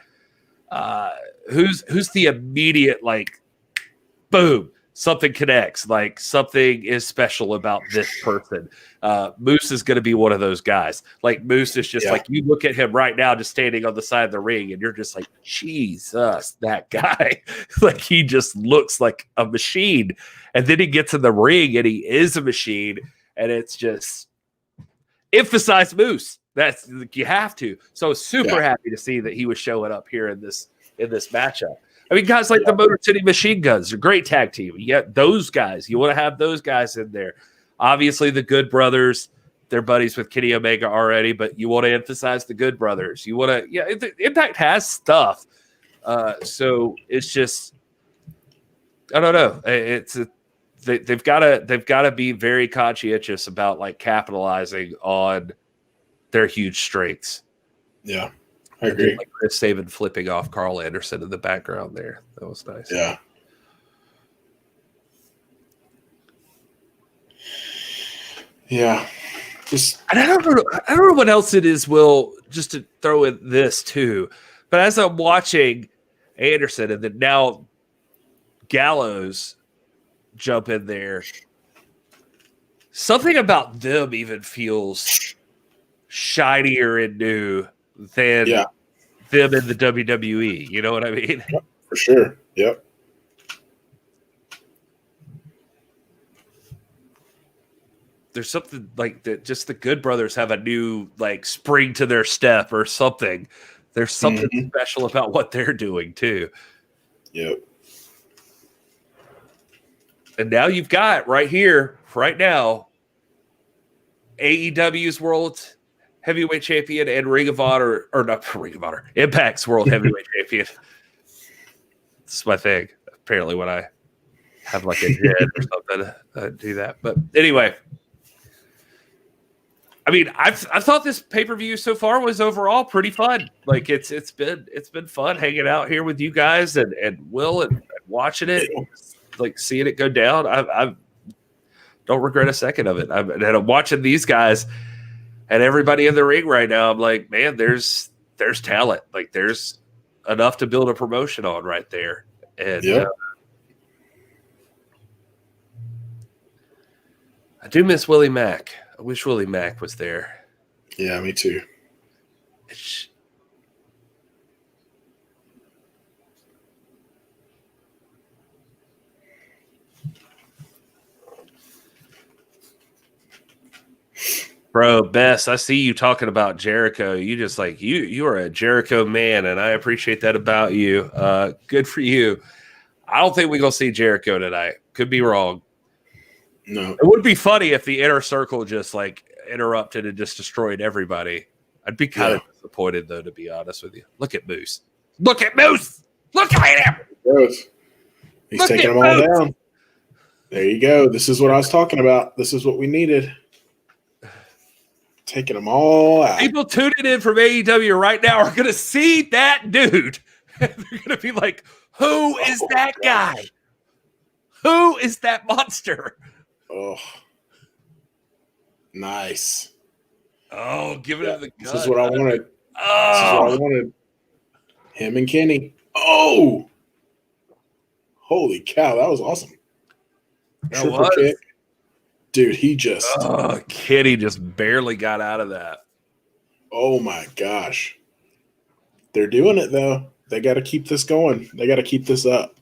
Who's the immediate like, boom, something connects, like something is special about this person. Moose is going to be one of those guys. Like Moose is just like, you look at him right now, just standing on the side of the ring, and you're just like, Jesus, that guy. Like he just looks like a machine. And then he gets in the ring and he is a machine. And it's just emphasize Moose. That's you have to. So super happy to see that he was showing up here in this matchup. I mean, guys like the Motor City Machine Guns, a great tag team. You get those guys. You want to have those guys in there. Obviously, the Good Brothers, they're buddies with Kenny Omega already, but you want to emphasize the Good Brothers. You want to, Impact has stuff. So it's just, I don't know. They've got to be very conscientious about like capitalizing on their huge strengths. Yeah. I agree. Like Chris Sabin flipping off Karl Anderson in the background there. That was nice. Yeah. Yeah. And I don't know what else it is, Will, just to throw in this too. But as I'm watching Anderson and then now Gallows jump in there, something about them even feels shinier and new than them in the WWE. You know what I mean? Yep, for sure. Yep. There's something like that. Just the Good Brothers have a new like spring to their step or something. There's something special about what they're doing too. Yep. And now you've got right here, right now, AEW's World Heavyweight Champion and Ring of Honor, or not Ring of Honor, Impact's World Heavyweight Champion. This is my thing. Apparently, when I have like a head or something, I do that. But anyway, I mean, I thought this pay-per-view so far was overall pretty fun. Like it's been fun hanging out here with you guys and Will and watching it, like seeing it go down. I don't regret a second of it. I'm watching these guys. And everybody in the ring right now, I'm like, man, there's talent. Like there's enough to build a promotion on right there. And I do miss Willie Mack. I wish Willie Mack was there. Yeah, me too. Bro, Bess, I see you talking about Jericho. You just like you are a Jericho man, and I appreciate that about you. Good for you. I don't think we're gonna see Jericho tonight. Could be wrong. No. It would be funny if the inner circle just like interrupted and just destroyed everybody. I'd be kind of disappointed though, to be honest with you. Look at Moose. Look at Moose. Look at him. He's taking them all down. There you go. This is what I was talking about. This is what we needed. Taking them all out. People tuning in from AEW right now are going to see that dude. And they're going to be like, who is that guy? Who is that monster? Oh, nice. Oh, giving him the gun. This is what I wanted. Oh. This is what I wanted. Him and Kenny. Oh, holy cow. That was awesome. Triple kick. Dude, he just... Kenny just barely got out of that. Oh, my gosh. They're doing it, though. They got to keep this going. They got to keep this up.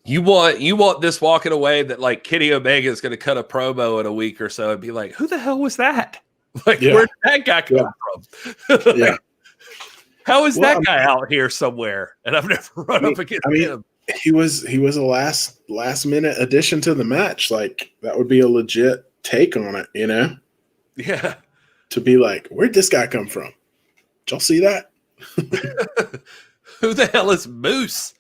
You want this walking away that, like, Kenny Omega is going to cut a promo in a week or so and be like, who the hell was that? Like, where did that guy come from? Yeah. How is that guy out here somewhere? And I've never run up against him. He was a last minute addition to the match. Like that would be a legit take on it, you know? Yeah. To be like, where'd this guy come from? Did y'all see that? Who the hell is Moose?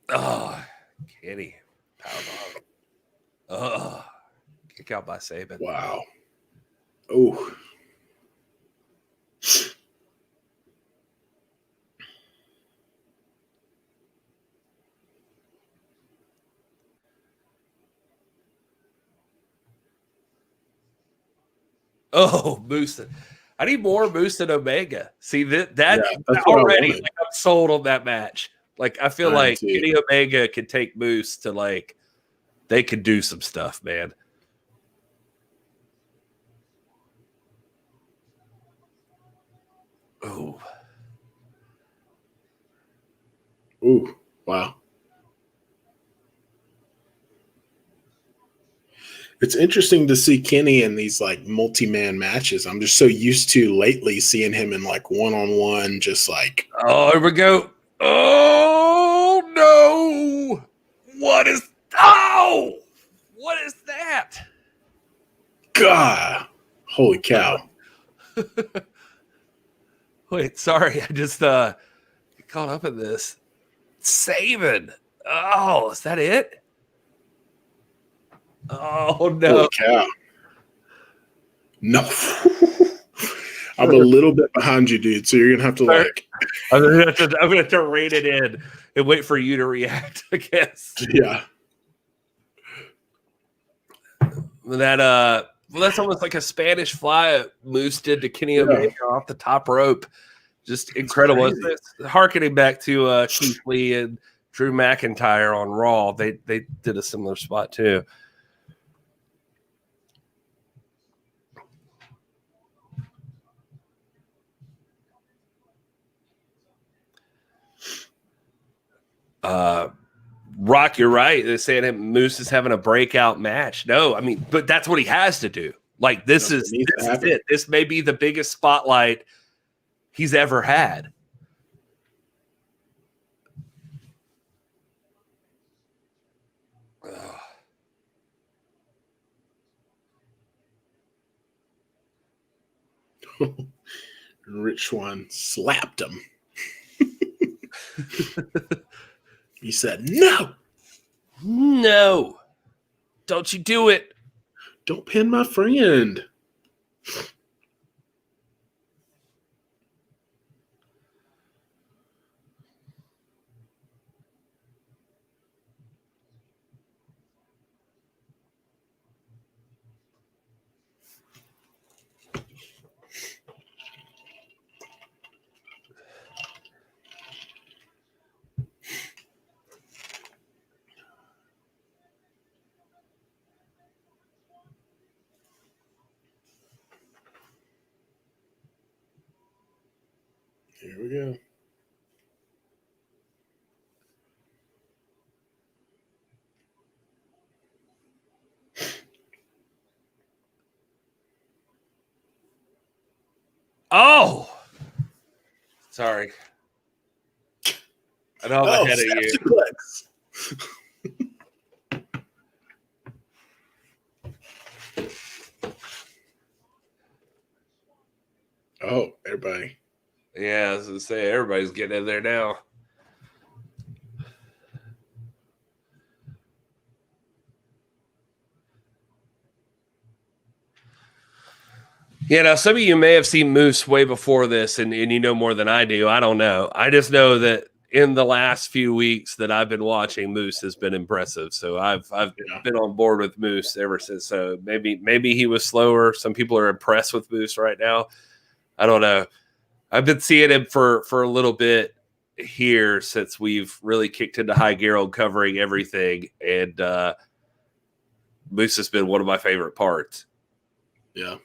Oh, Kenny. Powerbomb. Oh, kick out by Sabin. Wow. Oh. Oh, Moose. I need more Moose and Omega. See that's already like, I'm sold on that match. Like I feel like Kenny Omega could take Moose to like they could do some stuff, man. Oh. Ooh, wow. It's interesting to see Kenny in these like multi-man matches. I'm just so used to lately seeing him in like one-on-one, just like. Oh, here we go. Oh no! What is? Oh, what is that? God, holy cow! Wait, sorry, I just caught up in this. Sabin. Oh, is that it? Oh no! Holy cow! No, I'm a little bit behind you, dude. So you're gonna have to like. I'm gonna have to rein it in and wait for you to react. I guess. Yeah. That well, that's almost like a Spanish fly Moose did to Kenny Omega off the top rope. Just incredible. It's harkening back to Keith Lee and Drew McIntyre on Raw. They did a similar spot too. Rock, you're right. They're saying that Moose is having a breakout match. No, I mean, but that's what he has to do. Like this is it. This may be the biggest spotlight he's ever had. Rich Swann slapped him. He said, No, don't you do it. Don't pin my friend. Here we go. Oh, sorry. I know I'm ahead of you. Oh, everybody. Yeah, I was going to say, everybody's getting in there now. Yeah, now some of you may have seen Moose way before this, and you know more than I do. I don't know. I just know that in the last few weeks that I've been watching, Moose has been impressive. So I've been on board with Moose ever since. So maybe he was slower. Some people are impressed with Moose right now. I don't know. I've been seeing him for a little bit here since we've really kicked into high gear on covering everything, and Moose has been one of my favorite parts. Yeah.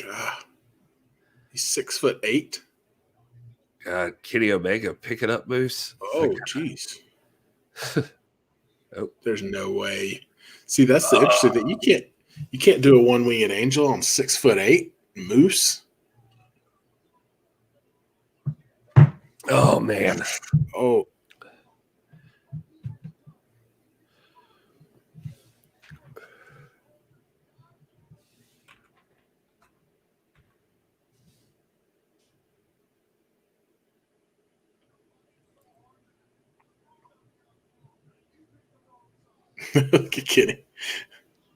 God. He's 6'8". God, Kenny Omega, pick it up, Moose. Oh, jeez. Oh, there's no way. See, that's the interesting thing. You can't do a one-winged angel on 6'8" Moose. Oh man. Oh. Kidding.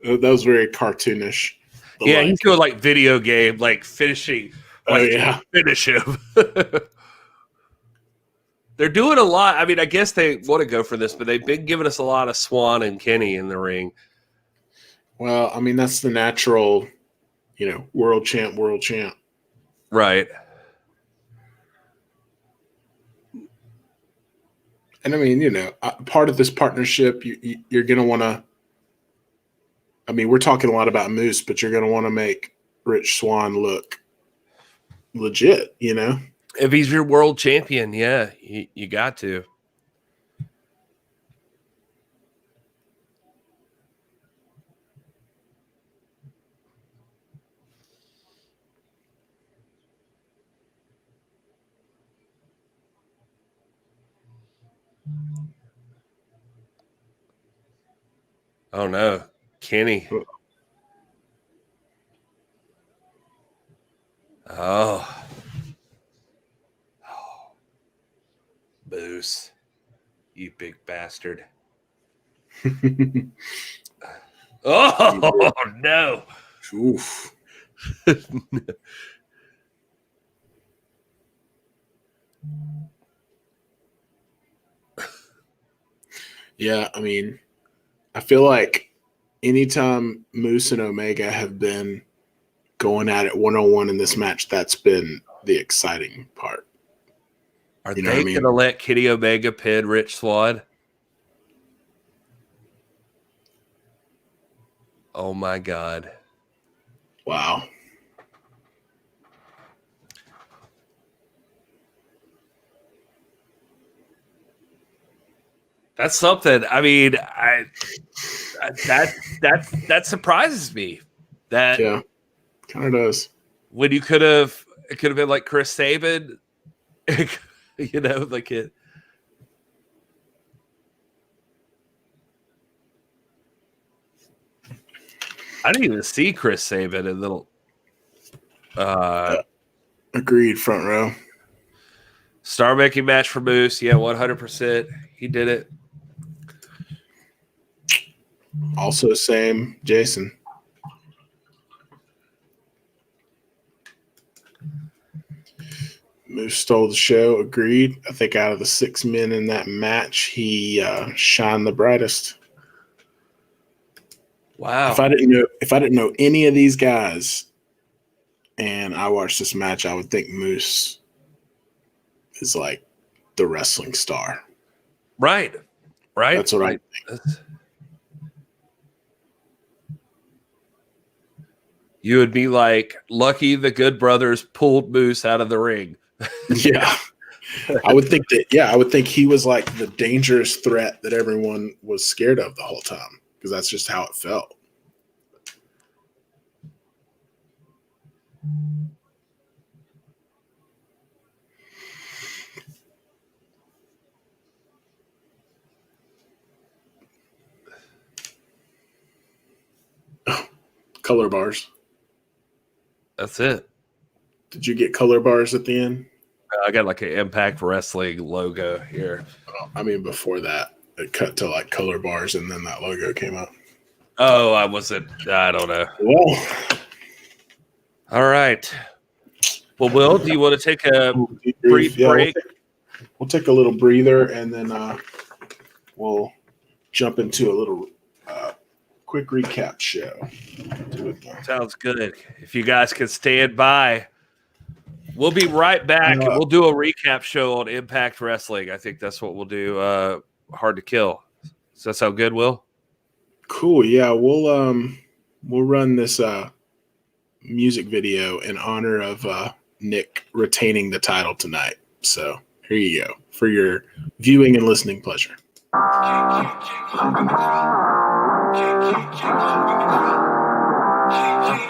That was very cartoonish. Yeah, he's doing like video game, like finishing. Like, oh yeah, finish him. They're doing a lot. I mean, I guess they want to go for this, but they've been giving us a lot of Swann and Kenny in the ring. Well, I mean, that's the natural, world champ. Right. And I mean, part of this partnership, you're going to want to, I mean, we're talking a lot about Moose, but you're going to want to make Rich Swann look legit, If he's your world champion, yeah, you got to. Oh no, Kenny. Oh. Moose. You big bastard. Oh no. Oof. Yeah, I mean, I feel like anytime Moose and Omega have been going at it 1-on-1 in this match, that's been the exciting part. Are they going to let Kenny Omega pin Rich Swann? Oh, my God. Wow. That's something. I mean, that surprises me. That kind of does. When it could have been like Chris Sabin, like it. I didn't even see Chris Sabin in little. Agreed, front row. Star making match for Moose. Yeah, 100%. He did it. Also, same Jason. Moose stole the show. Agreed. I think out of the 6 men in that match, he shined the brightest. Wow. If I didn't know any of these guys, and I watched this match, I would think Moose is like the wrestling star. Right. That's what I think. You would be like, lucky the Good Brothers pulled Moose out of the ring. Yeah. I would think that, I would think he was like the dangerous threat that everyone was scared of the whole time, because that's just how it felt. Color bars. That's it. Did you get color bars at the end? I got like an Impact Wrestling logo here. I mean, before that, it cut to like color bars, and then that logo came up. Oh, I don't know. Well, all right. Well, Will, do you want to take a brief break? We'll take a little breather, and then we'll jump into a little quick recap show. Sounds good. If you guys can stand by, we'll be right back, and we'll do a recap show on Impact Wrestling. I think that's what we'll do. Hard to Kill. Does that sound good, Will? Cool. Yeah, we'll run this music video in honor of Nick retaining the title tonight. So here you go for your viewing and listening pleasure.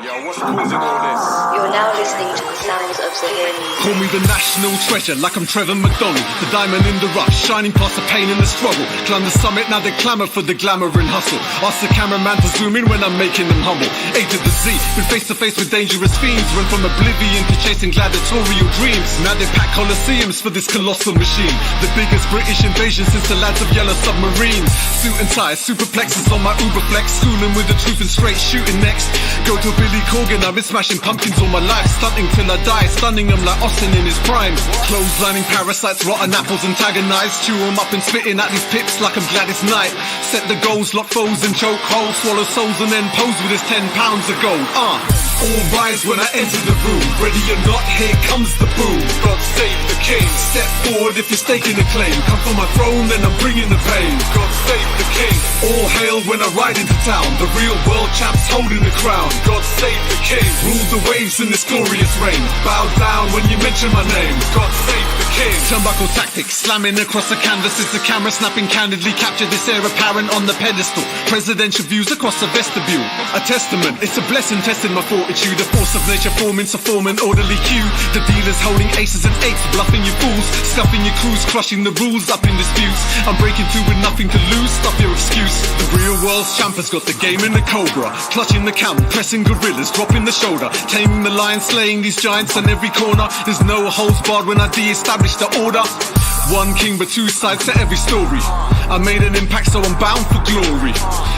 Yo, what's causing all this? You're now listening to the sounds of Zahiri. Call me the national treasure, like I'm Trevor McDonald. The diamond in the rough, shining past the pain and the struggle. Climb the summit, now they clamour for the glamour and hustle. Ask the cameraman to zoom in when I'm making them humble. A to the Z, been face to face with dangerous fiends. Run from oblivion to chasing gladiatorial dreams. Now they pack coliseums for this colossal machine. The biggest British invasion since the lads of Yellow Submarine. Suit and tie, superplexes on my Uberflex. Schooling with the truth and straight shooting next. Go to Billy Corgan, I've been smashing pumpkins all my life. stunting till I die, stunning them like Austin in his prime. Clotheslining parasites, rotten apples antagonize, chew them up and spitting at these pips like I'm Gladys Knight. Set the goals, lock foes in choke holes, swallow souls and then pose with his 10 pounds of gold. All rise when I enter the room. Ready or not, here comes the boom. God save the king. Step forward if you're staking a claim. Come for my throne, then I'm bringing the pain. God save the king. All hail when I ride into town. The real world champ's holding the crown. God save the king. Rule the waves in this glorious reign. Bow down when you mention my name. God save the king. Turnbuckle tactics, slamming across the canvas as the camera snapping candidly. Capture this heir apparent on the pedestal. Presidential views across the vestibule. A testament, it's a blessing testing my fortitude. The force of nature forming to form an orderly queue. The dealers holding aces and eights, bluffing you fools, scuffing your crews, crushing the rules up in disputes. I'm breaking through with nothing to lose, stop your excuse. The real world's champ has got the game in the cobra, clutching the camel, pressing gorillas, dropping the shoulder, taming the lion, slaying these giants on every corner. There's no holds barred when I de-establish the order. One king but two sides to every story. I made an impact so I'm bound for glory.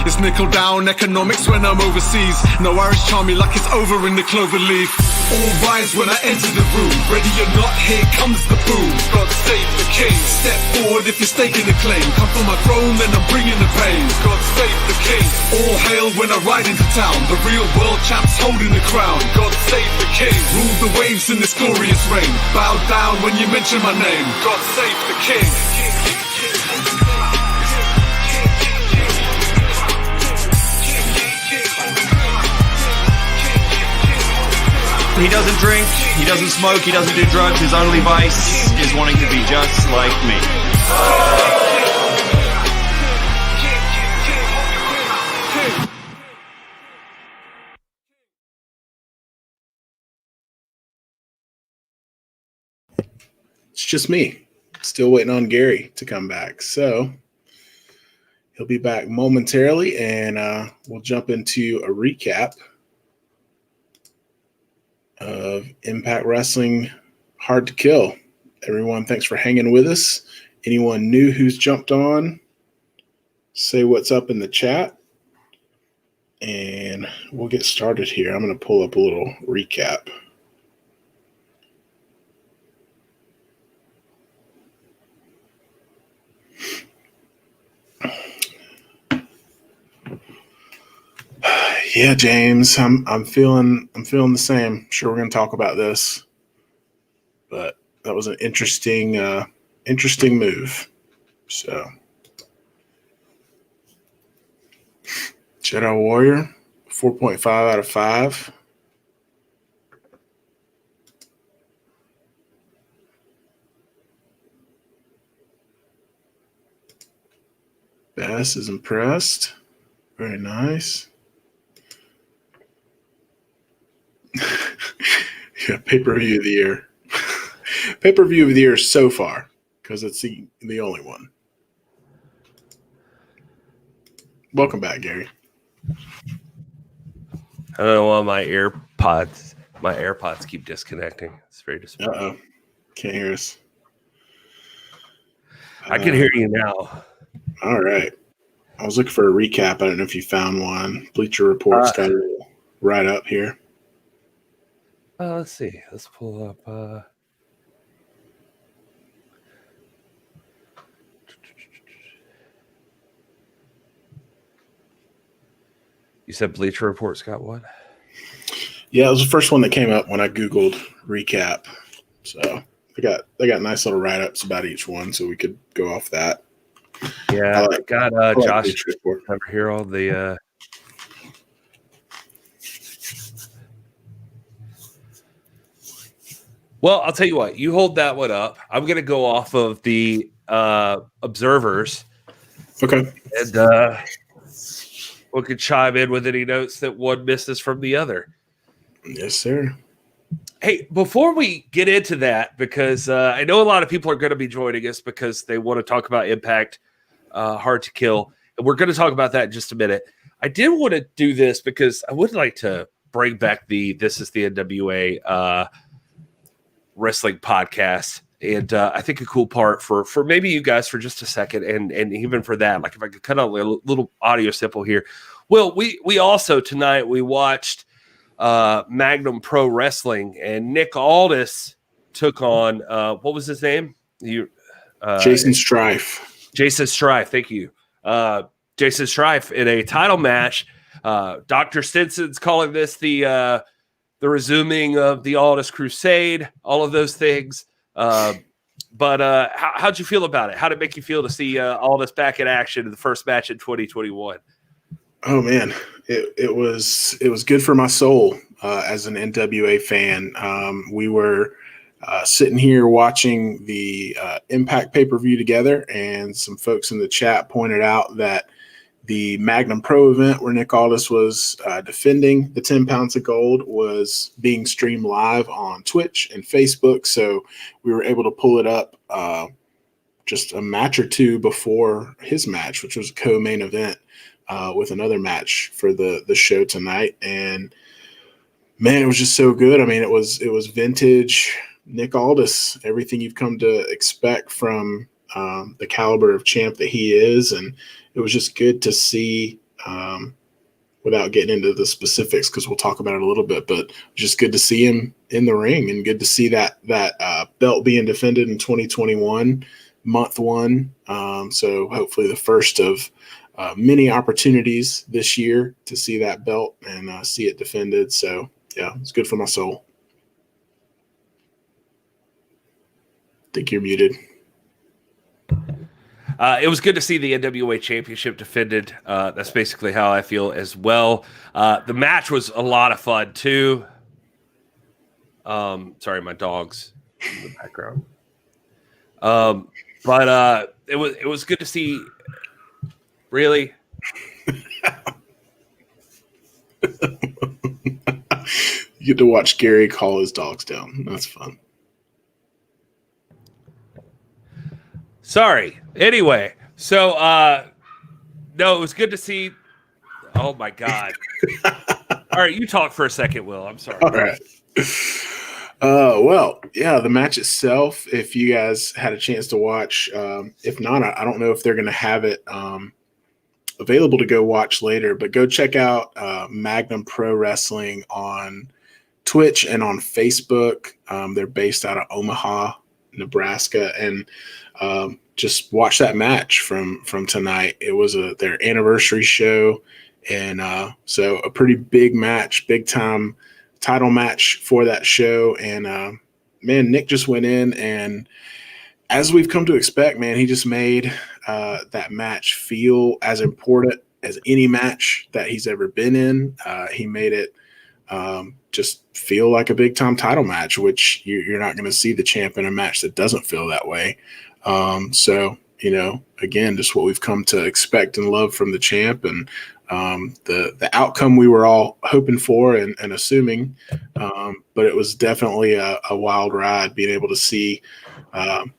It's nickel down economics when I'm overseas. No Irish charm me like it's over in the clover leaf. All rise when I enter the room. Ready or not, here comes the boom. God save the king. Step forward if you're staking a claim. Come for my throne, then I'm bringing the pain. God save the king. All hail when I ride into town. The real world champ's holding the crown. God save the king. Rule the waves in this glorious reign. Bow down when you mention my name. God save the king. He doesn't drink, he doesn't smoke, he doesn't do drugs. His only vice is wanting to be just like me. It's just me. Still waiting on Gary to come back. So he'll be back momentarily, and we'll jump into a recap of Impact Wrestling Hard to Kill. Everyone, thanks for hanging with us. Anyone new who's jumped on, say what's up in the chat, and we'll get started here. I'm going to pull up a little recap. Yeah, James, I'm feeling the same. Sure, we're going to talk about this, but that was an interesting move. So, Jedi Warrior, 4.5 out of 5. Bass is impressed. Very nice. Yeah, pay-per-view of the year. Pay-per-view of the year so far, because it's the only one. Welcome back, Gary. I don't know why my AirPods keep disconnecting. It's very disappointing. Uh-oh. Can't hear us. I can hear you now. All right. I was looking for a recap. I don't know if you found one. Bleacher Report's got it right up here. Let's see. Let's pull up. You said Bleacher Report's got what? Yeah, it was the first one that came up when I Googled recap. So they got nice little write-ups about each one, so we could go off that. Yeah, I got Josh Report over here. All the Well, I'll tell you what. You hold that one up. I'm going to go off of the observers. Okay. And we could chime in with any notes that one misses from the other. Yes, sir. Hey, before we get into that, because I know a lot of people are going to be joining us because they want to talk about Impact Hard to Kill. And we're going to talk about that in just a minute. I did want to do this because I would like to bring back the This is the NWA wrestling podcast. And I think a cool part for maybe you guys for just a second, and even for that, like if I could cut out a little audio sample here. Well, we also tonight we watched Magnum Pro Wrestling, and Nick Aldis took on what was his name? Jason Strife. Jason Strife. Thank you. Jason Strife in a title match. Dr. Stinson's calling this the resuming of the Aldis Crusade, all of those things. But how'd you feel about it? How'd it make you feel to see Aldis back in action in the first match in 2021? Oh man, it was good for my soul as an NWA fan. We were sitting here watching the Impact pay-per-view together, and some folks in the chat pointed out that the Magnum Pro event where Nick Aldis was defending the 10 pounds of gold was being streamed live on Twitch and Facebook. So we were able to pull it up just a match or two before his match, which was a co-main event with another match for the show tonight. And man, it was just so good. I mean, it was vintage Nick Aldis, everything you've come to expect from the caliber of champ that he is. And it was just good to see, without getting into the specifics, because we'll talk about it a little bit, but just good to see him in the ring, and good to see that belt being defended in 2021, month one. So hopefully the first of many opportunities this year to see that belt and see it defended. So yeah, it's good for my soul. I think you're muted. It was good to see the NWA Championship defended. That's basically how I feel as well. The match was a lot of fun too. Sorry, my dog's in the background. But it was good to see. Really. You get to watch Gary call his dogs down. That's fun. Sorry. Anyway, so no, it was good to see. Oh my God. All right, you talk for a second, Will. I'm sorry. All right. Well, yeah, the match itself, if you guys had a chance to watch, if not, I don't know if they're going to have it available to go watch later, but go check out Magnum Pro Wrestling on Twitch and on Facebook. They're based out of Omaha, Nebraska, and just watch that match from tonight. It was their anniversary show, and so a pretty big match, big time title match for that show. And man, Nick just went in, and as we've come to expect, man, he just made that match feel as important as any match that he's ever been in. He made it just feel like a big time title match, which you're not going to see the champ in a match that doesn't feel that way. So, you know, again, just what we've come to expect and love from the champ, and the outcome we were all hoping for and assuming. But it was definitely a wild ride being able to see,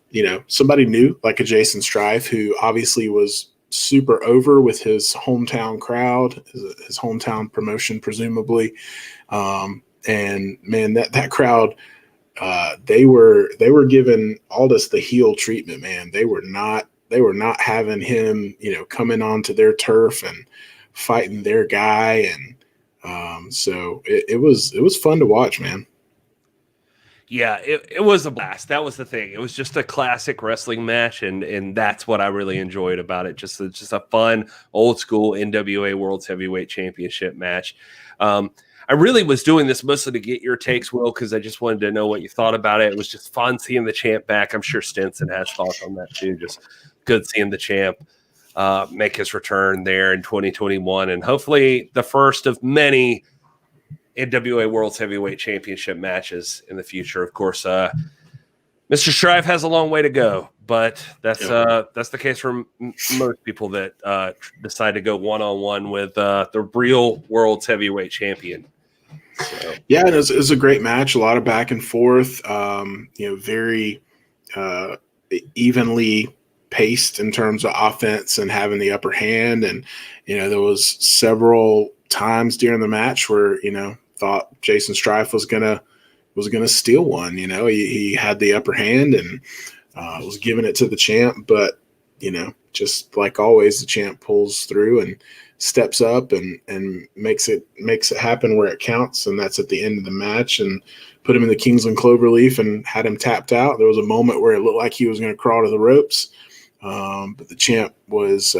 you know, somebody new like a Jason Strife, who obviously was super over with his hometown crowd, his hometown promotion, presumably. And man, that crowd, they were giving Aldis the heel treatment, man. They were not having him, you know, coming onto their turf and fighting their guy. And so it was fun to watch, man. Yeah, it was a blast. That was the thing. It was just a classic wrestling match, and that's what I really enjoyed about it. Just a fun, old school NWA World's Heavyweight Championship match. I really was doing this mostly to get your takes, Will, because I just wanted to know what you thought about it. It was just fun seeing the champ back. I'm sure Stinson has thoughts on that too. Just good seeing the champ make his return there in 2021, and hopefully the first of many NWA World's Heavyweight Championship matches in the future. Of course, Mr. Strife has a long way to go, but that's the case for most people that decide to go one-on-one with the real World's Heavyweight Champion. So. Yeah, it was a great match. A lot of back and forth. You know, very evenly paced in terms of offense and having the upper hand. And you know, there was several times during the match where, you know, thought Jason Strife was gonna steal one. You know, he had the upper hand and was giving it to the champ, but you know, just like always, the champ pulls through and steps up and makes it happen where it counts, and that's at the end of the match, and put him in the Kingsland Cloverleaf and had him tapped out. There was a moment where it looked like he was going to crawl to the ropes, but the champ was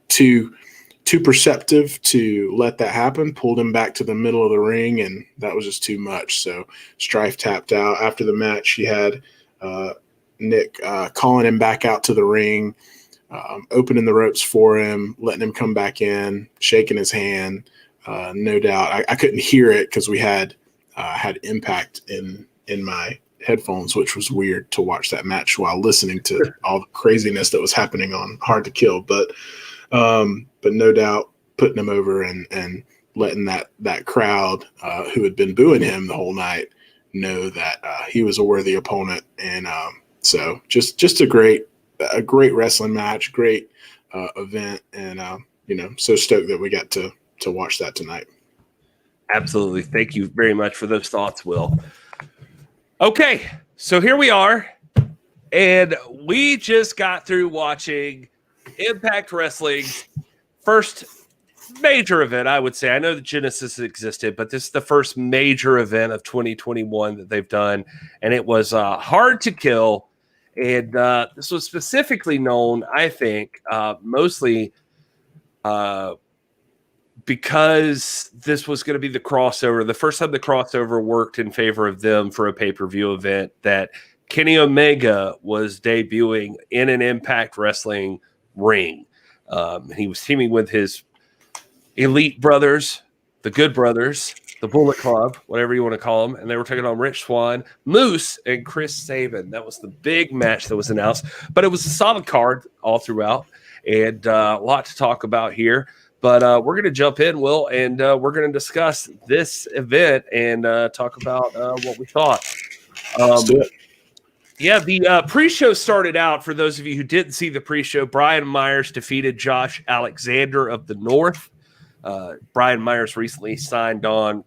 too perceptive to let that happen, pulled him back to the middle of the ring, and that was just too much. So Strife tapped out. After the match, he had Nick calling him back out to the ring, opening the ropes for him, letting him come back in, shaking his hand. No doubt. I couldn't hear it because we had Impact in my headphones, which was weird to watch that match while listening to all the craziness that was happening on Hard to Kill. But no doubt putting him over and letting that crowd who had been booing him the whole night know that he was a worthy opponent. And so just a great wrestling match, great event, and so stoked that we got to watch that tonight. Absolutely. Thank you very much for those thoughts, Will. Okay, so here we are, and we just got through watching Impact Wrestling's first major event, I would say. I know that Genesis existed, but this is the first major event of 2021 that they've done, and it was Hard to Kill. And this was specifically known, I think, mostly because this was going to be the crossover. The first time the crossover worked in favor of them for a pay-per-view event, that Kenny Omega was debuting in an Impact Wrestling ring. He was teaming with his elite brothers, the Good Brothers, the Bullet Club, whatever you want to call them, and they were taking on Rich Swann, Moose, and Chris Sabin. That was the big match that was announced, but it was a solid card all throughout, and a lot to talk about here. But we're going to jump in, Will, and we're going to discuss this event and talk about what we thought. Let's do it. Yeah, the pre-show started out, for those of you who didn't see the pre-show, Brian Myers defeated Josh Alexander of the North. Brian Myers recently signed on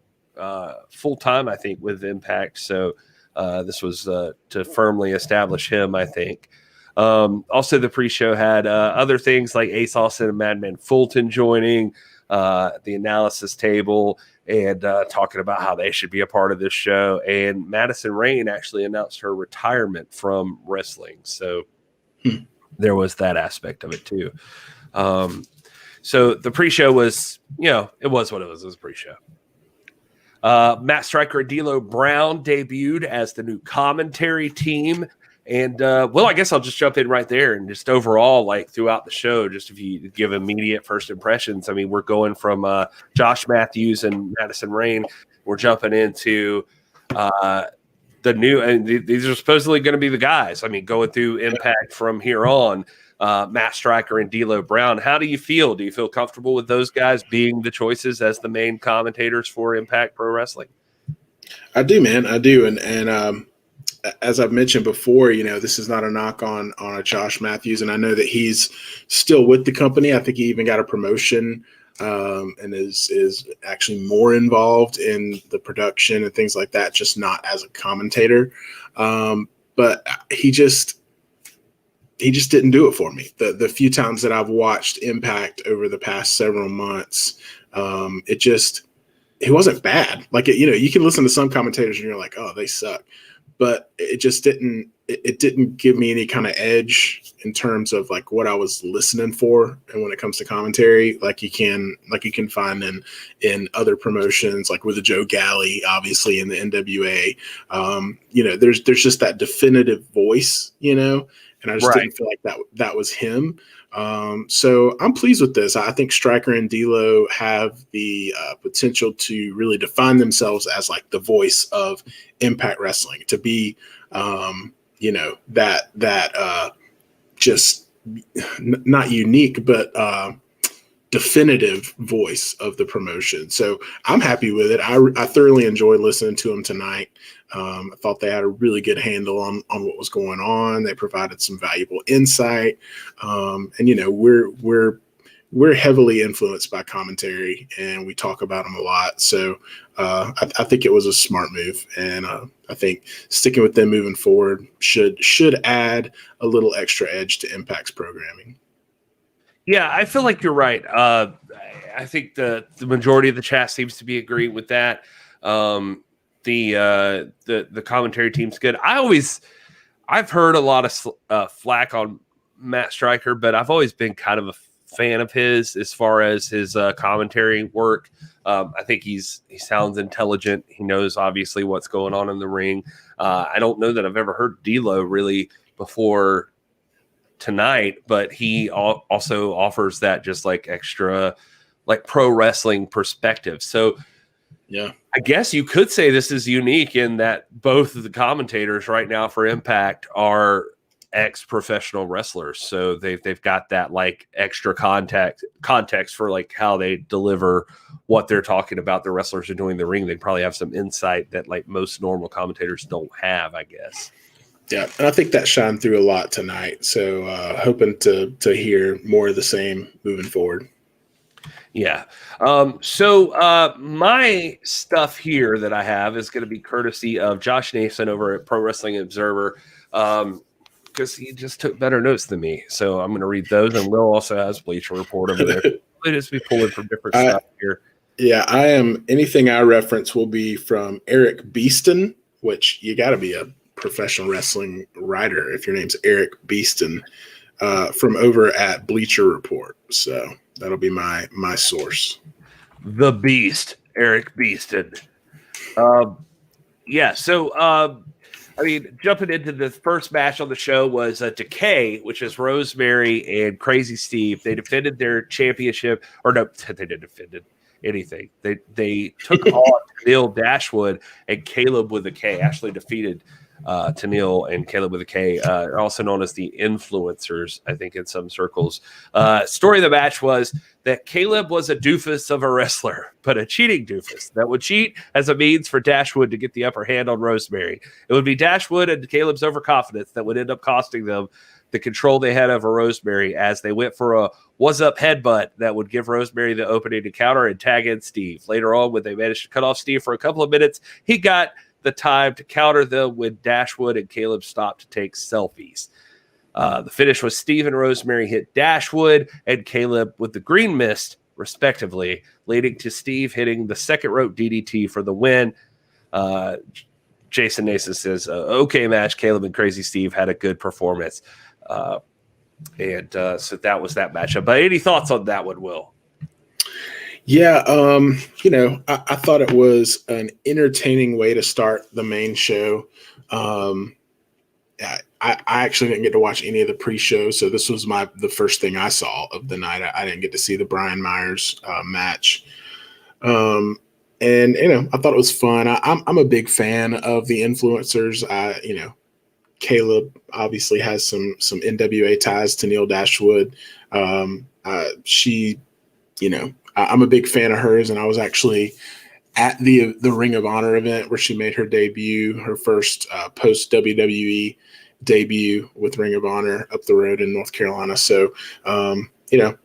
full-time, I think, with Impact. So this was to firmly establish him, I think. Also, the pre-show had other things like Ace Austin and Madman Fulton joining the analysis table and talking about how they should be a part of this show. And Madison Rayne actually announced her retirement from wrestling. So there was that aspect of it too. So the pre-show was, it was what it was. It was a pre-show. Matt Striker and D'Lo Brown debuted as the new commentary team. And, well, I guess I'll just jump in right there and just overall, like throughout the show, just if you give immediate first impressions. I mean, we're going from Josh Matthews and Madison Rayne. We're jumping into the new, and these are supposedly going to be the guys. I mean, going through Impact from here on, Matt Striker and D'Lo Brown. How do you feel? Do you feel comfortable with those guys being the choices as the main commentators for Impact Pro Wrestling? I do, man. I do. And as I've mentioned before, this is not a knock on a Josh Matthews, and I know that he's still with the company. I think he even got a promotion and is actually more involved in the production and things like that, just not as a commentator. But he just didn't do it for me. The few times that I've watched Impact over the past several months, he wasn't bad. Like, you can listen to some commentators and you're like, oh, they suck. But it just didn't give me any kind of edge in terms of like what I was listening for. And when it comes to commentary, like you can find in other promotions, like with a Joe Galley, obviously in the NWA, there's just that definitive voice, and I just didn't feel like that was him. So I'm pleased with this. I think Striker and D'Lo have the potential to really define themselves as like the voice of Impact Wrestling, to be, just not unique, but definitive voice of the promotion. So I'm happy with it. I thoroughly enjoyed listening to them tonight. I thought they had a really good handle on what was going on. They provided some valuable insight. And we're we're heavily influenced by commentary, and we talk about them a lot. So I think it was a smart move, and I think sticking with them moving forward should add a little extra edge to Impact's programming. Yeah, I feel like you're right. I think the majority of the chat seems to be agreeing with that. The commentary team's good. I've heard a lot of flack on Matt Stryker, but I've always been kind of a fan of his as far as his commentary work. I think he sounds intelligent. He knows obviously what's going on in the ring. I don't know that I've ever heard D'Lo really before tonight, but he also offers that just like extra like pro wrestling perspective. So yeah, I guess you could say this is unique in that both of the commentators right now for Impact are ex-professional wrestlers. So they've got that like extra context for like how they deliver what they're talking about the wrestlers are doing in the ring. They probably have some insight that like most normal commentators don't have, I guess. Yeah, and I think that shined through a lot tonight. So hoping to hear more of the same moving forward. Yeah. So my stuff here that I have is going to be courtesy of Josh Nason over at Pro Wrestling Observer, because he just took better notes than me. So I'm going to read those, and Will also has Bleacher Report over there. They just be pulling from different stuff here. Yeah, I am. Anything I reference will be from Eric Beeston, which you got to be a professional wrestling writer if your name's Eric Beeston, from over at Bleacher Report. So that'll be my source. The Beast, Eric Beeston. Yeah, so I mean, jumping into the first match on the show was Decay, which is Rosemary and Crazy Steve. They defended their championship, or no, they didn't defend anything. They took on Neil Dashwood and Caleb with a K. Actually defeated Tennille and Caleb with a K, also known as the Influencers, I think in some circles. Story of the match was that Caleb was a doofus of a wrestler, but a cheating doofus that would cheat as a means for Dashwood to get the upper hand on Rosemary. It would be Dashwood and Caleb's overconfidence that would end up costing them the control they had over Rosemary as they went for a was up headbutt that would give Rosemary the opening to counter and tag in Steve. Later on, when they managed to cut off Steve for a couple of minutes, he got the time to counter them when Dashwood and Caleb stopped to take selfies. The finish was Steve and Rosemary hit Dashwood and Caleb with the green mist, respectively, leading to Steve hitting the second rope DDT for the win. Jason Nason says, okay match. Caleb and Crazy Steve had a good performance. So that was that matchup. But any thoughts on that one, Will? Yeah, I thought it was an entertaining way to start the main show. I actually didn't get to watch any of the pre-show, so this was the first thing I saw of the night. I didn't get to see the Brian Myers match. And I thought it was fun. I'm a big fan of the Influencers. Caleb obviously has some NWA ties to Neil Dashwood. I'm a big fan of hers, and I was actually at the Ring of Honor event where she made her debut, her first post WWE debut with Ring of Honor up the road in North Carolina. So,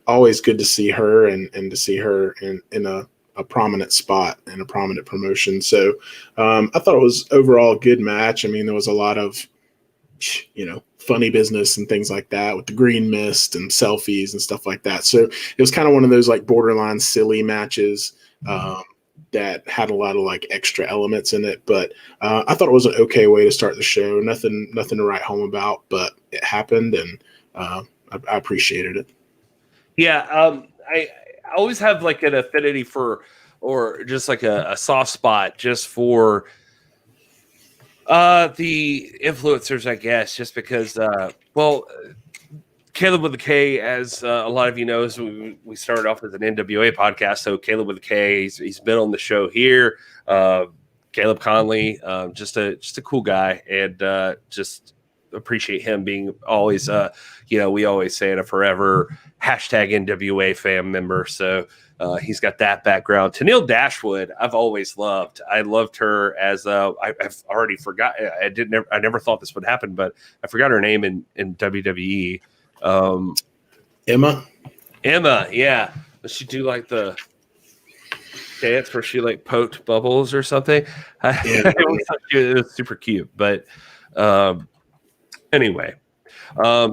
always good to see her and to see her in a prominent spot and a prominent promotion. So I thought it was overall a good match. I mean, there was a lot of, funny business and things like that with the green mist and selfies and stuff like that. So it was kind of one of those like borderline silly matches that had a lot of like extra elements in it. But I thought it was an okay way to start the show. Nothing to write home about, but it happened, and I appreciated it. Yeah, I always have like an affinity for, or just like a soft spot just for the Influencers, I guess, just because, Caleb with a K, as a lot of you know, we started off as an NWA podcast. So Caleb with a K, he's been on the show here. Caleb Conley, just a cool guy, and just appreciate him being always, we always say it, a forever #NWA fan member. So he's got that background. Tennille Dashwood, I've always loved. I loved her as I've already forgot. I never thought this would happen, but I forgot her name in WWE. Emma. Emma, yeah. Does she do like the dance where she like poked bubbles or something? Yeah. It was super cute. But anyway,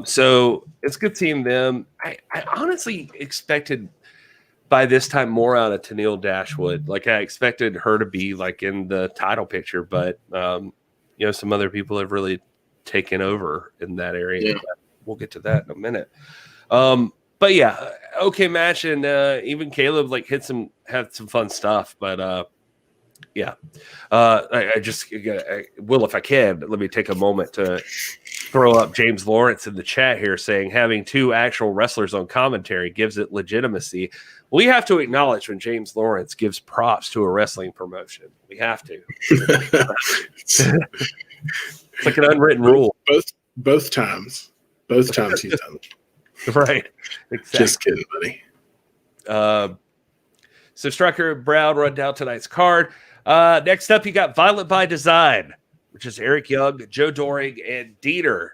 so it's good seeing them. I honestly expected by this time more out of Tennille Dashwood. Like I expected her to be like in the title picture, but some other people have really taken over in that area. Yeah. We'll get to that in a minute. But yeah, okay match, and even Caleb like had some fun stuff. But I will, if I can, let me take a moment to throw up James Lawrence in the chat here saying having two actual wrestlers on commentary gives it legitimacy. We have to acknowledge when James Lawrence gives props to a wrestling promotion. We have to. It's like an unwritten rule. Both times he's done it. Right. Exactly. Just kidding, buddy. So Striker Brown run down tonight's card. Next up, you got Violent by Design, which is Eric Young, Joe Doring, and Dieter.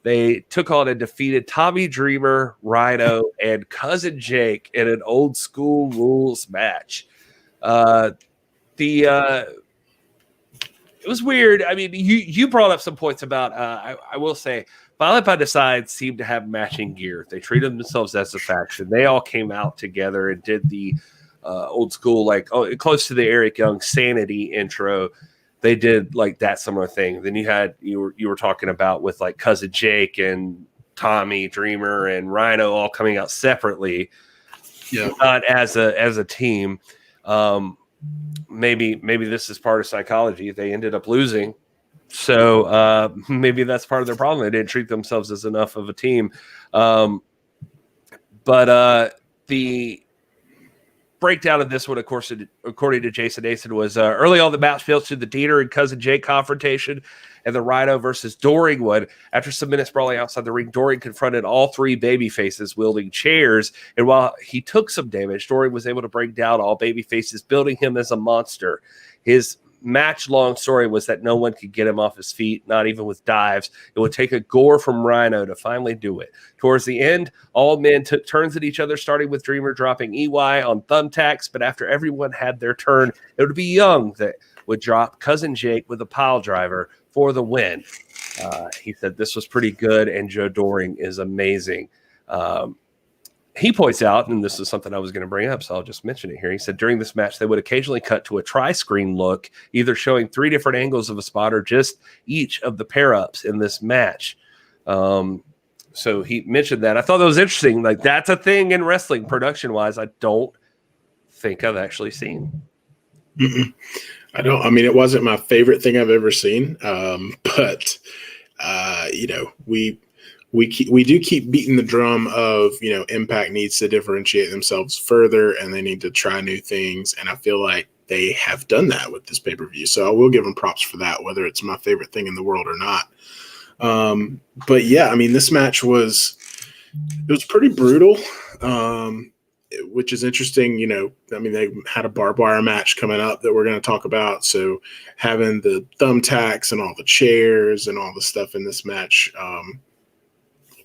They took on and defeated Tommy Dreamer, Rhino, and Cousin Jake in an old school rules match. It was weird. I mean, you brought up some points about, I will say, Violent by Design seemed to have matching gear. They treated themselves as a faction. They all came out together and did the old school, like close to the Eric Young Sanity intro. They did like that similar thing. Then you were talking about with like Cousin Jake and Tommy Dreamer and Rhino all coming out separately, not as a team. Maybe this is part of psychology. They ended up losing. So maybe that's part of their problem. They didn't treat themselves as enough of a team. But the breakdown of this one, of course, according to Jason Nason, was early on the match built to the Dieter and Cousin Jake confrontation and the Rhino versus Doring one. After some minutes brawling outside the ring, Doring confronted all three baby faces wielding chairs. And while he took some damage, Doring was able to bring down all baby faces, building him as a monster. His match-long story was that no one could get him off his feet, not even with dives. It would take a gore from Rhino to finally do it. Towards the end, all men took turns at each other, starting with Dreamer dropping EY on thumbtacks, but after everyone had their turn, it would be Young that would drop Cousin Jake with a pile driver for the win. He said this was pretty good, and Joe Doring is amazing. He points out, and this is something I was going to bring up, so I'll just mention it here. He said during this match, they would occasionally cut to a tri-screen look, either showing three different angles of a spot or just each of the pair-ups in this match. So he mentioned that. I thought that was interesting. Like, that's a thing in wrestling, production-wise, I don't think I've actually seen. Mm-mm. I mean, it wasn't my favorite thing I've ever seen, but we do keep beating the drum of, Impact needs to differentiate themselves further and they need to try new things. And I feel like they have done that with this pay-per-view. So I will give them props for that, whether it's my favorite thing in the world or not. But yeah, I mean, this match was pretty brutal, which is interesting. I mean, they had a barbed wire match coming up that we're going to talk about. So having the thumbtacks and all the chairs and all the stuff in this match,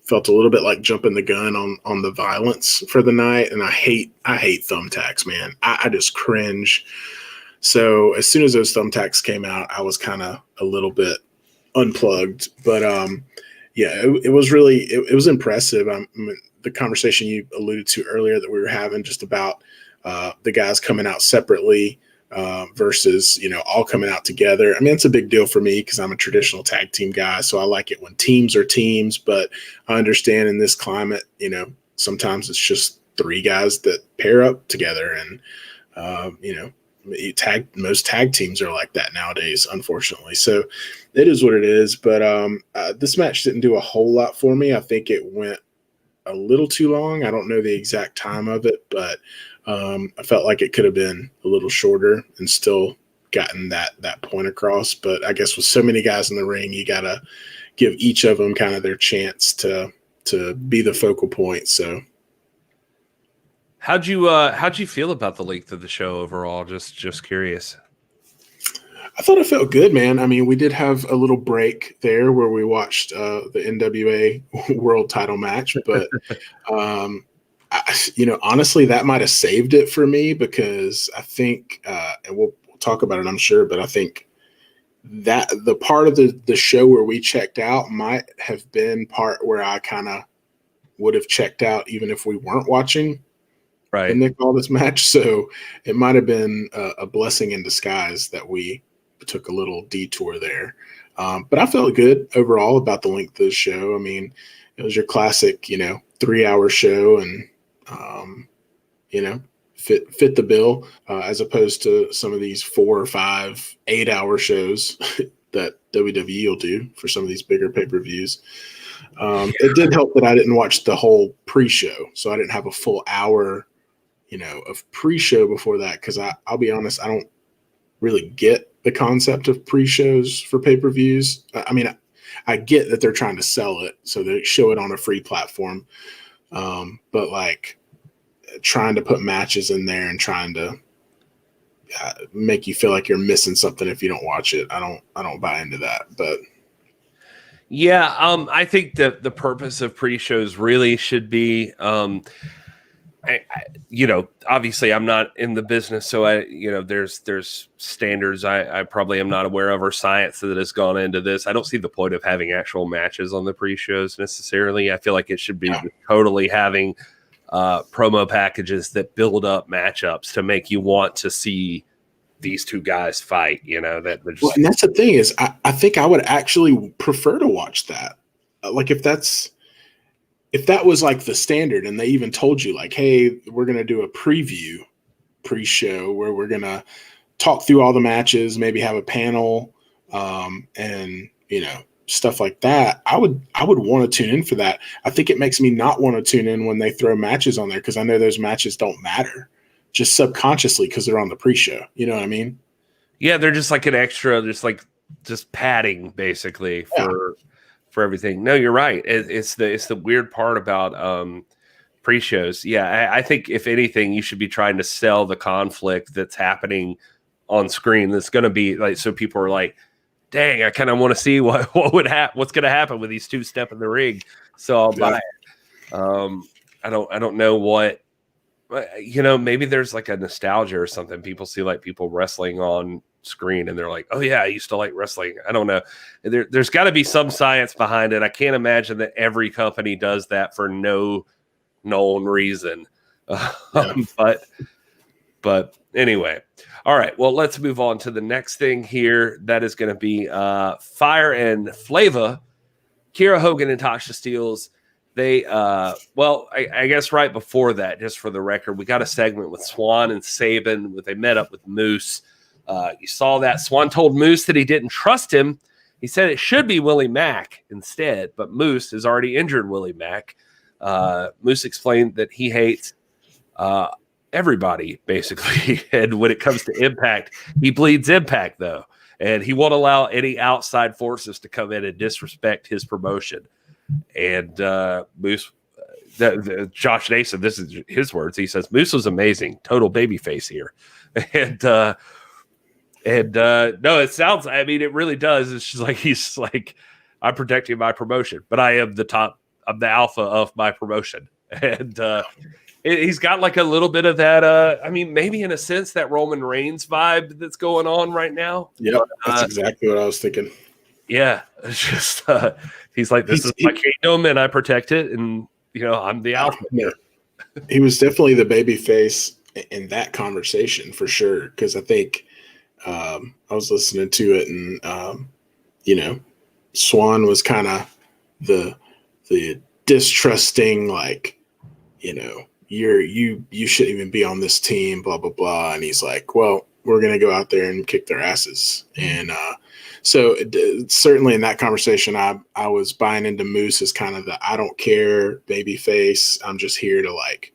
felt a little bit like jumping the gun on the violence for the night. And I hate thumbtacks, man. I just cringe. So as soon as those thumbtacks came out, I was kind of a little bit unplugged, but it was really, it was impressive. I mean, the conversation you alluded to earlier that we were having just about the guys coming out separately versus, all coming out together. I mean, it's a big deal for me because I'm a traditional tag team guy. So I like it when teams are teams, but I understand in this climate, sometimes it's just three guys that pair up together. And, most tag teams are like that nowadays, unfortunately. So it is what it is. But this match didn't do a whole lot for me. I think it went a little too long. I don't know the exact time of it, but I felt like it could have been a little shorter and still gotten that point across. But I guess with so many guys in the ring, you got to give each of them kind of their chance to be the focal point. So how'd you feel about the length of the show overall? Just curious. I thought it felt good, man. I mean, we did have a little break there where we watched the NWA World Title match, but honestly, that might have saved it for me because I think, and we'll talk about it, I'm sure, but I think that the part of the show where we checked out might have been part where I kind of would have checked out even if we weren't watching the Nick Aldis match. So it might have been a blessing in disguise that we took a little detour there. But I felt good overall about the length of the show. I mean, it was your classic, 3-hour show and, fit the bill as opposed to some of these 4 or 5, 8-hour shows that WWE will do for some of these bigger pay-per-views. It did help that I didn't watch the whole pre-show, so I didn't have a full hour, of pre-show before that. Because I'll be honest, I don't really get the concept of pre-shows for pay-per-views. I mean, I get that they're trying to sell it, so they show it on a free platform. But like trying to put matches in there and trying to make you feel like you're missing something if you don't watch it, I don't buy into that. But yeah, I think that the purpose of pre-shows really should be, obviously I'm not in the business, so there's standards I probably am not aware of, or science that has gone into this. I don't see the point of having actual matches on the pre-shows necessarily. I feel like it should be totally having promo packages that build up matchups to make you want to see these two guys fight, and that's the thing is I think I would actually prefer to watch that. Like if that was like the standard and they even told you like, hey, we're going to do a preview pre-show where we're going to talk through all the matches, maybe have a panel, and stuff like that. I would want to tune in for that. I think it makes me not want to tune in when they throw matches on there because I know those matches don't matter. Just subconsciously because they're on the pre-show. You know what I mean? Yeah, they're just like an extra, just padding basically for everything. No, you're right. It's the weird part about pre-shows. Yeah, I think if anything, you should be trying to sell the conflict that's happening on screen. That's going to be like, so people are like, dang, I kind of want to see what's going to happen when these two step in the ring. So I'll buy it. I don't know what. Maybe there's like a nostalgia or something. People see like people wrestling on screen and they're like, oh yeah, I used to like wrestling. I don't know. There's got to be some science behind it. I can't imagine that every company does that for no known reason. But anyway, all right. Well, let's move on to the next thing here. That is going to be Fire and Flava, Kiera Hogan and Tasha Steelz. They, I guess right before that, just for the record, we got a segment with Swann and Sabin. They met up with Moose. You saw that. Swann told Moose that he didn't trust him. He said it should be Willie Mack instead, but Moose has already injured Willie Mack. Moose explained that he hates everybody, basically. And when it comes to Impact, he bleeds Impact, though. And he won't allow any outside forces to come in and disrespect his promotion. And Moose, Josh Nason, this is his words. He says Moose was amazing, total babyface here, and no, it sounds. I mean, it really does. It's just like he's like, I'm protecting my promotion, but I am the top. I'm the alpha of my promotion, and he's got like a little bit of that. I mean, maybe in a sense that Roman Reigns vibe that's going on right now. Yeah, that's exactly what I was thinking. Yeah, it's just he's like, this is my kingdom and I protect it, and I'm the alpha. Yeah. He was definitely the baby face in that conversation for sure, because I think I was listening to it and Swann was kind of the distrusting, like, you shouldn't even be on this team, blah blah blah, and he's like, well, we're gonna go out there and kick their asses. And so certainly in that conversation, I was buying into Moose as kind of the I don't care baby face. I'm just here to like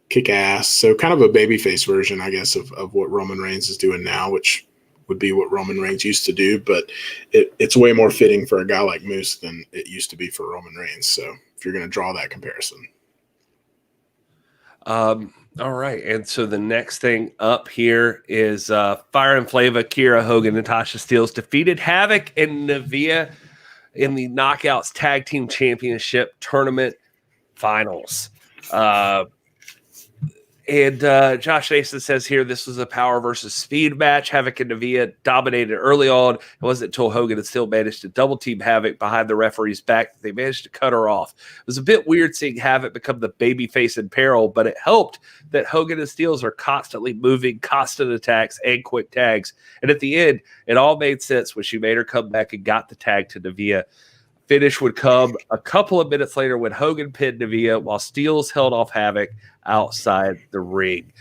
kick ass. So kind of a baby face version, I guess, of what Roman Reigns is doing now, which would be what Roman Reigns used to do. But it's way more fitting for a guy like Moose than it used to be for Roman Reigns. So if you're going to draw that comparison. All right, and so the next thing up here is Fire and Flava, Kiera Hogan, and Tasha Steelz defeated Havoc and Nevaeh in the Knockouts Tag Team Championship Tournament Finals. And Josh Nason says here this was a power versus speed match. Havoc and Navia dominated early on. It wasn't until Hogan and Steele managed to double team Havoc behind the referee's back that they managed to cut her off. It was a bit weird seeing Havoc become the babyface in peril, but it helped that Hogan and Steele are constantly moving, constant attacks, and quick tags. And at the end, it all made sense when she made her come back and got the tag to Navia. Finish would come a couple of minutes later when Hogan pinned Navia while Steele's held off Havoc outside the ring.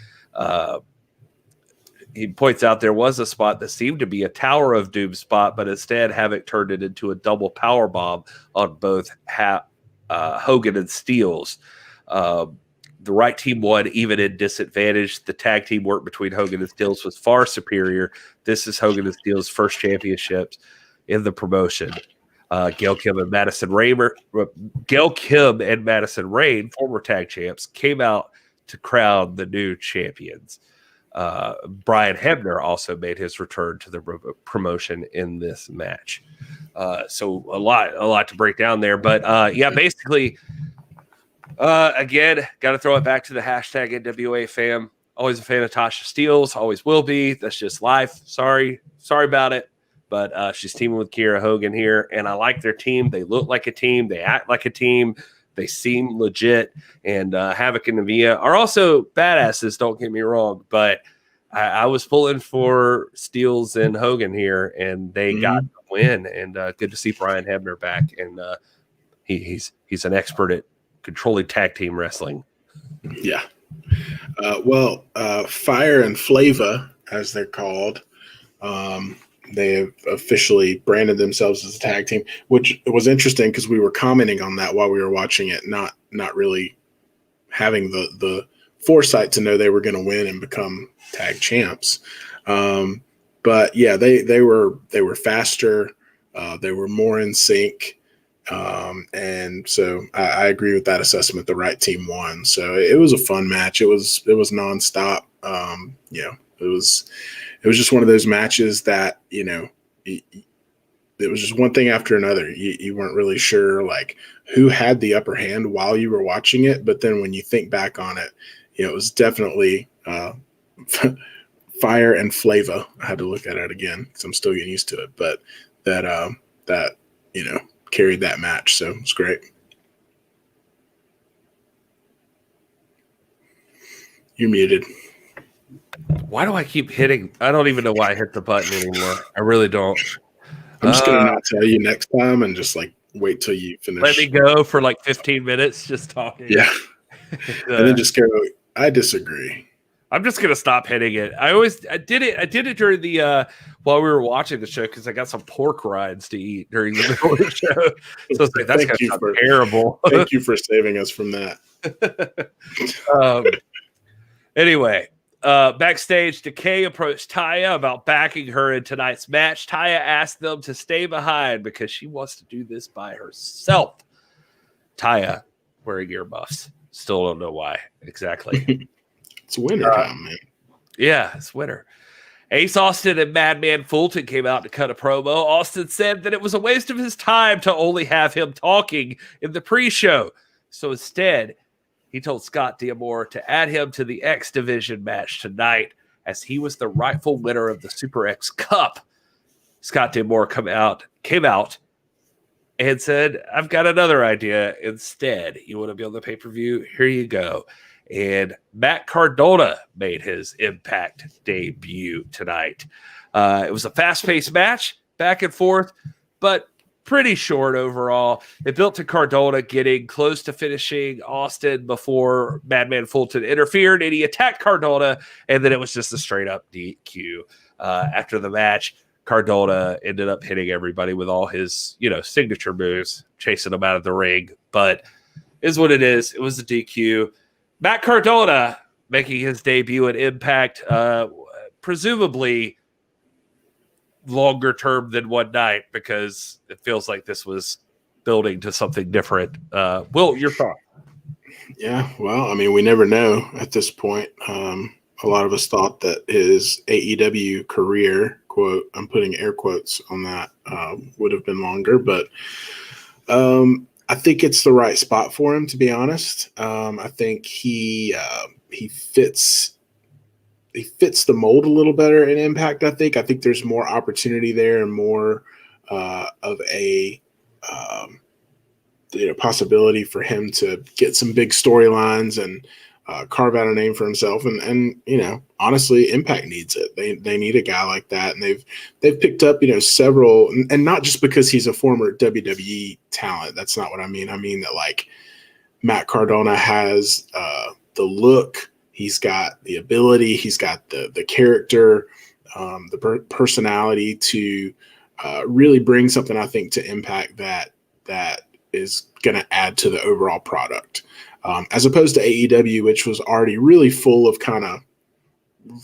He points out there was a spot that seemed to be a Tower of Doom spot, but instead Havoc turned it into a double power bomb on both Hogan and Steele's. The right team won even in disadvantage. The tag team work between Hogan and Steele's was far superior. This is Hogan and Steele's first championships in the promotion. Gail Kim and Madison Rain, former tag champs, came out to crown the new champions. Brian Hebner also made his return to the promotion in this match. So a lot to break down there. But basically, again, got to throw it back to the hashtag NWA fam. Always a fan of Tasha Steelz, always will be. That's just life. Sorry about it. But she's teaming with Kiera Hogan here, and I like their team. They look like a team. They act like a team. They seem legit. And Havoc and Navia are also badasses, don't get me wrong. But I was pulling for Steelz and Hogan here, and they got the win. And good to see Brian Hebner back. And he's an expert at controlling tag team wrestling. Yeah. Fire and Flava, as they're called, they have officially branded themselves as a tag team, which was interesting because we were commenting on that while we were watching it, not really having the foresight to know they were going to win and become tag champs. But yeah, they were faster. They were more in sync. And so I agree with that assessment. The right team won. So it was a fun match. It was nonstop. It was just one of those matches that, it was just one thing after another. You weren't really sure like who had the upper hand while you were watching it. But then when you think back on it, it was definitely Fire and Flava. I had to look at it again because I'm still getting used to it. But that carried that match. So it's great. You're muted. Why do I keep hitting? I don't even know why I hit the button anymore. I really don't. I'm just going to not tell you next time and just like wait till you finish. Let me go for like 15 minutes just talking. Yeah. And then just go, I disagree. I'm just going to stop hitting it. I did it during the, while we were watching the show because I got some pork rinds to eat during the middle of the show. So it's like, that's going to sound terrible. Thank you for saving us from that. Anyway. Backstage, Decay approached Taya about backing her in tonight's match. Taya asked them to stay behind because she wants to do this by herself. Taya wearing earmuffs. Still don't know why exactly. It's winter time, man. Yeah, it's winter. Ace Austin and Madman Fulton came out to cut a promo. Austin said that it was a waste of his time to only have him talking in the pre-show. So instead, he told Scott D'Amore to add him to the X Division match tonight as he was the rightful winner of the Super X Cup. Scott D'Amore came out and said, I've got another idea instead. You want to be on the pay-per-view? Here you go. And Matt Cardona made his Impact debut tonight. It was a fast-paced match, back and forth, but pretty short overall. It built to Cardona getting close to finishing Austin before Madman Fulton interfered, and he attacked Cardona, and then it was just a straight-up DQ. After the match, Cardona ended up hitting everybody with all his, signature moves, chasing them out of the ring. But is what it is. It was a DQ. Matt Cardona making his debut at Impact, presumably longer term than one night because it feels like this was building to something different. Will, your thought? Yeah, well, I mean, we never know at this point. A lot of us thought that his AEW career, quote, I'm putting air quotes on that, would have been longer, but I I think it's the right spot for him, to be honest. I think he fits the mold a little better in Impact. I think there's more opportunity there and more of a possibility for him to get some big storylines and carve out a name for himself. And honestly, Impact needs it. They need a guy like that, and they've picked up several, and not just because he's a former WWE talent. That's not what I mean. I mean that like Matt Cardona has the look. He's got the ability. He's got the character, the personality to really bring something, I think, to Impact that is going to add to the overall product, as opposed to AEW, which was already really full of kind of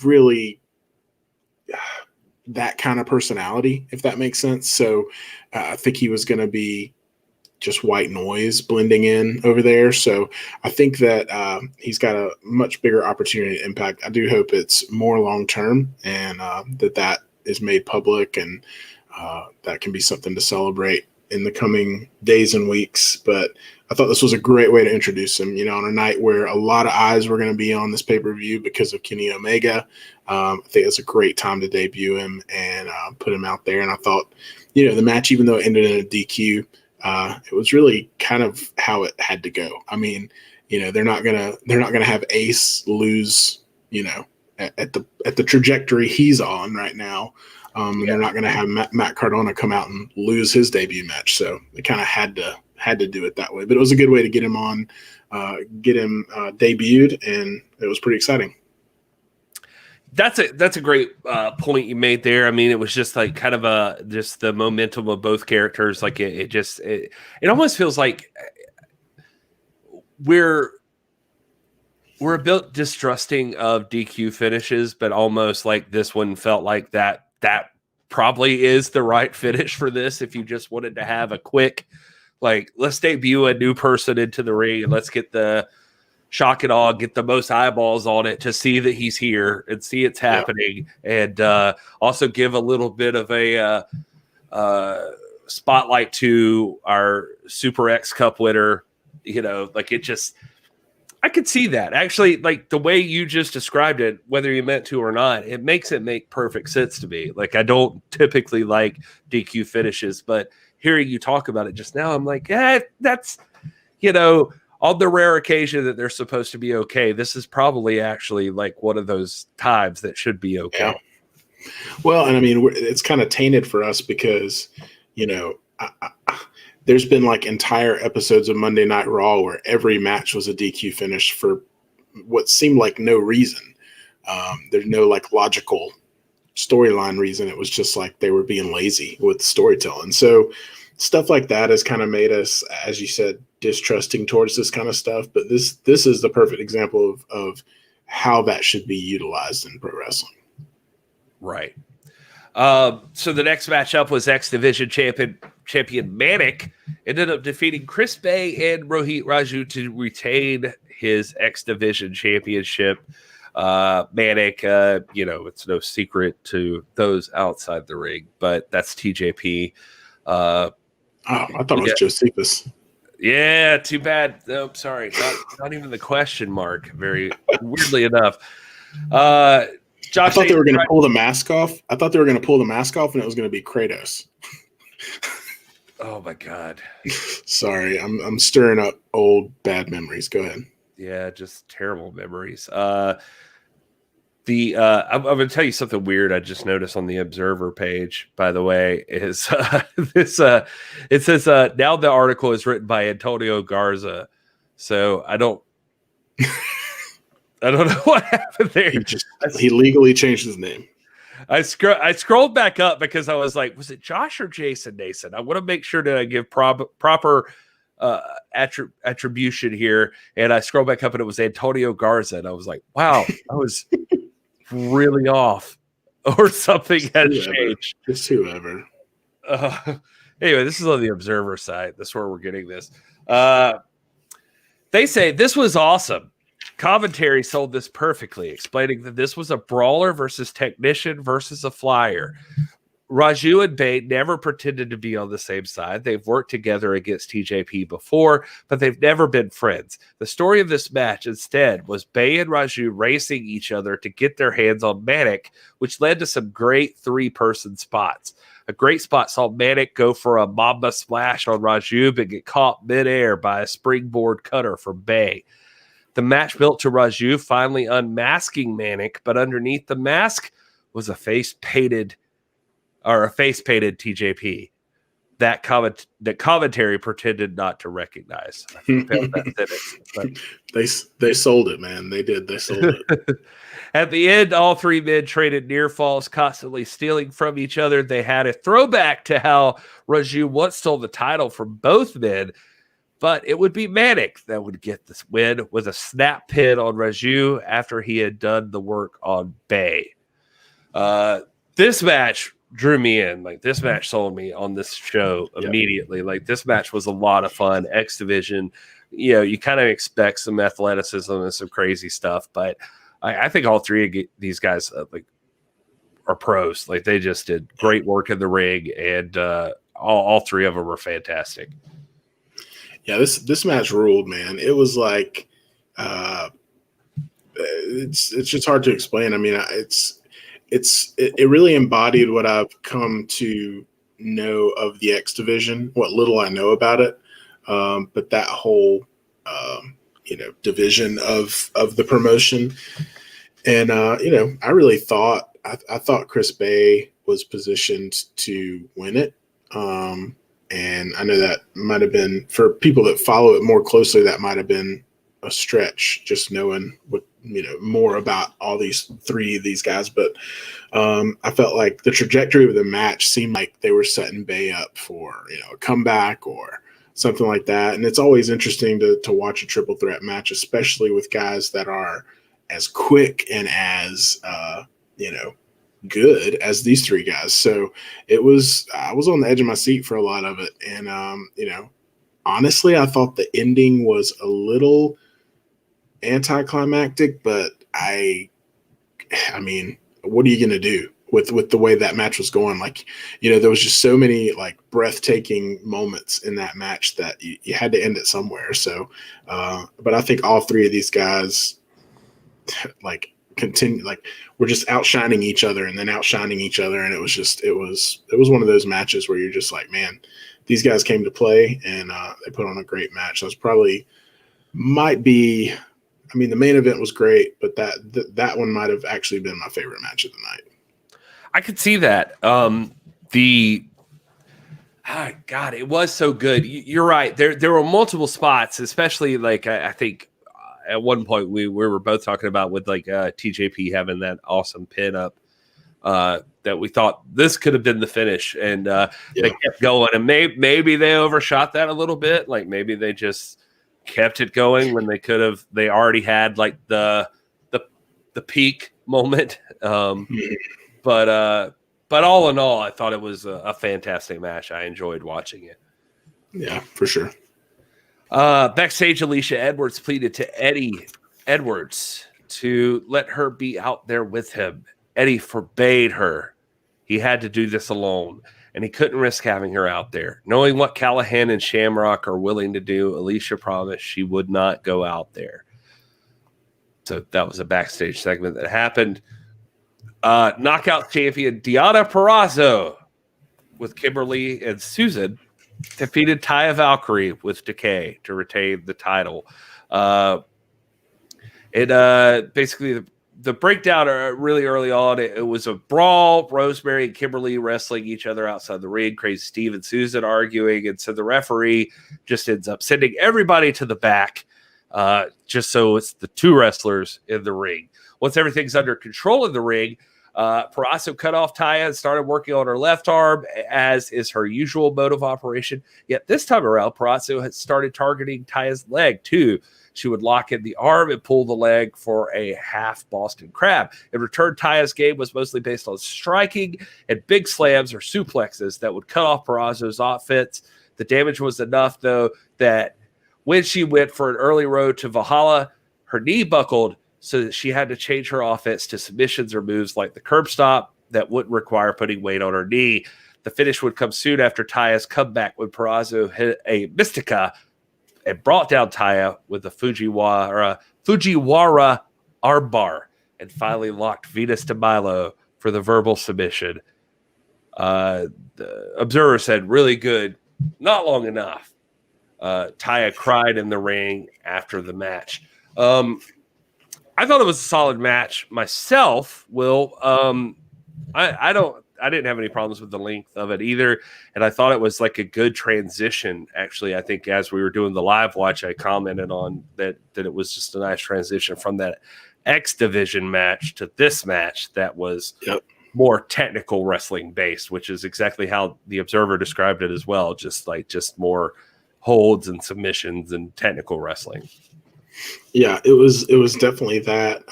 really that kind of personality, if that makes sense. So I think he was going to be just white noise blending in over there. So I think that he's got a much bigger opportunity to Impact. I do hope it's more long-term and that is made public, and that can be something to celebrate in the coming days and weeks. But I thought this was a great way to introduce him, on a night where a lot of eyes were going to be on this pay-per-view because of Kenny Omega. I think it's a great time to debut him and put him out there. And I thought, the match, even though it ended in a DQ, it was really kind of how it had to go. I mean, they're not gonna have Ace lose, at the trajectory he's on right now. They're not going to have Matt Cardona come out and lose his debut match. So they kind of had to do it that way. But it was a good way to get him on, debuted, and it was pretty exciting. That's a great point you made there. I mean, it was just like kind of just the momentum of both characters. Like it almost feels like we're a bit distrusting of DQ finishes, but almost like this one felt like that probably is the right finish for this. If you just wanted to have a quick, like, let's debut a new person into the ring and let's get the shock and awe, get the most eyeballs on it to see that he's here and see it's happening. Yeah. And also give a little bit of a spotlight to our Super X Cup winner, like it just, I could see that. Actually, like the way you just described it, whether you meant to or not, it makes it make perfect sense to me. Like, I don't typically like DQ finishes, but hearing you talk about it just now, I'm like, that's, on the rare occasion that they're supposed to be okay, this is probably actually like one of those times that should be okay. Yeah. Well, and I mean, it's kind of tainted for us because, there's been like entire episodes of Monday Night Raw where every match was a DQ finish for what seemed like no reason. There's no like logical storyline reason. It was just like they were being lazy with storytelling. So stuff like that has kind of made us, as you said, distrusting towards this kind of stuff. But this is the perfect example of how that should be utilized in pro wrestling. Right. So the next matchup was X Division champion Manik ended up defeating Chris Bay and Rohit Raju to retain his X Division championship. Manik, it's no secret to those outside the ring, but that's TJP. I thought it was Josephus. Yeah, too bad. No, sorry, not even the question mark. Very weirdly enough. Josh, I thought they were going to pull the mask off. And it was going to be Kratos. Oh my God. Sorry, I'm stirring up old bad memories. Go ahead. Yeah, just terrible memories. I'm going to tell you something weird I just noticed on the Observer page, by the way, is this it says now the article is written by Antonio Garza. So I don't know what happened there. He legally changed his name. I scrolled back up because I was like, was it Josh or Jason Nason? I want to make sure that I give proper attribution here. And I scrolled back up and it was Antonio Garza. And I was like, wow, I was really off or something had changed. Just whoever. Anyway, this is on the Observer site. That's where we're getting this. They say this was awesome. Commentary sold this perfectly, explaining that this was a brawler versus technician versus a flyer. Raju and Bay never pretended to be on the same side. They've worked together against TJP before, but they've never been friends. The story of this match instead was Bay and Raju racing each other to get their hands on Manik, which led to some great three-person spots. A great spot saw Manik go for a Mamba splash on Raju but get caught midair by a springboard cutter from Bay. The match built to Raju finally unmasking Manik, but underneath the mask was a face-painted TJP that commentary pretended not to recognize. They sold it, man. They did. They sold it. At the end, all three men traded near falls, constantly stealing from each other. They had a throwback to how Raju once stole the title from both men, but it would be Manik that would get this win with a snap pin on Raju after he had done the work on Bay. This match drew me in. Like, this match sold me on this show immediately. Like, this match was a lot of fun. X Division, you kind of expect some athleticism and some crazy stuff, but I think all three of these guys are pros. Like, they just did great work in the ring, and all three of them were fantastic. Yeah, this match ruled, man. It was like it's just hard to explain. I mean, it really embodied what I've come to know of the X Division, what little I know about it. But that whole division of the promotion, and I really thought I thought Chris Bay was positioned to win it. And I know that might have been, for people that follow it more closely, that might have been a stretch, just knowing what more about all these three of these guys. But I felt like the trajectory of the match seemed like they were setting Bay up for a comeback or something like that. And it's always interesting to watch a triple threat match, especially with guys that are as quick and as good as these three guys. So I was on the edge of my seat for a lot of it. And honestly, I thought the ending was a little anticlimactic, but I mean, what are you going to do with the way that match was going? Like, there was just so many like breathtaking moments in that match that you had to end it somewhere. So, but I think all three of these guys we're just outshining each other and then outshining each other. And it was one of those matches where you're just like, man, these guys came to play and they put on a great match. The main event was great, but that one might have actually been my favorite match of the night. I could see that. God, it was so good. You're right. There were multiple spots, especially like I think at one point we were both talking about with like TJP having that awesome pin up that we thought this could have been the finish, and they kept going, and maybe they overshot that a little bit. Like, maybe they just kept it going when they could have. They already had like the peak moment. But all in all, I thought it was a fantastic match. I enjoyed watching it. Yeah, for sure. Backstage, Alicia Edwards pleaded to Eddie Edwards to let her be out there with him. Eddie forbade her. He had to do this alone, and he couldn't risk having her out there. Knowing what Callahan and Shamrock are willing to do, Alicia promised she would not go out there. So that was a backstage segment that happened. Knockout champion Deonna Purrazzo with Kimberly and Susan defeated Taya Valkyrie with Decay to retain the title. Basically the breakdown really early on, it was a brawl. Rosemary and Kimberly wrestling each other outside the ring. Crazy Steve and Susan arguing, and so the referee just ends up sending everybody to the back, just so it's the two wrestlers in the ring. Once everything's under control in the ring, Purrazzo cut off Taya and started working on her left arm, as is her usual mode of operation. Yet this time around, Purrazzo had started targeting Taya's leg too. She would lock in the arm and pull the leg for a half Boston Crab. In return, Taya's game was mostly based on striking and big slams or suplexes that would cut off Purrazzo's offense. The damage was enough, though, that when she went for an early road to Valhalla, her knee buckled, so that she had to change her offense to submissions or moves like the curb stop, that wouldn't require putting weight on her knee. The finish would come soon after Taya's comeback when Purrazzo hit a Mystica and brought down Taya with a Fujiwara armbar and finally locked Venus de Milo for the verbal submission. The Observer said, really good, not long enough. Taya cried in the ring after the match. I thought it was a solid match myself, Will. I didn't have any problems with the length of it either. And I thought it was like a good transition. Actually, I think as we were doing the live watch, I commented on that it was just a nice transition from that X Division match to this match that was more technical wrestling based, which is exactly how the Observer described it as well. Just more holds and submissions and technical wrestling. Yeah, it was definitely that.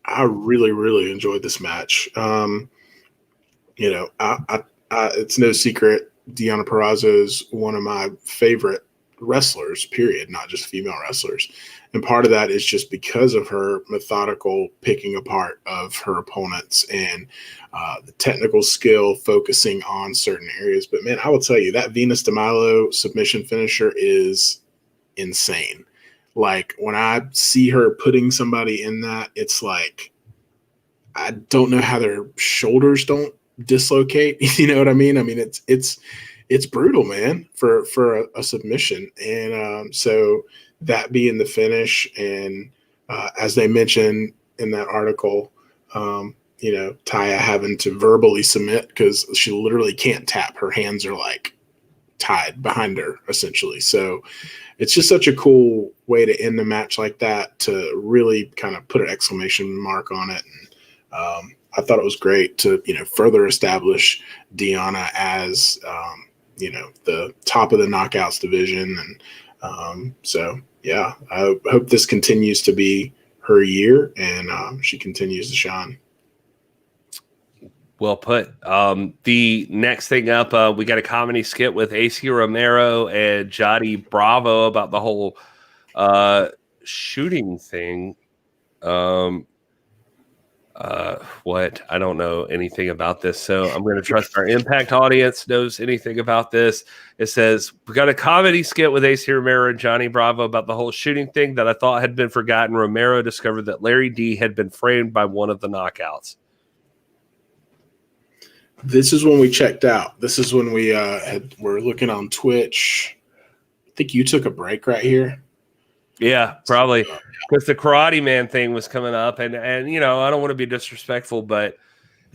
I really, really enjoyed this match. It's no secret Deonna Purrazzo is one of my favorite wrestlers, period, not just female wrestlers. And part of that is just because of her methodical picking apart of her opponents and the technical skill focusing on certain areas. But, man, I will tell you, that Venus de Milo submission finisher is insane. Like, when I see her putting somebody in that, it's like I don't know how their shoulders don't dislocate. You know what I mean? I mean, it's brutal, man, for a submission. And so that being the finish, and as they mentioned in that article, Taya having to verbally submit because she literally can't tap. Her hands are like tied behind her, essentially. So it's just such a cool way to end the match like that, to really kind of put an exclamation mark on it. And I thought it was great to, further establish Deonna as, the top of the knockouts division. And so, yeah, I hope this continues to be her year and she continues to shine. Well put. The next thing up, we got a comedy skit with AC Romero and Johnny Bravo about the whole shooting thing. What? I don't know anything about this, so I'm going to trust our Impact audience knows anything about this. It says, we got a comedy skit with AC Romero and Johnny Bravo about the whole shooting thing that I thought had been forgotten. Romero discovered that Larry D had been framed by one of the knockouts. This is when we checked out. This is when we were looking on Twitch. I think you took a break right here. Yeah, probably, because the Karate Man thing was coming up, and I don't want to be disrespectful, but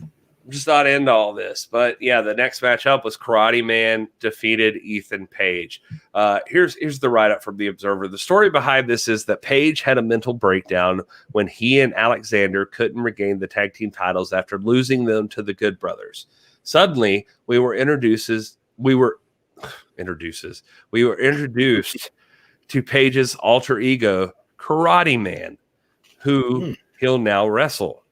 I'm just not into all this. But yeah, the next match up was Karate Man defeated Ethan Page. Here's the write-up from the Observer. The story behind this is that Page had a mental breakdown when he and Alexander couldn't regain the tag team titles after losing them to the Good Brothers. Suddenly, we were introduced to Page's alter ego, Karate Man, who he'll now wrestle.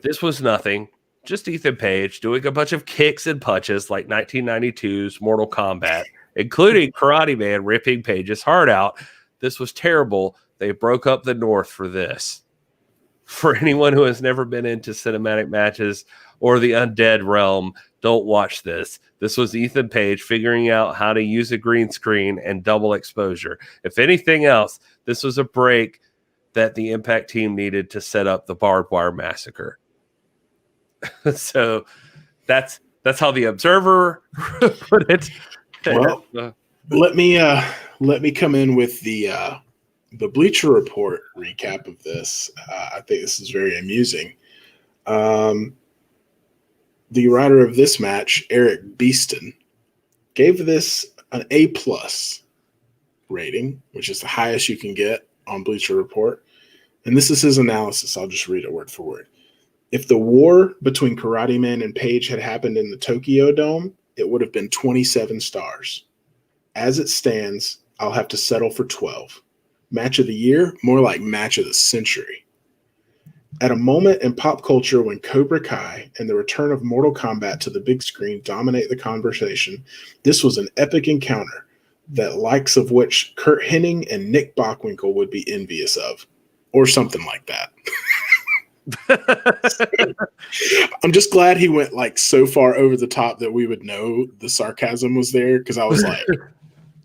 This was nothing, just Ethan Page doing a bunch of kicks and punches like 1992's Mortal Kombat, including Karate Man ripping Page's heart out. This was terrible. They broke up the North for this. For anyone who has never been into cinematic matches or the undead realm, don't watch this. This was Ethan Page figuring out how to use a green screen and double exposure. If anything else, this was a break that the Impact team needed to set up the Barbed Wire Massacre. So that's how the Observer put it. Well, let me come in with the Bleacher Report recap of this. I think this is very amusing. The writer of this match, Eric Beeston, gave this an A+ rating, which is the highest you can get on Bleacher Report. And this is his analysis. I'll just read it word for word. If the war between Karate Man and Page had happened in the Tokyo Dome, it would have been 27 stars. As it stands, I'll have to settle for 12. Match of the year? More like match of the century. At a moment in pop culture when Cobra Kai and the return of Mortal Kombat to the big screen dominate the conversation, this was an epic encounter that likes of which Kurt Hennig and Nick Bockwinkel would be envious of, or something like that. I'm just glad he went like so far over the top that we would know the sarcasm was there, because I was like,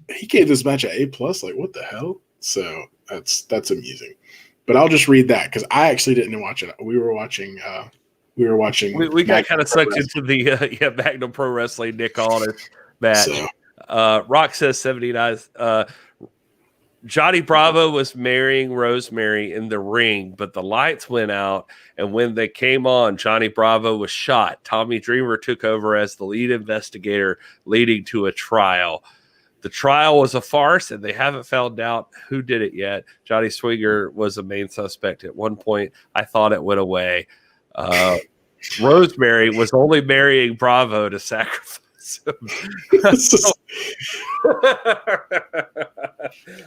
he gave this match an A+. Like, what the hell? So that's amusing. But I'll just read that because I actually didn't watch it. We were watching. We got kind of sucked into the Magnum Pro Wrestling Nick Aldis match. So. Rock says 79. Johnny Bravo was marrying Rosemary in the ring, but the lights went out, and when they came on, Johnny Bravo was shot. Tommy Dreamer took over as the lead investigator, leading to a trial. The trial was a farce, and they haven't found out who did it yet. Johnny Swinger was a main suspect at one point. I thought it went away. Rosemary was only marrying Bravo to sacrifice.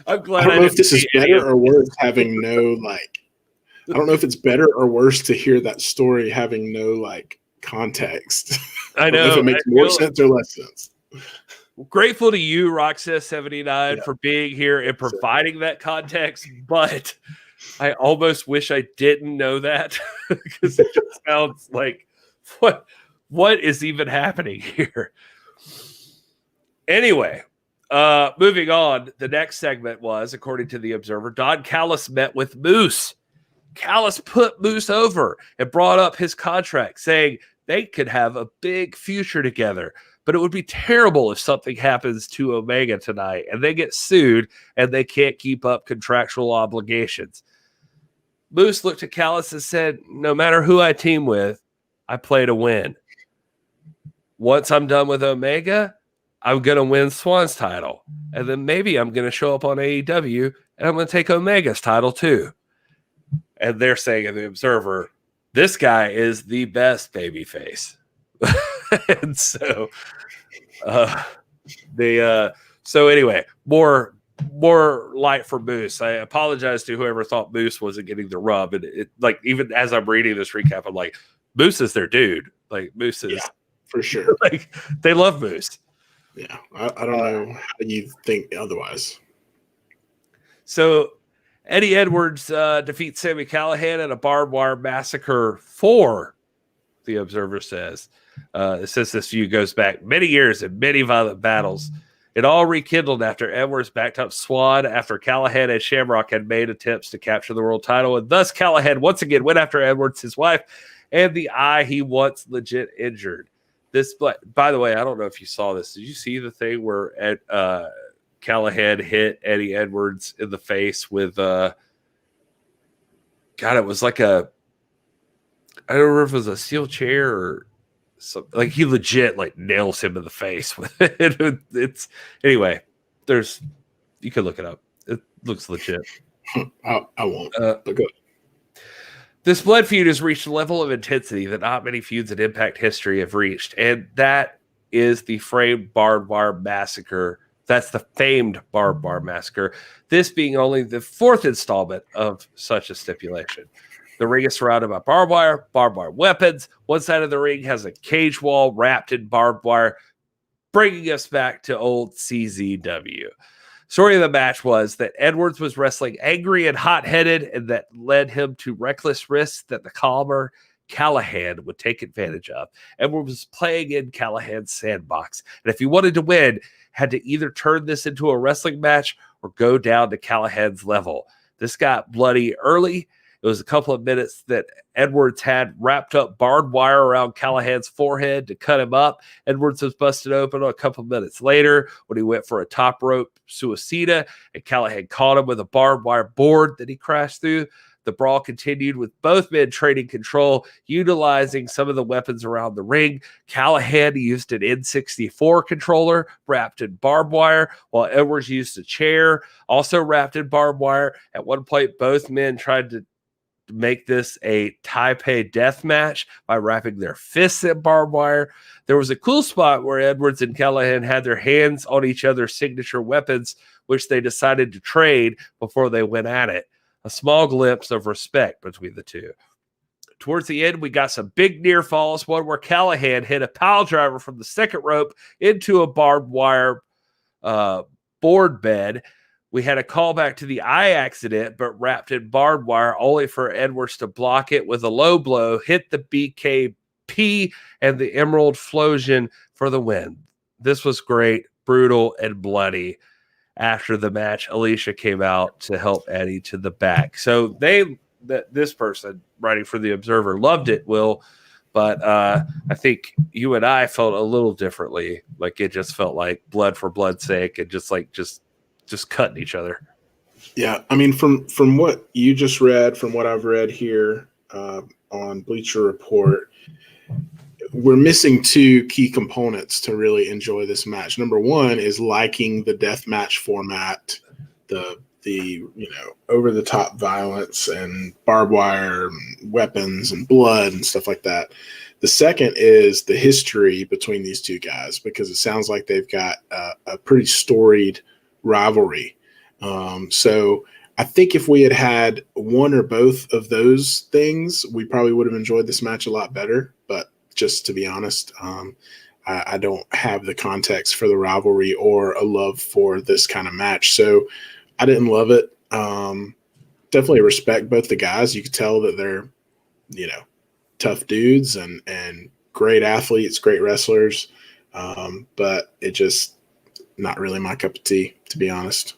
I'm glad. I don't know if this is better or worse having no like. I don't know if it's better or worse to hear that story having no like context. I know if it makes more sense or less sense. Grateful to you, Roxas 79, for being here and providing that context, but I almost wish I didn't know that because it just sounds like what is even happening here? Anyway, moving on, the next segment was, according to the Observer, Don Callis met with Moose. Callis put Moose over and brought up his contract, saying they could have a big future together, but it would be terrible if something happens to Omega tonight and they get sued and they can't keep up contractual obligations. Moose looked at Callis and said, no matter who I team with, I play to win. Once I'm done with Omega, I'm going to win Swann's title. And then maybe I'm going to show up on AEW and I'm going to take Omega's title too. And they're saying in the Observer, this guy is the best babyface. And so, so anyway, more light for Moose. I apologize to whoever thought Moose wasn't getting the rub. And it like, even as I'm reading this recap, I'm like, Moose is their dude. Like Moose is for sure. Like they love Moose. Yeah, I don't know how you think otherwise. So Eddie Edwards defeats Sami Callihan at a barbed wire massacre 4, the Observer says. It says this feud goes back many years and many violent battles. It all rekindled after Edwards backed up Swann after Callihan and Shamrock had made attempts to capture the world title, and thus Callihan once again went after Edwards, his wife, and the eye he once legit injured. This, by the way, I don't know if you saw this. Did you see the thing where Callihan hit Eddie Edwards in the face with God, it was like I don't remember if it was a steel chair or something. Like he legit like nails him in the face with it. It's anyway, you can look it up. It looks legit. I won't. But go ahead. This blood feud has reached a level of intensity that not many feuds in Impact history have reached, and that is the famed barbed wire massacre. That's the famed barbed wire massacre. This being only the 4th installment of such a stipulation. The ring is surrounded by barbed wire weapons. One side of the ring has a cage wall wrapped in barbed wire, bringing us back to old CZW. Story of the match was that Edwards was wrestling angry and hot-headed, and that led him to reckless risks that the calmer Callihan would take advantage of. Edwards was playing in Callahan's sandbox, and if he wanted to win, had to either turn this into a wrestling match or go down to Callahan's level. This got bloody early. It was a couple of minutes that Edwards had wrapped up barbed wire around Callahan's forehead to cut him up. Edwards was busted open a couple of minutes later when he went for a top rope suicida, and Callihan caught him with a barbed wire board that he crashed through. The brawl continued with both men trading control, utilizing some of the weapons around the ring. Callihan used an N64 controller wrapped in barbed wire, while Edwards used a chair also wrapped in barbed wire. At one point, both men tried to make this a Taipei death match by wrapping their fists in barbed wire. There was a cool spot where Edwards and Callihan had their hands on each other's signature weapons, which they decided to trade before they went at it. A small glimpse of respect between the two. Towards the end, we got some big near falls, one where Callihan hit a pile driver from the second rope into a barbed wire board bed, We had a callback to the eye accident, but wrapped in barbed wire, only for Edwards to block it with a low blow, hit the BKP and the Emerald Flosion for the win. This was great, brutal, and bloody. After the match, Alicia came out to help Eddie to the back. So this person writing for the Observer loved it, Will, but I think you and I felt a little differently. Like it just felt like blood for blood's sake, and just cutting each other. Yeah, I mean, from what you just read, from what I've read here on Bleacher Report, we're missing two key components to really enjoy this match. Number one is liking the death match format, the over the top violence and barbed wire and weapons and blood and stuff like that. The second is the history between these two guys, because it sounds like they've got a pretty storied rivalry. So I think if we had one or both of those things, we probably would have enjoyed this match a lot better. But just to be honest, I don't have the context for the rivalry or a love for this kind of match. So I didn't love it. Definitely respect both the guys. You could tell that they're, tough dudes and great athletes, great wrestlers. But it just not really my cup of tea, to be honest.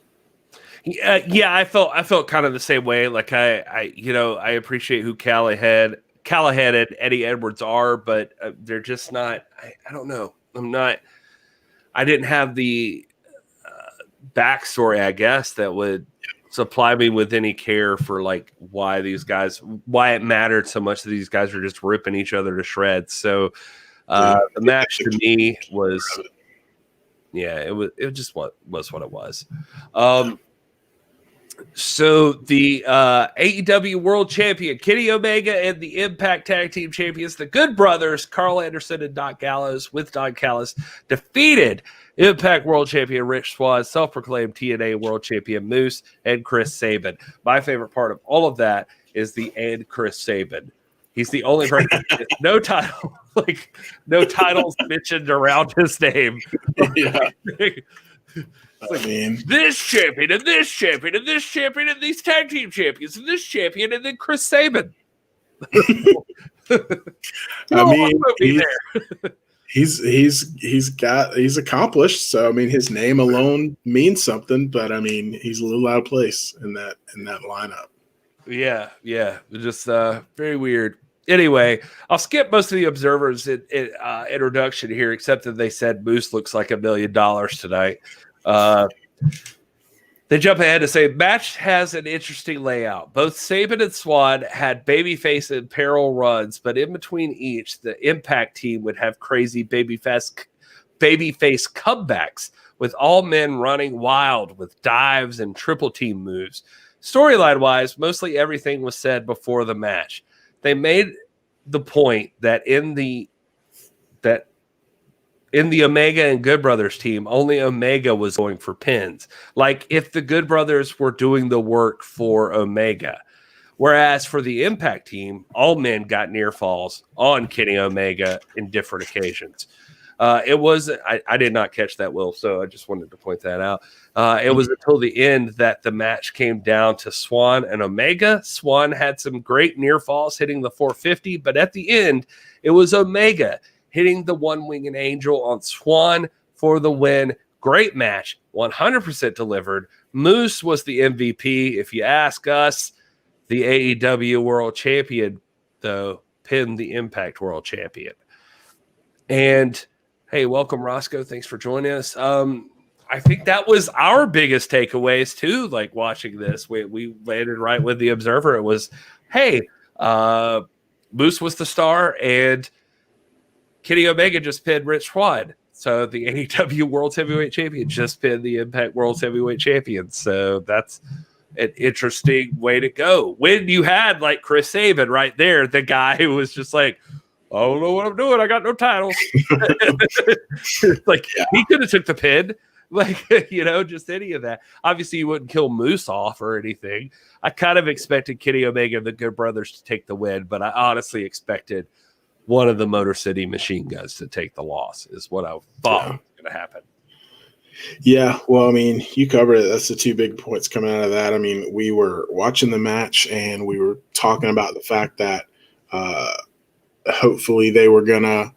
Yeah, I felt kind of the same way. Like I appreciate who Callahan and Eddie Edwards are, but they're just not. I don't know. I didn't have the backstory, I guess, that would supply me with any care for like why it mattered so much that these guys were just ripping each other to shreds. So the match to me was, it just was what it was. So the AEW World Champion Kenny Omega and the Impact Tag Team Champions, the Good Brothers, Karl Anderson and Don Gallows, defeated Impact World Champion Rich Swann, self-proclaimed TNA World Champion Moose, and Chris Sabin. My favorite part of all of that is the "and Chris Sabin." He's the only person with no title, no titles mentioned around his name. Yeah. This champion and this champion and this champion and these tag team champions and this champion and then Chris Sabin. He's accomplished. So his name alone means something, but he's a little out of place in that lineup. Yeah, just very weird. Anyway, I'll skip most of the Observers' introduction here, except that they said Moose looks like $1 million tonight. They jump ahead to say match has an interesting layout. Both Sabin and Swann had babyface and peril runs, but in between each, the Impact team would have crazy babyface comebacks with all men running wild with dives and triple team moves. Storyline wise, mostly everything was said before the match. They made the point that in the Omega and Good Brothers team, only Omega was going for pins. Like if the Good Brothers were doing the work for Omega. Whereas for the Impact team, all men got near falls on Kenny Omega in different occasions. I did not catch that, Will, so I just wanted to point that out. It was until the end that the match came down to Swann and Omega. Swann had some great near falls hitting the 450, but at the end, it was Omega hitting the one-winged angel on Swann for the win. Great match, 100% delivered. Moose was the MVP. If you ask us, the AEW World Champion, though, pinned the Impact World Champion. And, hey, welcome, Roscoe. Thanks for joining us. I think that was our biggest takeaways, too, like watching this. We landed right with the Observer. It was, hey, Moose was the star, and Kenny Omega just pinned Rich Swann. So the AEW World Heavyweight Champion just pinned the Impact World Heavyweight Champion. So that's an interesting way to go. When you had like Chris Sabin right there, the guy who was just like, I don't know what I'm doing. I got no titles. He could have took the pin. Just any of that. Obviously, you wouldn't kill Moose off or anything. I kind of expected Kenny Omega and the Good Brothers to take the win, but I honestly expected one of the Motor City Machine Guns to take the loss is what I thought was going to happen. Yeah, well, I mean, you covered it. That's the two big points coming out of that. I mean, we were watching the match and we were talking about the fact that hopefully they were going to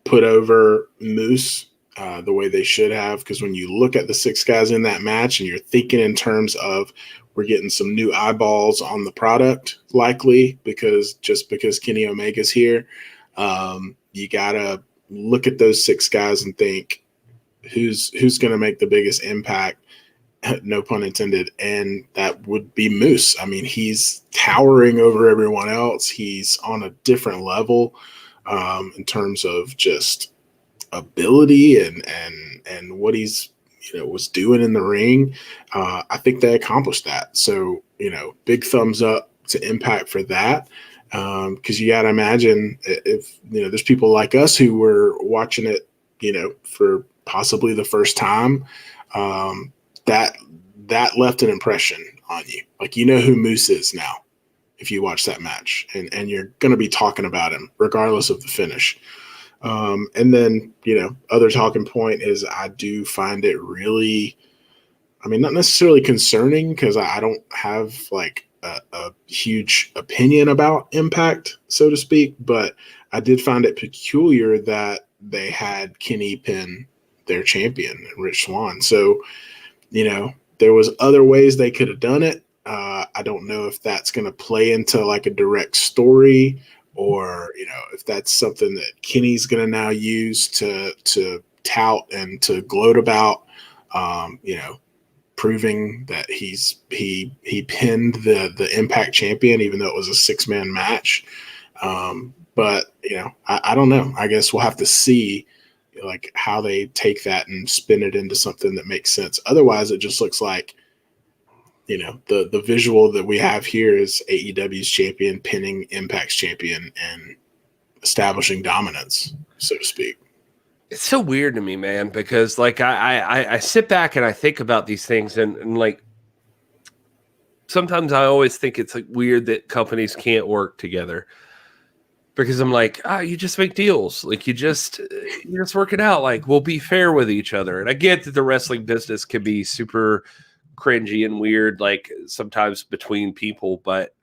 put over Moose the way they should have. Because when you look at the six guys in that match and you're thinking in terms of we're getting some new eyeballs on the product, likely because Kenny Omega's here, you got to look at those six guys and think, who's going to make the biggest impact, no pun intended, and that would be Moose. I mean, he's towering over everyone else. He's on a different level in terms of just ability and what he's was doing in the ring. I think they accomplished that. So big thumbs up to Impact for that. Because you got to imagine if there's people like us who were watching it for possibly the first time, that left an impression on you. Like, who Moose is now if you watch that match, and you're going to be talking about him regardless of the finish. And then, other talking point is I do find it really, I mean, not necessarily concerning because I don't have like a huge opinion about Impact, so to speak, but I did find it peculiar that they had Kenny pin their champion, Rich Swann. So, there was other ways they could have done it. I don't know if that's going to play into like a direct story or, if that's something that Kenny's going to now use to tout and to gloat about, proving that he pinned the Impact champion, even though it was a 6-man match. But, I don't know. I guess we'll have to see like how they take that and spin it into something that makes sense. Otherwise, it just looks like, the visual that we have here is AEW's champion pinning Impact's champion and establishing dominance, so to speak. It's so weird to me, man, because like I sit back and I think about these things and like sometimes I always think it's like weird that companies can't work together. Because I'm like, you just make deals. Like you just work it out. Like we'll be fair with each other. And I get that the wrestling business can be super cringy and weird, like sometimes between people, but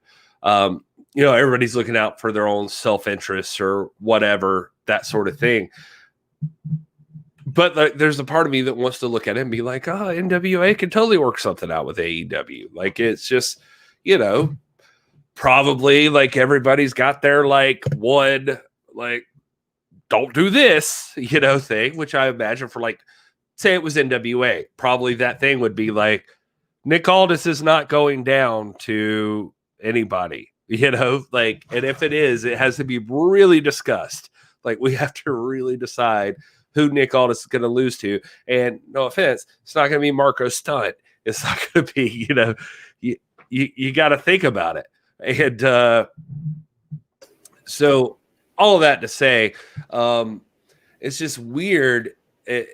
everybody's looking out for their own self-interest or whatever, that sort of thing. But there's a part of me that wants to look at it and be like, NWA can totally work something out with AEW. Like it's just, probably like everybody's got their like one like don't do this thing, which I imagine for like say it was NWA, probably that thing would be like Nick Aldis is not going down to anybody, like, and if it is, it has to be really discussed. Like we have to really decide who Nick Aldis is going to lose to, and no offense, it's not going to be Marco Stunt. It's not going to be you got to think about it. And so all of that to say, it's just weird. I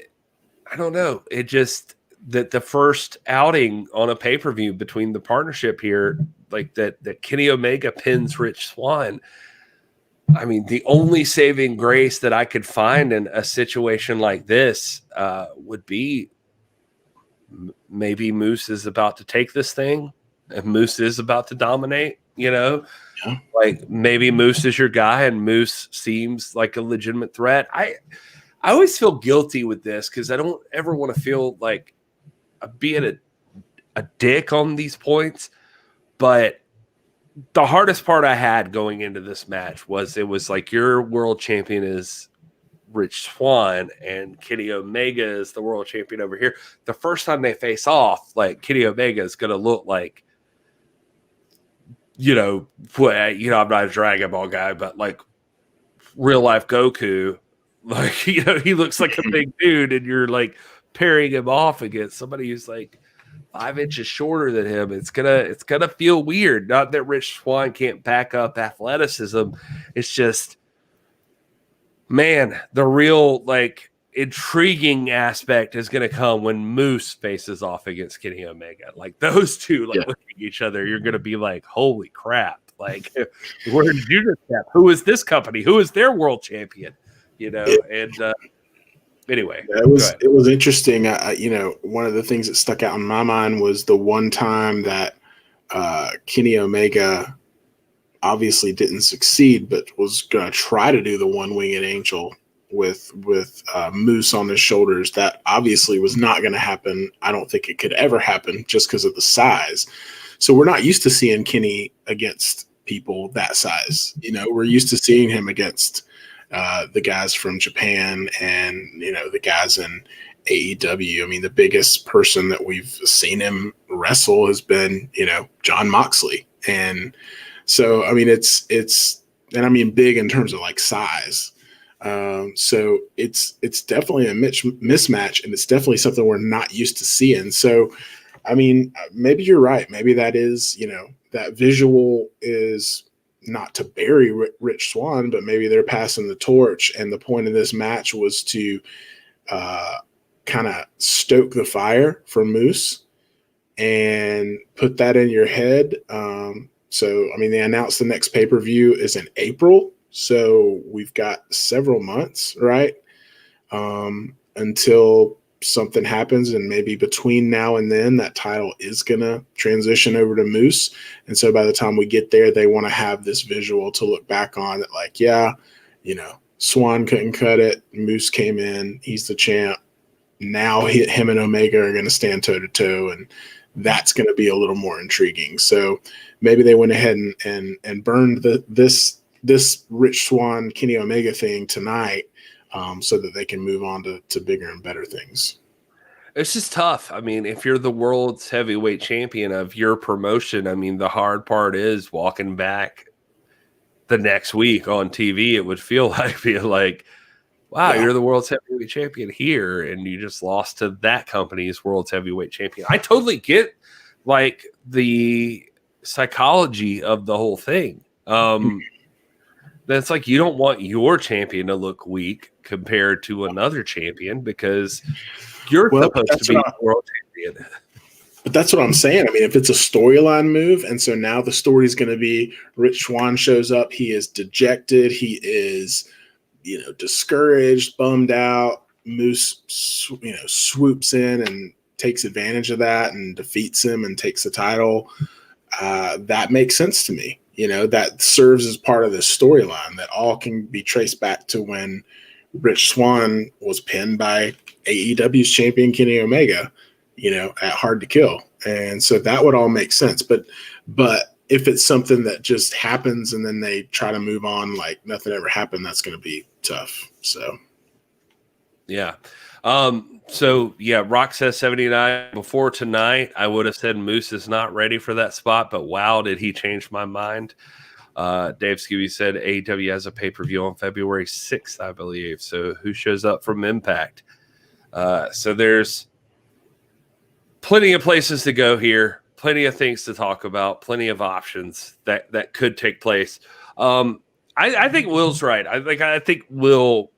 don't know. It just that the first outing on a pay-per-view between the partnership here, like that Kenny Omega pins Rich Swann. I mean, the only saving grace that I could find in a situation like this would be maybe Moose is about to take this thing and Moose is about to dominate. Like maybe Moose is your guy and Moose seems like a legitimate threat. I always feel guilty with this because I don't ever want to feel like being a dick on these points. But the hardest part I had going into this match was it was like your world champion is Rich Swann and Kenny Omega is the world champion over here. The first time they face off, like Kenny Omega is going to look like, I'm not a Dragon Ball guy, but like real life Goku, like, he looks like a big dude and you're like pairing him off against somebody who's like 5 inches shorter than him. It's gonna feel weird. Not that Rich Swann can't back up athleticism. It's just, man, the real like intriguing aspect is going to come when Moose faces off against Kenny Omega. Like those two, looking at each other, you're going to be like, "Holy crap!" Like, where did you just step? Who is this company? Who is their world champion? And Anyway, Yeah, it was interesting. One of the things that stuck out in my mind was the one time that Kenny Omega obviously didn't succeed, but was going to try to do the one-winged angel with Moose on his shoulders. That obviously was not going to happen. I don't think it could ever happen just because of the size. So we're not used to seeing Kenny against people that size. We're used to seeing him against the guys from Japan and, the guys in AEW. I mean, the biggest person that we've seen him wrestle has been, John Moxley. And so, I mean, it's big in terms of like size. So it's definitely a mismatch, and it's definitely something we're not used to seeing. So, I mean, maybe you're right. Maybe that is, that visual is not to bury Rich Swann, but maybe they're passing the torch. And the point of this match was to kind of stoke the fire for Moose and put that in your head. So, I mean, they announced the next pay-per-view is in April. So we've got several months, right? Until something happens. And maybe between now and then, that title is going to transition over to Moose. And so by the time we get there, they want to have this visual to look back on that, like, yeah, Swann couldn't cut it. Moose came in. He's the champ. Now him and Omega are going to stand toe-to-toe, and that's going to be a little more intriguing. So maybe they went ahead and burned this Rich Swann, Kenny Omega thing tonight, so that they can move on to bigger and better things. It's just tough. I mean, if you're the world's heavyweight champion of your promotion, I mean, the hard part is walking back the next week on TV. It would feel like being like, wow, You're the world's heavyweight champion here, and you just lost to that company's world's heavyweight champion. I totally get like the psychology of the whole thing. That's like, you don't want your champion to look weak compared to another champion because you're supposed to be the world champion. But that's what I'm saying. I mean, if it's a storyline move, and so now the story is going to be Rich Swann shows up, he is dejected, he is, discouraged, bummed out. Moose, swoops in and takes advantage of that and defeats him and takes the title. That makes sense to me. That serves as part of this storyline that all can be traced back to when Rich Swann was pinned by AEW's champion Kenny Omega, at Hard to Kill. And so that would all make sense. But if it's something that just happens and then they try to move on like nothing ever happened, that's going to be tough. So, yeah. Rock says 79. Before tonight, I would have said Moose is not ready for that spot, but wow, did he change my mind. Dave Scooby said AEW has a pay-per-view on February 6th, I believe. So who shows up from Impact? So there's plenty of places to go here, plenty of things to talk about, plenty of options that could take place. I think Will's right. I think Will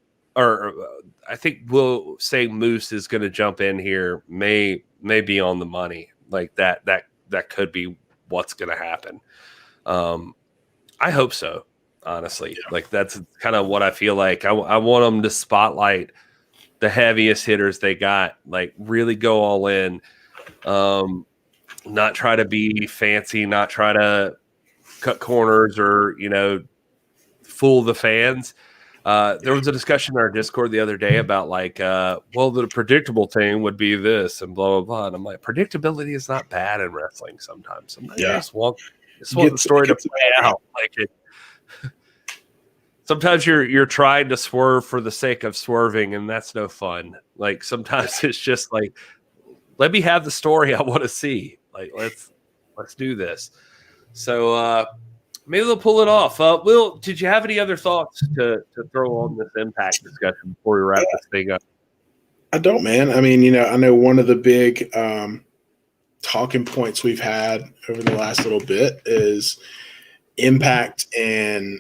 say Moose is going to jump in here. May be on the money. Like that could be what's going to happen. I hope so. Honestly, like that's kind of what I feel like. I want them to spotlight the heaviest hitters they got. Like really go all in. Not try to be fancy. Not try to cut corners or fool the fans. There was a discussion in our Discord the other day about the predictable thing would be this and blah, blah, blah. And I'm like, predictability is not bad in wrestling sometimes. Sometimes you just want the story to play out. Sometimes you're trying to swerve for the sake of swerving, and that's no fun. Like sometimes it's just like, let me have the story I want to see. Like let's do this. So maybe they'll pull it off. Will, did you have any other thoughts to throw on this Impact discussion before we wrap this thing up? I don't, man. I mean, I know one of the big talking points we've had over the last little bit is Impact and,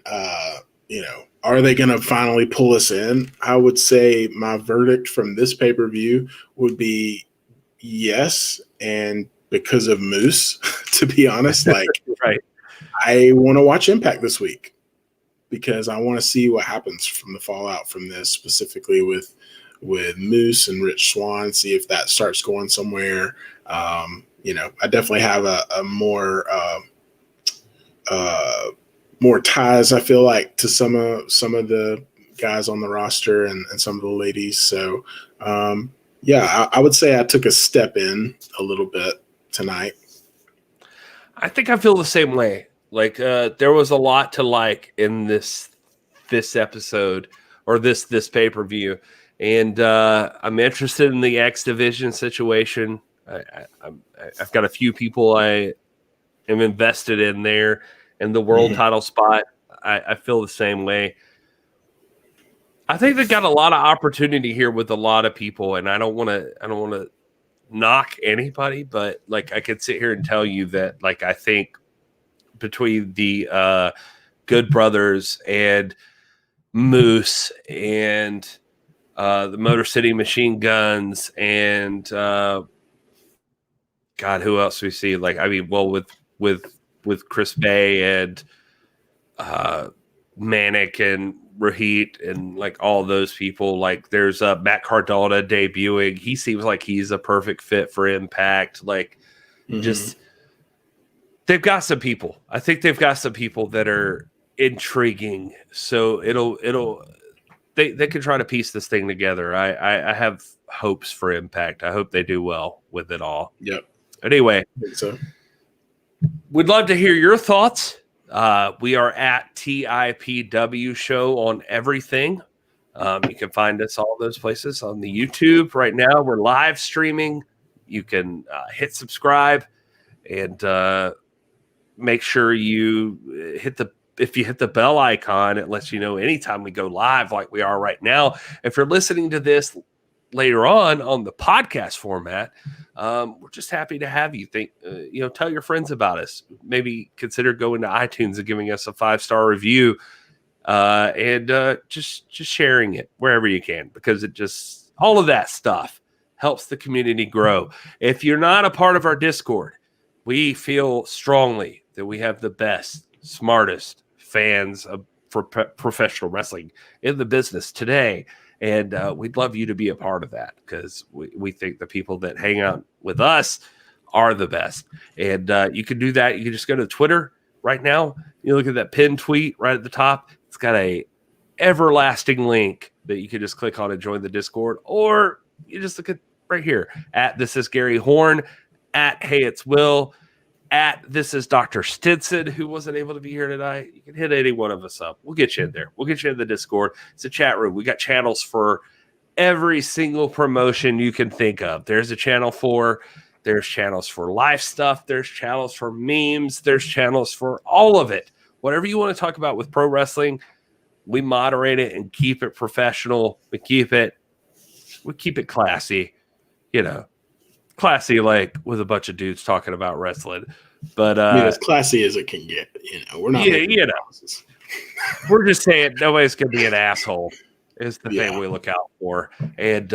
are they going to finally pull us in? I would say my verdict from this pay-per-view would be yes, and because of Moose, to be honest, right. I want to watch Impact this week because I want to see what happens from the fallout from this, specifically with with Moose and Rich Swann, see if that starts going somewhere. You know, I definitely have a more ties, I feel like, to some of the guys on the roster and some of the ladies. So yeah, I would say I took a step in a little bit tonight. I think I feel the same way. Like there was a lot to like in this episode or this pay-per-view, and I'm interested in the X Division situation. I've got a few people I am invested in there, and the world title spot. I feel the same way. I think they got a lot of opportunity here with a lot of people, and I don't want to knock anybody, but like I could sit here and tell you that like I think between the Good Brothers and Moose and the Motor City Machine Guns and God, who else we see? Like I mean, well with Chris Bay and Manik and Rahit and like all those people, like there's Matt Cardona debuting. He seems like he's a perfect fit for Impact. Like just they've got some people. I think they've got some people that are intriguing. So they can try to piece this thing together. I have hopes for Impact. I hope they do well with it all. Yep. Anyway, I think so. We'd love to hear your thoughts. We are at TIPW Show on everything. You can find us all those places on the YouTube. Right now, we're live streaming. You can hit subscribe and make sure you if you hit the bell icon, it lets you know anytime we go live like we are right now. If you're listening to this later on the podcast format, we're just happy to have you. Tell your friends about us. Maybe consider going to iTunes and giving us a 5-star review, and just sharing it wherever you can, because it just all of that stuff helps the community grow. If you're not a part of our Discord, we feel strongly that we have the best, smartest fans of professional wrestling in the business today. And we'd love you to be a part of that, because we think the people that hang out with us are the best. And you can do that. You can just go to Twitter right now. You look at that pinned tweet right at the top. It's got a everlasting link that you can just click on and join the Discord. Or you just look at right here at This Is Gary Horn, at Hey It's Will, at This Is Dr. Stinson, who wasn't able to be here tonight. You can hit any one of us up. We'll get you in there. We'll get you in the Discord. It's a chat room. We got channels for every single promotion you can think of. There's there's channels for live stuff. There's channels for memes. There's channels for all of it. Whatever you want to talk about with pro wrestling, we moderate it and keep it professional. We keep it classy, classy, like with a bunch of dudes talking about wrestling. But I mean, as classy as it can get, we're not. We're just saying nobody's gonna be an asshole is the thing we look out for. And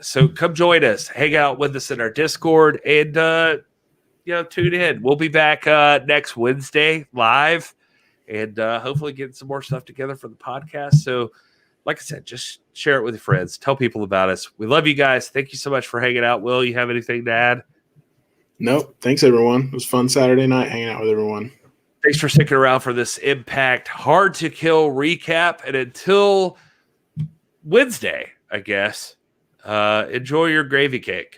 so come join us, hang out with us in our Discord, and tune in. We'll be back next Wednesday live, and hopefully getting some more stuff together for the podcast. So like I said, just share it with your friends. Tell people about us. We love you guys. Thank you so much for hanging out. Will, you have anything to add? Nope. Thanks, everyone. It was fun Saturday night hanging out with everyone. Thanks for sticking around for this Impact Hard to Kill recap. And until Wednesday, I guess, enjoy your gravy cake.